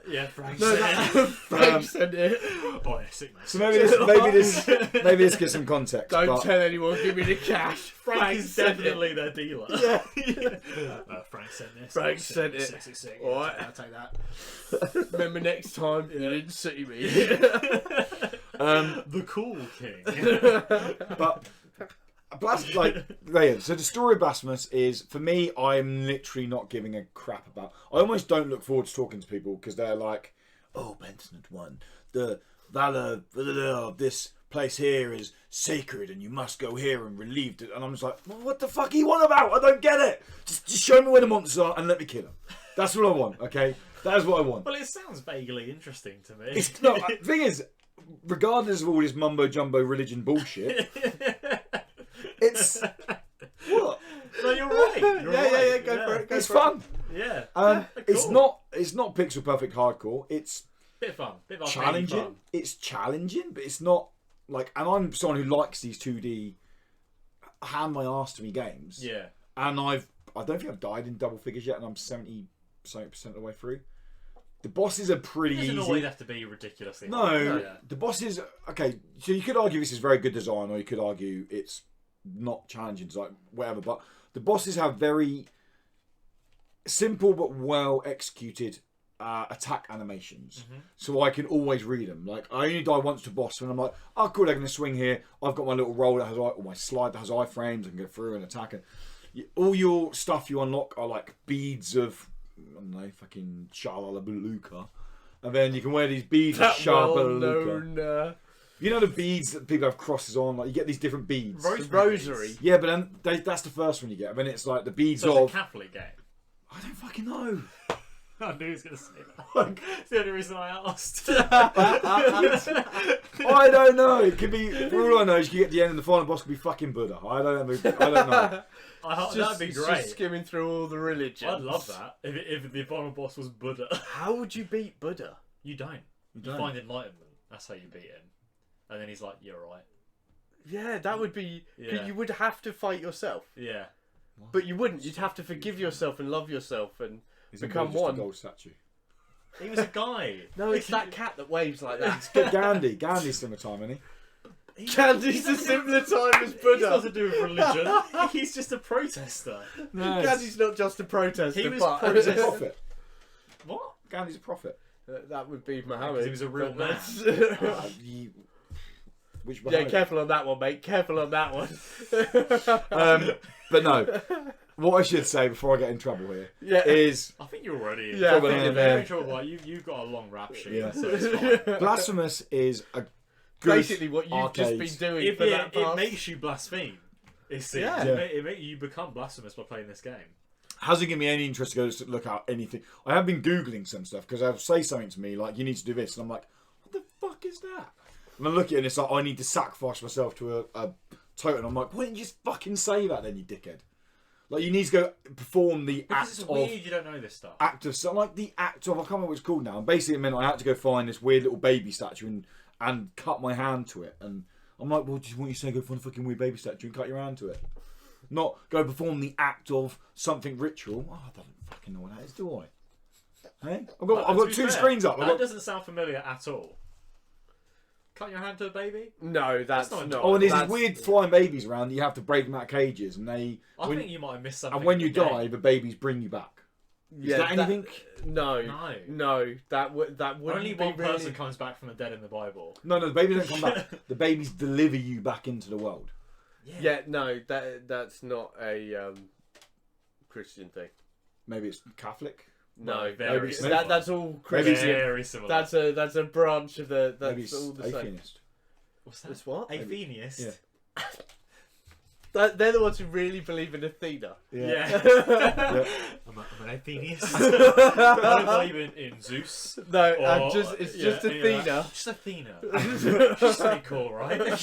Yeah, Frank No, said. Frank sent it. Oh, yeah, sick man. So maybe this gives some context. Don't but tell anyone, give me the cash. Frank is sent definitely their dealer. Yeah. Frank sent this. Frank sent it. Sick. All right. I'll take that. Remember next time you didn't see me. The cool king. But so the story of Blasphemous is, for me, I'm literally not giving a crap about. I almost don't look forward to talking to people because they're like, "Oh, Penitent One, the valor of this place here is sacred, and you must go here and relieve it." And I'm just like, well, "What the fuck are you on about? I don't get it. Just show me where the monsters are and let me kill them. That's what I want. Okay, that is what I want." Well, it sounds vaguely interesting to me. It's not. The thing is, regardless of all this mumbo jumbo religion bullshit. It's what? No, you're right. You're right. Go for it. It's fun. Yeah. It's Cool. not pixel perfect hardcore. It's Bit of fun. Bit of challenging. fun. It's challenging, but it's not like. And I'm someone who likes these 2D hand my ass to me games. Yeah. And I don't think I've died in double figures yet, and I'm 70% of the way through. The bosses are pretty It doesn't easy. always have to be ridiculously No, hard. Yeah. the bosses. Okay, so you could argue this is very good design, or you could argue it's not challenging design, whatever. But the bosses have very simple but well executed attack animations, so I can always read them. Like, I only die once to boss when I'm like, "Oh, cool, they're going to swing here. I've got my little roll that has or my slide that has iframes. I can go through and attack it." All your stuff you unlock are like beads of, I don't know, fucking Shalabaluka. And then you can wear these beads of Shalabaluka. You know the beads that people have crosses on? Like, you get these different beads. Rosary. Yeah, but then that's the first one you get. And then it's like the beads So of... it's a Catholic game. I don't fucking know. I knew he was going to say that. It's the only reason I asked. I don't know. It could be... For all I know, you can get to the end and the final boss could be fucking Buddha. I don't know. That'd be great. Just skimming through all the religions. I'd love that. If the final boss was Buddha. How would you beat Buddha? You don't. You find enlightenment. That's how you beat him. And then he's like, "You're right." Yeah, that would be... Yeah. You would have to fight yourself. Yeah. But you wouldn't. You'd have to forgive yourself and love yourself and become just one. a gold statue. He was a guy. No, it's that cat that waves like that. Get Gandhi. Gandhi's similar time, isn't he? Gandhi's a similar time as He's Buddha. nothing to do with religion. He's just a protester. No, Gandhi's not just a protester. He was but- He's a prophet. What? Gandhi's a prophet. That would be Muhammad. Because he was a real but man. that's- Which Yeah, Muhammad? careful on that one, mate. Careful on that one. But no. What I should say before I get in trouble here Yeah. is I think you're already. Yeah, Probably I'm in very there. sure. Like you've got a long rap sheet, Yeah. so it's fine. Blasphemous is a good Basically what you've arcade. just been doing If for that it past... makes you blaspheme. You become blasphemous by playing this game. Hasn't given me any interest to go to look at anything. I have been Googling some stuff because they'll say something to me like, you need to do this. And I'm like, what the fuck is that? And I look at it and it's like, I need to sacrifice myself to a totem. I'm like, why didn't you just fucking say that then, you dickhead? Like, you need to go perform the because act it's of... weird you don't know this stuff. Act of... So, like, the act of... I can't remember what it's called now. And basically it meant I had to go find this weird little baby statue and cut my hand to it. And I'm like, well, do you want you to say go find a fucking weird baby statue and cut your hand to it? Not go perform the act of something ritual. Oh, I don't fucking know what that is, do I? Hey? I've got two screens up. That doesn't sound familiar at all. Cut your hand to a baby? No, that's not. Oh, and there's these weird flying babies around that you have to break them out of cages, and they. I think you might have missed something. And when you die, the babies bring you back. Is that anything? No. That wouldn't Only one be person really... comes back from the dead in the Bible. No, the babies don't come back. The babies deliver you back into the world. Yeah, no, that's not a Christian thing. Maybe it's Catholic. No, very that's all Christian. Very similar. That's a branch of the. That's maybe it's all the atheist. same. What's that? It's what? Atheist. Yeah. They're the ones who really believe in Athena. Yeah. Yeah. I'm an atheist. I don't believe in Zeus. No, Or- it's just Athena. Just Athena. She's pretty cool, right?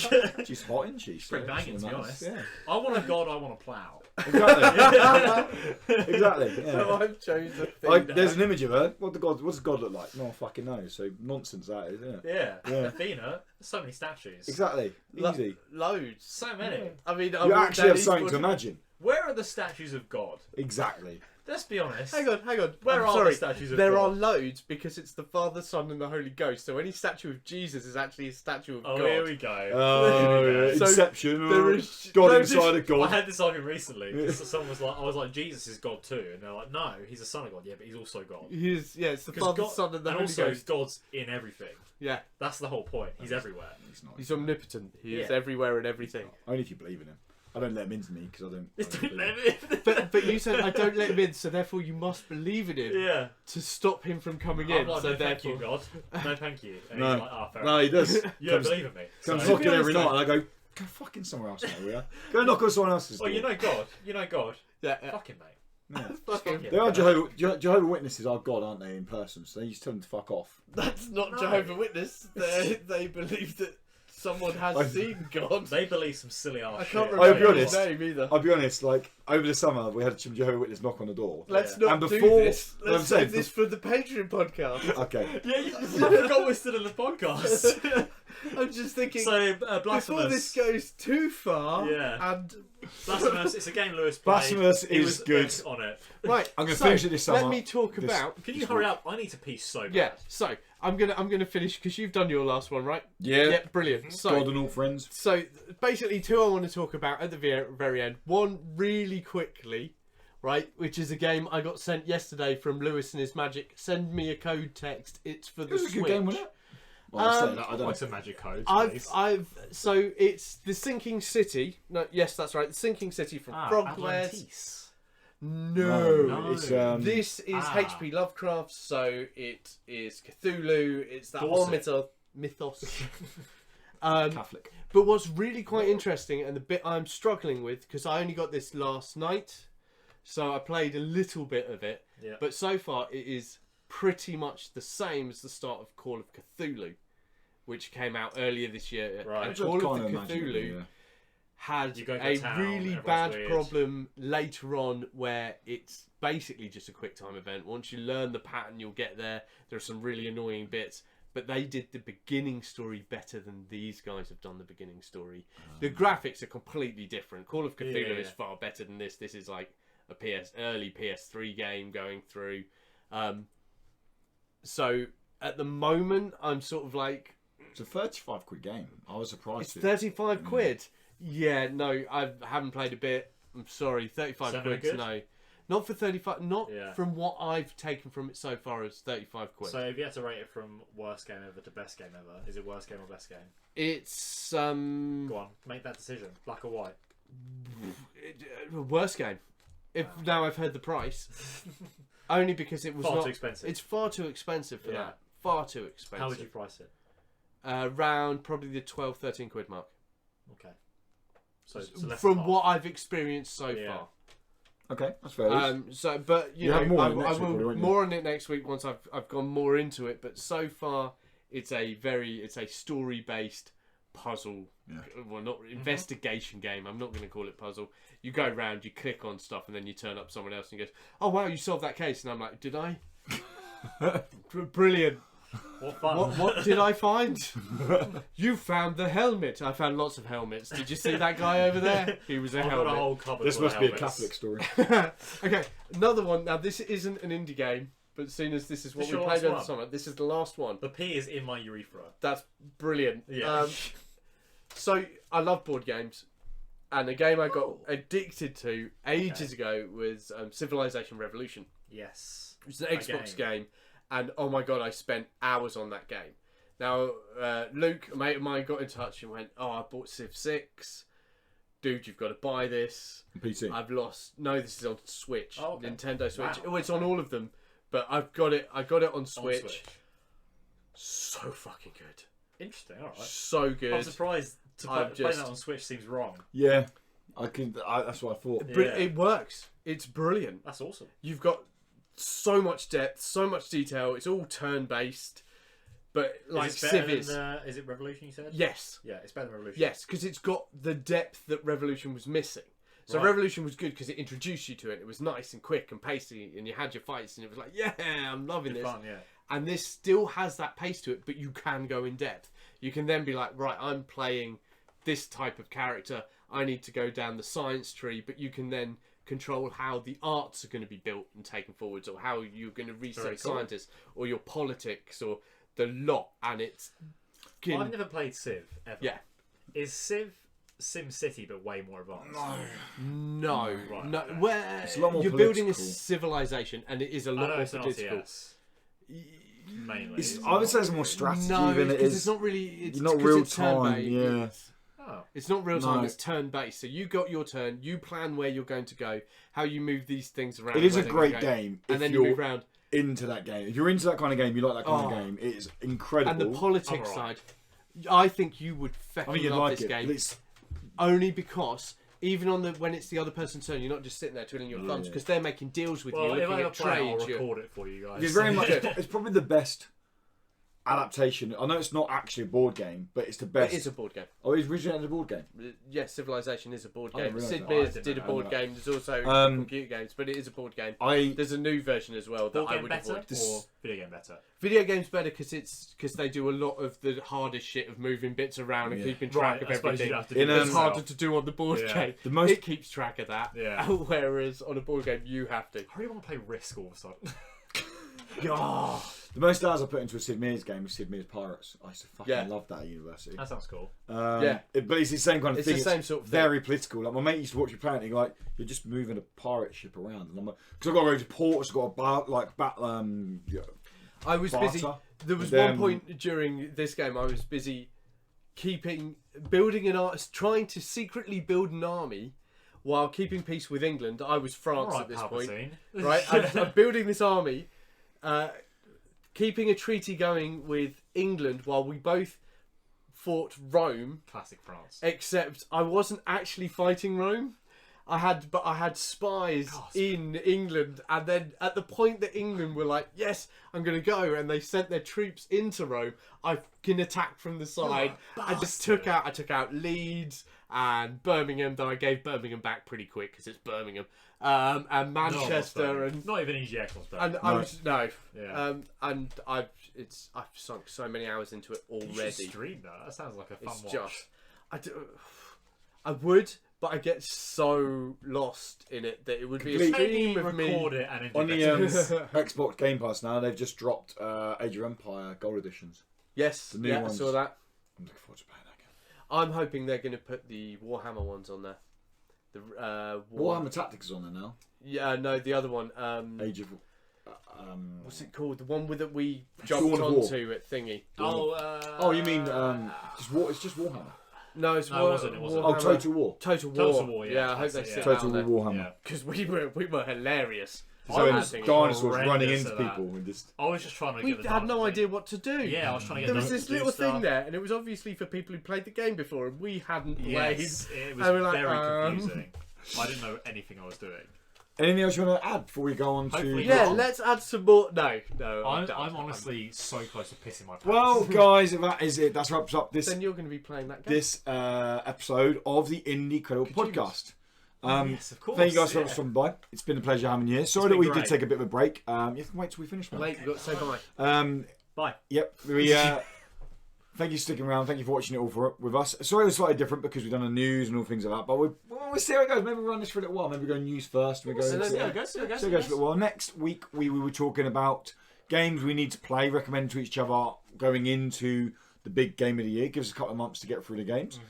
She's hot, isn't she? Pretty banging, to be honest. Yeah. I want a god, I want a plough. Exactly. Exactly. Yeah. So I've chosen Athena. Like, there's an image of her. What does God look like? No one fucking knows. So nonsense that is, isn't it? Yeah. Yeah. Athena. There's so many statues. Exactly. Easy. Loads. So many. I mean, You actually have something to imagine. Where are the statues of God? Exactly. Let's be honest. Hang on. Where I'm are the statues of There God? are loads because it's the Father, Son, and the Holy Ghost. So any statue of Jesus is actually a statue of Oh, God. here we go. Oh, yeah. So Inception. there is- God no, inside of I God. had this argument recently. 'Cause someone was like, I was like, Jesus is God too, and they're like, no, he's a son of God. Yeah, but he's also God. It's the 'Cause Father, God, Son, and the and Holy also Ghost. God's in everything. Yeah, That's the whole point. He's everywhere. he's omnipotent. He is Yeah. everywhere and everything. Only if you believe in him. I don't let him into me because I don't. Don't let him in. But you said I don't let him in, so therefore you must believe in him Yeah. to stop him from coming I'm in. like, so no, thank you, therefore, God. No, thank you. And No. he's like, ah, fair No, enough. he does. You don't believe in me. Comes So- knocking every honest, night, and I go fucking somewhere else, mate. Will ya? Go knock on someone else's door. Well, you know God. You know God. yeah, Fuck him, mate. Yeah. Fuck him. They are Jehovah Witnesses are God, aren't they, in person? So they just tell them to fuck off. that's not No. Jehovah Witness. They believe that someone has seen God. They believe some silly ass I shit. can't I'll be remember honest. his name either. I'll be honest, like, over the summer, we had some Jehovah Witness knock on the door. Let's Yeah. not And do before- this. I'm Let's saying, save this for the Patreon podcast. Okay. Yeah, I forgot we're still in the podcast. I'm just thinking. So, Before Blasphemous. this goes too far, Yeah. and Blasphemous, it's a game Lewis played. Blasphemous He is was good. X on it. right, I'm gonna so, finish it this summer. Let me talk This- about. Can you This hurry week. up? I need to pee so bad. Yeah, so I'm gonna finish because you've done your last one, right? Yeah. Yeah, brilliant. So God and all friends. So basically, two I want to talk about at the very end. One really quickly, right? Which is a game I got sent yesterday from Lewis and his Magic. Send me a code text. It's for It the was a Switch. good game, wasn't it? Well, I say that, I What's don't. a magic code? So it's the Sinking City. No, yes, that's right. The Sinking City from Frogwares. Atlantis. No. It's This is H.P. Lovecraft, so it is Cthulhu. It's that whole mythos. Catholic. But what's really quite interesting, and the bit I'm struggling with, because I only got this last night, so I played a little bit of it, Yeah. but so far it is pretty much the same as the start of Call of Cthulhu, which came out earlier this year. Right. And Call of Cthulhu had You go to a town, really everyone's bad weird. problem later on where it's basically just a quick time event. Once you learn the pattern, you'll get there. There are some really annoying bits, but they did the beginning story better than these guys have done the beginning story. The graphics are completely different. Call of Cthulhu Yeah. is far better than this. This is like a early PS3 game going through. So at the moment, I'm sort of like, It's a 35 quid game. I was surprised. it's 35 quid. Yeah, no, I haven't played a bit. I'm sorry, 35 Is that quid. good? No, not for 35. Not Yeah. from what I've taken from it so far as 35 quid. So if you had to rate it from worst game ever to best game ever, is it worst game or best game? It's Go on, make that decision. Black or white? worst game. If now I've heard the price, only because it was Far not too expensive. It's far too expensive for Yeah. that. Far too expensive. How would you price it? Around probably the 12, 13 quid mark. Okay. So less from than what I've experienced so Yeah. far. Okay, that's fair. So, but you You know, have more I on it next week, will probably, won't you? more on it next week once I've gone more into it. But so far, it's a story based puzzle. Yeah. Well, not investigation game. I'm not going to call it puzzle. You go around, you click on stuff, and then you turn up someone else and he goes, "Oh wow, you solved that case." And I'm like, "Did I?" Brilliant. What fun. What did I find? You found the helmet. I found lots of helmets. Did you see that guy over there? He was a I've got helmet. a whole cupboard This full of must be a helmets. Catholic story. Okay, another one. Now, this isn't an indie game, but seeing as this is what This we your played last over the one? summer, this is the last one. The P is in my urethra. That's brilliant. Yeah. So, I love board games. And a game I got addicted to ages ago was Civilization Revolution. Yes. It was an Xbox game. And oh my god, I spent hours on that game. Now, Luke, a mate of mine, got in touch and went, "Oh, I bought Civ 6. Dude, you've got to buy this." PC. I've lost. No, this is on Switch. Oh, okay. Nintendo Switch. Wow. Oh, it's on all of them. But I got it on Switch. So fucking good. Interesting, alright. So good. I'm surprised to play just- that on Switch seems wrong. Yeah, that's what I thought. Yeah. But it works. It's brilliant. That's awesome. You've got so much depth, so much detail. It's all turn-based. But like is it Civ better is. than, is it Revolution you said? Yes. Yeah, it's better than Revolution. Yes, because it's got the depth that Revolution was missing. So Right. Revolution was good because it introduced you to it. It was nice and quick and pacey, and you had your fights, and it was like, yeah, I'm loving Good this. fun, yeah. And this still has that pace to it, but you can go in depth. You can then be like, right, I'm playing this type of character. I need to go down the science tree, but you can then control how the arts are going to be built and taken forwards, or how you're going to Very research cool. scientists, or your politics, or the lot. And it's Well, I've never played Civ ever. yeah. Is Civ SimCity but way more advanced? No, Right, no. okay. Where It's a lot more you're building a political. civilization, and it is a I lot know more it's an political. RTS. Mainly. I would say it's more strategy No, than it because is. it's not really. It's not 'cause real it's turn-based. time. Yeah. Oh. It's not real time. No. It's turn-based. So you got your turn. You plan where you're going to go, how you move these things around. It is where a they're great gonna go, game and if then you move you're around. into that game. If you're into that kind of game, you like that kind Oh. of game. It is incredible. And the politics I'm side, I think you would I fucking think you'd love like this it. game. But it's Only because even on when it's the other person's turn, you're not just sitting there twiddling your thumbs Yeah. because they're making deals with Well, you, if looking I at play, I'll trades. record it for you guys. it's very much. It's probably the best adaptation. I know it's not actually a board game, but it's the best. It is a board game. Oh, it's originally a board game. Yes, Civilization is a board I didn't game. realise Sid that. Meier's I didn't did a know board that. game. There's also Um, computer games, but it is a board game. I There's a new version as well that Board I game would better avoid. or video game better? Video games better because they do a lot of the hardest shit of moving bits around and Yeah. keeping track Right, of I suppose everything. you'd have to do In, it It's yourself. harder to do on the board Yeah. game. The most- It keeps track of that. Yeah. Whereas on a board game, you have to. I really want to play Risk all of a sudden. the most hours I put into a Sid Meier's game was Sid Meier's Pirates. I used to fucking Yeah. love that at university. That sounds cool. Yeah. But it's the same kind of It's thing. the same sort of thing. Very political. Like my mate used to watch you play it, and he'd go like, "You're just moving a pirate ship around," and I'm like, "Because I've got to go to ports, I've got to I was busy. barter." There was Then- one point during this game I was busy building an art, trying to secretly build an army while keeping peace with England. I was France Alright, at this point. Palpatine. Right, I'm building this army, keeping a treaty going with England while we both fought Rome. Classic France. Except I wasn't actually fighting Rome. I had spies God. in England, and then at the point that England were like, "Yes, I'm going to go," and they sent their troops into Rome, I fucking attacked from the side. I just took out Leeds and Birmingham. Though I gave Birmingham back pretty quick because it's Birmingham, and Manchester, and not even EGX was better. and I was Yeah. and I've sunk so many hours into it You should already. stream that. That sounds like a fun It's watch. just, I would, but I get so lost in it that it would be a Complete- stream Maybe of me. record it and On the integrate it. Xbox Game Pass now, they've just dropped Age of Empire Gold Editions. Yes, The new yeah, ones. I saw that. I'm looking forward to playing that game. I'm hoping they're going to put the Warhammer ones on there. The Warhammer Tactics is on there now. Yeah, no, the other one. Age of What's it called? The one that we Dawn jumped of War. onto at Thingy. Oh, you mean just War? It's just Warhammer. No, it's No, it wasn't, it wasn't. Oh, Total Total War. Total War. Total War, yeah, I hope that's they it, sit yeah. Total down War there Warhammer. Yeah. because we were hilarious. So was dinosaurs running horrendous into at that. people and just. I was just trying to We get the had no dinosaurs. idea what to do. Yeah, I was trying to get There the was this little thing there, and it was obviously for people who played the game before, and we hadn't played. Yes, it was And we're like, very confusing. I didn't know anything I was doing. Anything else you want to add before we go on to? Hopefully Yeah, not. let's add some more. No, I'm honestly so close to pissing my pants. Well, guys, that is it. That wraps up this Then you're going to be playing that game. episode of the Indie Credible podcast. Yes, of course. Thank you guys for yeah. stopping by. It's been a pleasure having you here. Sorry that been we did great. take a bit of a break. You have to wait till we finish, man. Mate, you've got to say bye. Bye. Yep. We. Thank you for sticking around. Thank you for watching it all with us. Sorry it was slightly different because we've done the news and all things like that. But we'll see how it goes. Maybe we'll run this for a little while. Maybe we go news first. We go. See see how how it goes. See how it goes. so it goes for a while. Next week we were talking about games we need to play, recommend to each other going into the big game of the year. Gives us a couple of months to get through the games.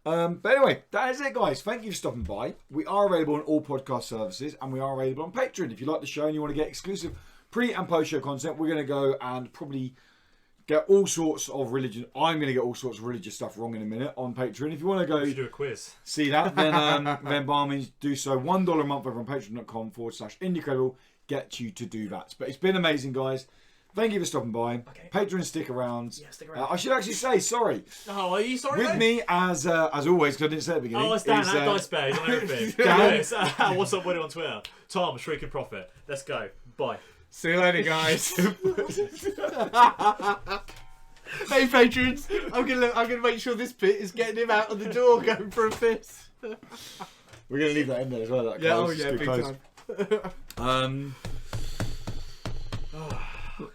But anyway, that is it, guys. Thank you for stopping by. We are available on all podcast services and we are available on Patreon. If you like the show and you want to get exclusive pre and post show content, we're going to go and probably get all sorts of religion. I'm going to get all sorts of religious stuff wrong in a minute on Patreon. If you want to go We should do a quiz. see that, then by all means do so. $1 a month over on patreon.com/IndieCredible gets you to do that. But it's been amazing, guys. Thank you for stopping by. Okay. Patreon, stick around. Yeah, stick around. I should actually say sorry. Oh, are you sorry? With though? me as always, because I didn't say at the beginning. Oh, it's Dan is, at Dice Bear. He's on everything. Dan. Lewis, what's up, Woody on Twitter? Tom, Shrieking Prophet. Let's go. Bye. See you later, guys. Hey, patrons! I'm gonna make sure this bit is getting him out of the door, going for a piss. We're going to leave that in there as well. That Yeah, close. oh yeah, It's big good close. time.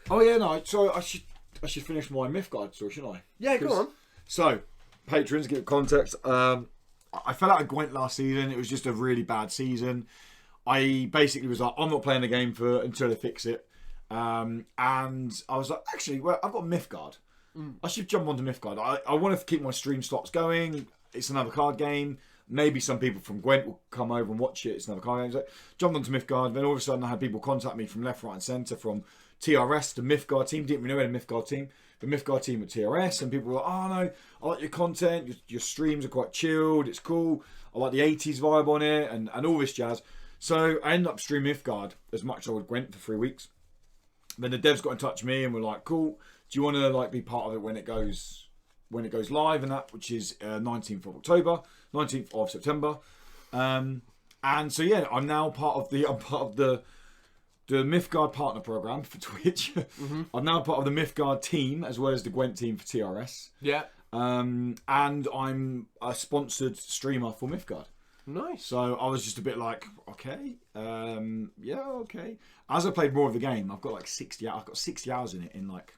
Oh yeah, no. So I should finish my Mythgard story, shouldn't I? Yeah, go on. So, patrons, give context. I fell out of Gwent last season. It was just a really bad season. I basically was like, I'm not playing the game until they fix it. And I was like, actually, well, I've got Mythgard. I should jump onto Mythgard. I want to keep my stream slots going. It's another card game. Maybe some people from Gwent will come over and watch it. It's another card game. So jumped onto Mythgard. Then all of a sudden I had people contact me from left, right and centre, from TRS, the Mythgard team. Didn't really know the Mythgard team. The Mythgard team at TRS. And people were like, oh no, I like your content. Your streams are quite chilled. It's cool. I like the 80s vibe on it and all this jazz. So I ended up streaming Mythgard as much as I would Gwent for 3 weeks. Then the devs got in touch with me and were like, cool, do you want to like be part of it when it goes live and that, which is 19th of October, 19th of September. And so yeah, I'm now part of the Mythgard partner program for Twitch. I'm now part of the Mythgard team as well as the Gwent team for TRS. Yeah. And I'm a sponsored streamer for Mythgard. Nice. So I was just a bit like, okay, yeah, okay. As I played more of the game, I've got like 60 hours in it in like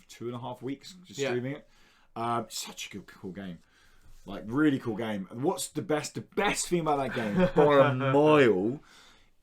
2.5 weeks just streaming it. Such a good, cool game. Like, really cool game. And what's the best thing about that game by a mile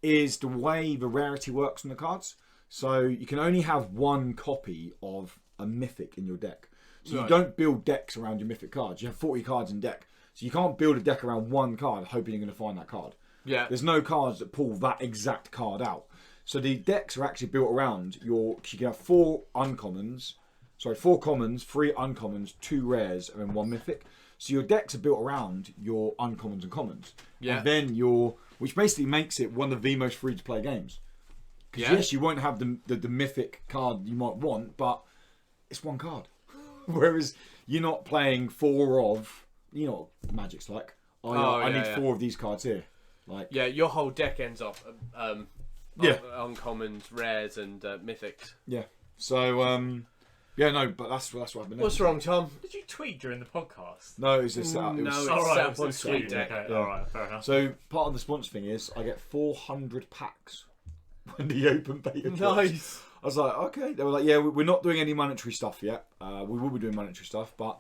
is the way the rarity works on the cards. So you can only have one copy of a mythic in your deck. So you don't build decks around your mythic cards. You have 40 cards in deck. So you can't build a deck around one card hoping you're going to find that card. Yeah. There's no cards that pull that exact card out. So the decks are actually built around you can have 4 commons, 3 uncommons, 2 rares, and then 1 mythic. So your decks are built around your uncommons and commons. Yeah. And then which basically makes it one of the most free to play games. Because yes, you won't have the mythic card you might want, but it's one card. Whereas you're not playing 4 of, you know what Magic's like. I need 4 of these cards here. Like, yeah, your whole deck ends up uncommons, rares, and mythics. Yeah. So yeah, no, but that's what I've been. What's wrong, Tom? Did you tweet during the podcast? No, it was just No, it was, it's All right, set it up was on a tweet. Tweet Deck. Okay, all right, fair enough. So part of the sponsor thing is I get 400 packs when the open beta drops. Nice. I was like, okay. They were like, yeah, we're not doing any monetary stuff yet. We will be doing monetary stuff, but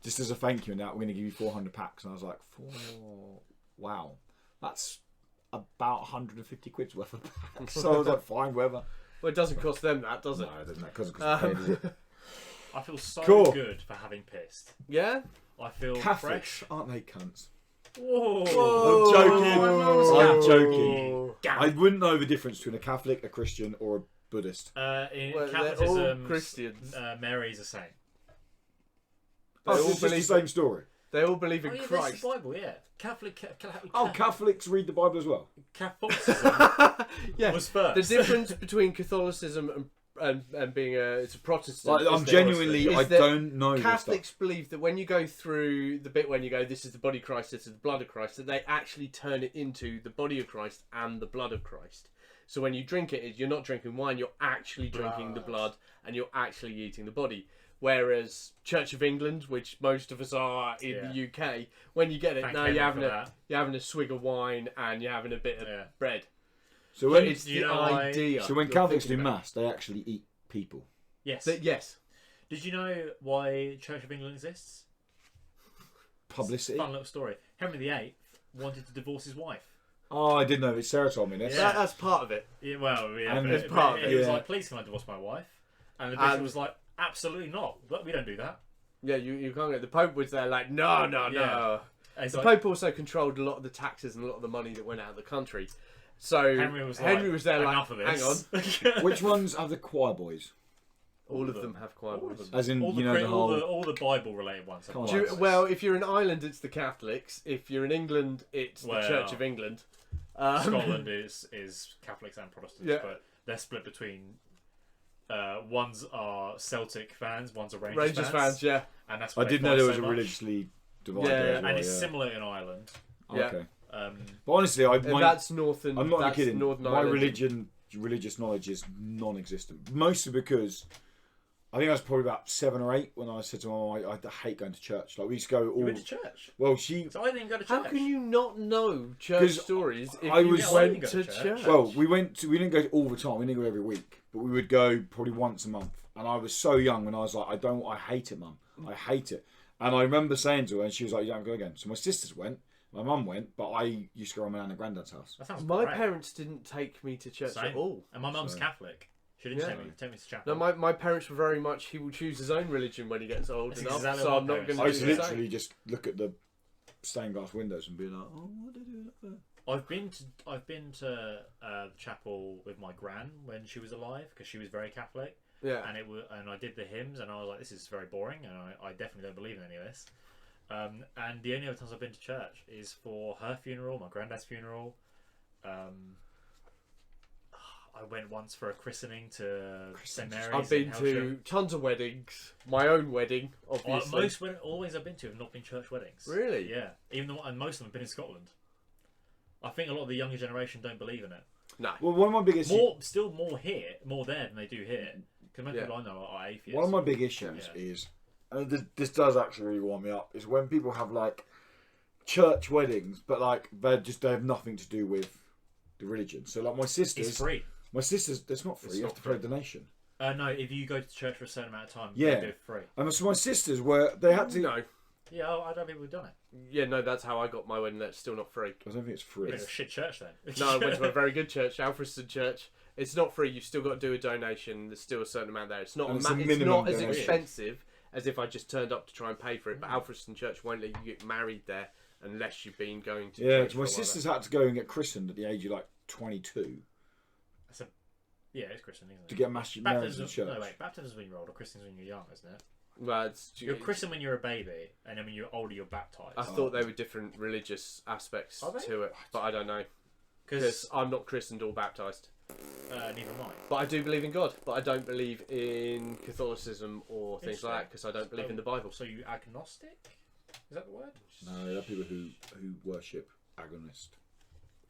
just as a thank you and that, we're going to give you 400 packs. And I was like, wow, that's about 150 quid's worth of packs. So I was like, fine, whatever. Well, it doesn't cost them that, does it? No, it doesn't. Because it? I feel so Cool. good for having pissed. Yeah? I feel Catholics, fresh. aren't they cunts? Whoa. I'm joking. I'm Whoa. joking. I wouldn't know the difference between a Catholic, a Christian, or a Buddhist. In Well, they're all Catholicism, Christians. Mary's a saint. Oh, They so all it's just the believe same story. They all believe in Oh, yeah, Christ. that's the Bible, yeah. Catholic. Catholics read the Bible as well. Catholicism Yeah. was first. The difference between Catholicism and being it's a Protestant. Like, I'm genuinely, I don't know this Catholics stuff. believe that when you go through the bit when you go, this is the body of Christ, this is the blood of Christ, that they actually turn it into the body of Christ and the blood of Christ. So when you drink it, you're not drinking wine, you're actually drinking the blood and you're actually eating the body. Whereas Church of England, which most of us are in the UK, when you get it, now you're having a swig of wine and you're having a bit of bread. So when, it's the idea. So when Catholics do mass, they actually eat people. Yes. Yes. Did you know why Church of England exists? Publicity. Fun little story. Henry VIII wanted to divorce his wife. Oh, I didn't know. It's Sarah told me this. Yeah. That's part of it. Yeah, well, yeah, And but it's part of it it, was yeah. like, please can I divorce my wife? And the bishop was like, absolutely not. We don't do that. Yeah, you can't get. The Pope was there like, no. Yeah. And The it's Pope also controlled a lot of the taxes and a lot of the money that went out of the country. So Henry was there like, enough of hang on. this. Which ones are the choir boys? All of them have choir boys. As in, all the, you know, the whole... all the Bible related ones. Come on. Well, if you're in Ireland, it's the Catholics. If you're in England, it's the Church of England. Scotland is Catholics and Protestants, Yeah. but they're split between. Ones are Celtic fans, ones are Rangers fans, yeah. And that's I what they did know fight there so was a much. religiously divided. Yeah, as And well, it's yeah. similar in Ireland. Okay. Um, But honestly, That's northern. I'm not that's kidding. Northern My Ireland. religious knowledge is non-existent. Mostly because I think I was probably about 7 or 8 when I said to my mum, I hate going to church. Like we used to go all. you went to church. Well, she. So I didn't even go to How church. can you not know church 'Cause stories if I you was- went I to didn't go to church? Well, we didn't go all the time. We didn't go every week, but we would go probably once a month. And I was so young when I was like, I hate it, Mum. I hate it. And I remember saying to her, and she was like, you don't go again. So my sisters went, my mum went, but I used to go around my nan and granddad's house. That sounds My great. parents didn't take me to church Same. at all. And my mum's So- Catholic. She didn't Yeah. take me to chapel. No, my parents were very much. He will choose his own religion when he gets old That's enough. exactly So what I'm my not going parents to I do used to the literally same. just look at the stained glass windows and be like, oh, what do they do up there? I've been to the chapel with my gran when she was alive because she was very Catholic. Yeah. And I did the hymns and I was like, this is very boring and I definitely don't believe in any of this. And the only other times I've been to church is for her funeral, my granddad's funeral. I went once for a christening to St Mary's. I've been in to Hailsham. tons of weddings. My own wedding, obviously. Always I've been to have not been church weddings. Really? Yeah. And most of them have been in Scotland. I think a lot of the younger generation don't believe in it. No. Well, one of my biggest Still more there than they do here. Because most people I know are atheists. one of my big issues is, and this does actually really warm me up, is when people have like church weddings, but like they have nothing to do with the religion. So like my sisters, It's free. My sisters, it's not free. You have to pay a donation. No, if you go to church for a certain amount of time, Yeah. they do it free. And so my sisters they had to. No. Yeah, I don't think we've done it. Yeah, no, that's how I got my wedding. That's still not free. I don't think it's free. It's a shit church then. No, I went to a very good church, Alfriston Church. It's not free. You've still got to do a donation. There's still a certain amount there. It's not. And it's a It's minimum not as donation. expensive as if I just turned up to try and pay for it. But Alfriston Church won't let you get married there unless you've been going to. Yeah, church for my a while sisters there. had to go and get christened at the age of like 22 Yeah, it's Christian, isn't it? to get married in Baptism, the church. no, wait, baptism is when you're old, or christen's when you're young, isn't it? Well, You're christened when you're a baby, and then when you're older, you're baptised. I thought there were different religious aspects Are they? to it, but I don't know Because because I'm not christened or baptised. neither am I. But I do believe in God. But I don't believe in Catholicism or things like that because I don't believe in the Bible. So you agnostic? Is that the word? No, there are people who worship agonist.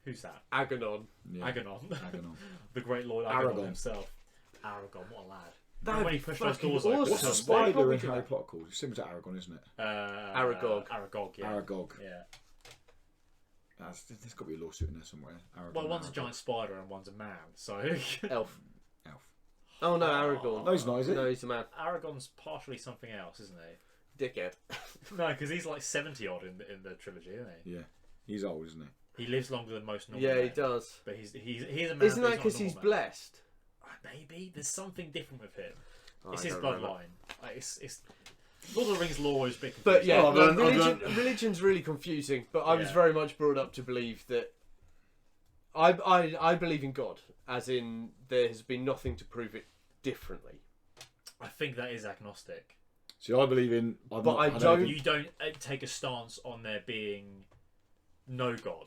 Who's that? Aganon. Yeah. Agonon. Agonon. The great Lord Agonon Aragon. himself. Aragon, what a lad. That'd When he be pushed those fucking doors awesome. open. What's the They spider probably in do Harry that. Potter called? It's similar to Aragon, isn't it? Aragog. Aragog, yeah. Aragog. Yeah. There's got to be a lawsuit in there somewhere. Aragon, Well, one's a Aragog. giant spider and one's a man, so... Elf. Elf. Oh no, Aragorn. No, he's not, is it? No, he's a man. Aragon's partially something else, isn't he? Dickhead. No, because he's like 70 odd in the trilogy, isn't he? Yeah. He's old, isn't he? He lives longer than most normal Yeah, he men. does. But he's a man. Isn't but that because not a he's normal man. blessed? Maybe there's something different with him. Oh, It's I his don't remember. bloodline. Like, it's Lord of the Rings lore is a bit confusing. But yeah, Oh, no, I've religion's really confusing. But I was Yeah. very much brought up to believe that I believe in God, as in there has been nothing to prove it differently. I think that is agnostic. See, I believe in. You don't take a stance on there being no God.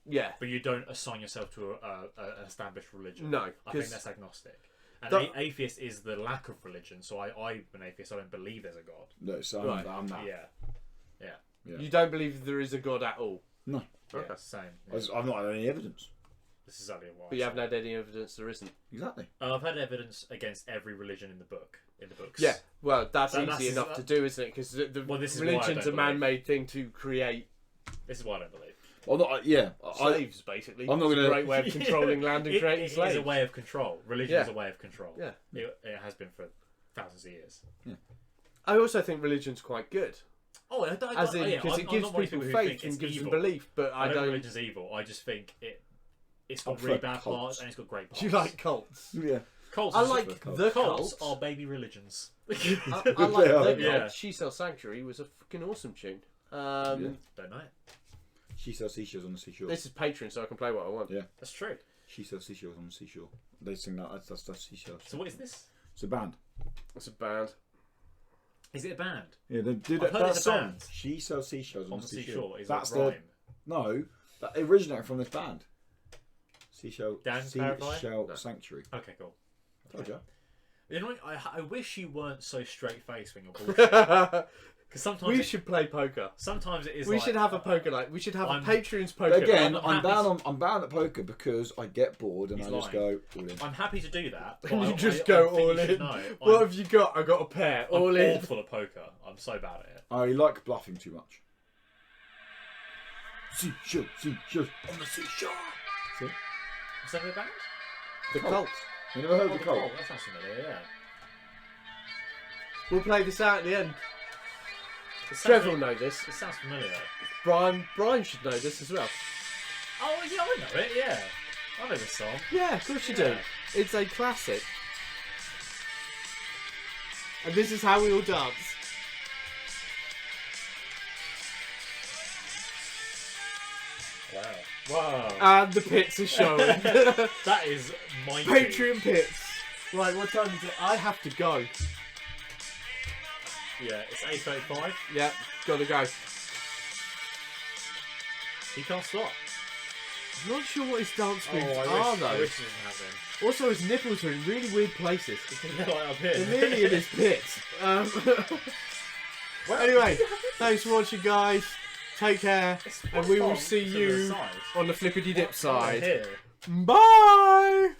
Yeah. But you don't assign yourself to an established religion. No. I think that's agnostic. And atheist is the lack of religion. So I'm an atheist. I don't believe there's a God. No, so I'm not. Yeah. You don't believe there is a God at all? No. Okay. That's the same. Yeah. I've not had any evidence. This is exactly why. But you haven't had any evidence there isn't? Exactly. I've had evidence against every religion in the books. Yeah, well, that's easy enough to do, isn't it? Because the religion's a man-made thing to create. This is why I don't believe. Well, not, Slaves, basically. I'm not going to. It's a great way of controlling land and creating slaves. It is a way of control. Religion is a way of control. Yeah. It has been for thousands of years. Yeah. I also think religion's quite good. Oh, because it gives people faith and gives them belief. But I don't. Religion's evil. I just think it's got really bad parts and it's got great parts. Do you like cults? Yeah. Cults. I like the cults are baby religions. I like the cult. She Sells Sanctuary was a fucking awesome tune. Don't know it. She sells seashells on the seashore. This is Patreon, so I can play what I want. Yeah, that's true. She sells seashells on the seashore. They sing that. That's seashells. So what is this? It's a band. It's a band. Is it a band? Yeah, they do that song. She sells seashells on the seashore. That's the rhyme. No, that originated from this band. Seashell clarify? Sanctuary. Okay, cool. Told you. You know, I wish you weren't so straight faced when you're bullshit. Because sometimes we should play poker. Sometimes it is. We should have a poker night. We should have a Patreon's poker. Again, I'm bad at poker because I get bored and I just go all in. I'm happy to do that. And you just go all in. What have you got? I got a pair. All in. I'm awful at poker. I'm so bad at it. I like bluffing too much. Seashell on the seashore. See? Is that a band? The Cult. You never heard of the Cult? That sounds familiar, yeah. We'll play this out at the end. Trevor will know this. It sounds familiar. Brian should know this as well. Oh, yeah, I know it, yeah. I know this song. Yeah, of course you do. It's a classic. And this is how we all dance. Wow. And the pits are showing. That is my Patreon pits. Right, what time is it? I have to go. Yeah, it's 8:35. Yeah, gotta go. He can't stop. I'm not sure what his dance moves are, though. I wish he didn't have them. Also, his nipples are in really weird places. They're like up here. They're nearly in his pits. Anyway, thanks for watching, guys. Take care, and we will see you on the flippity dip side. Bye!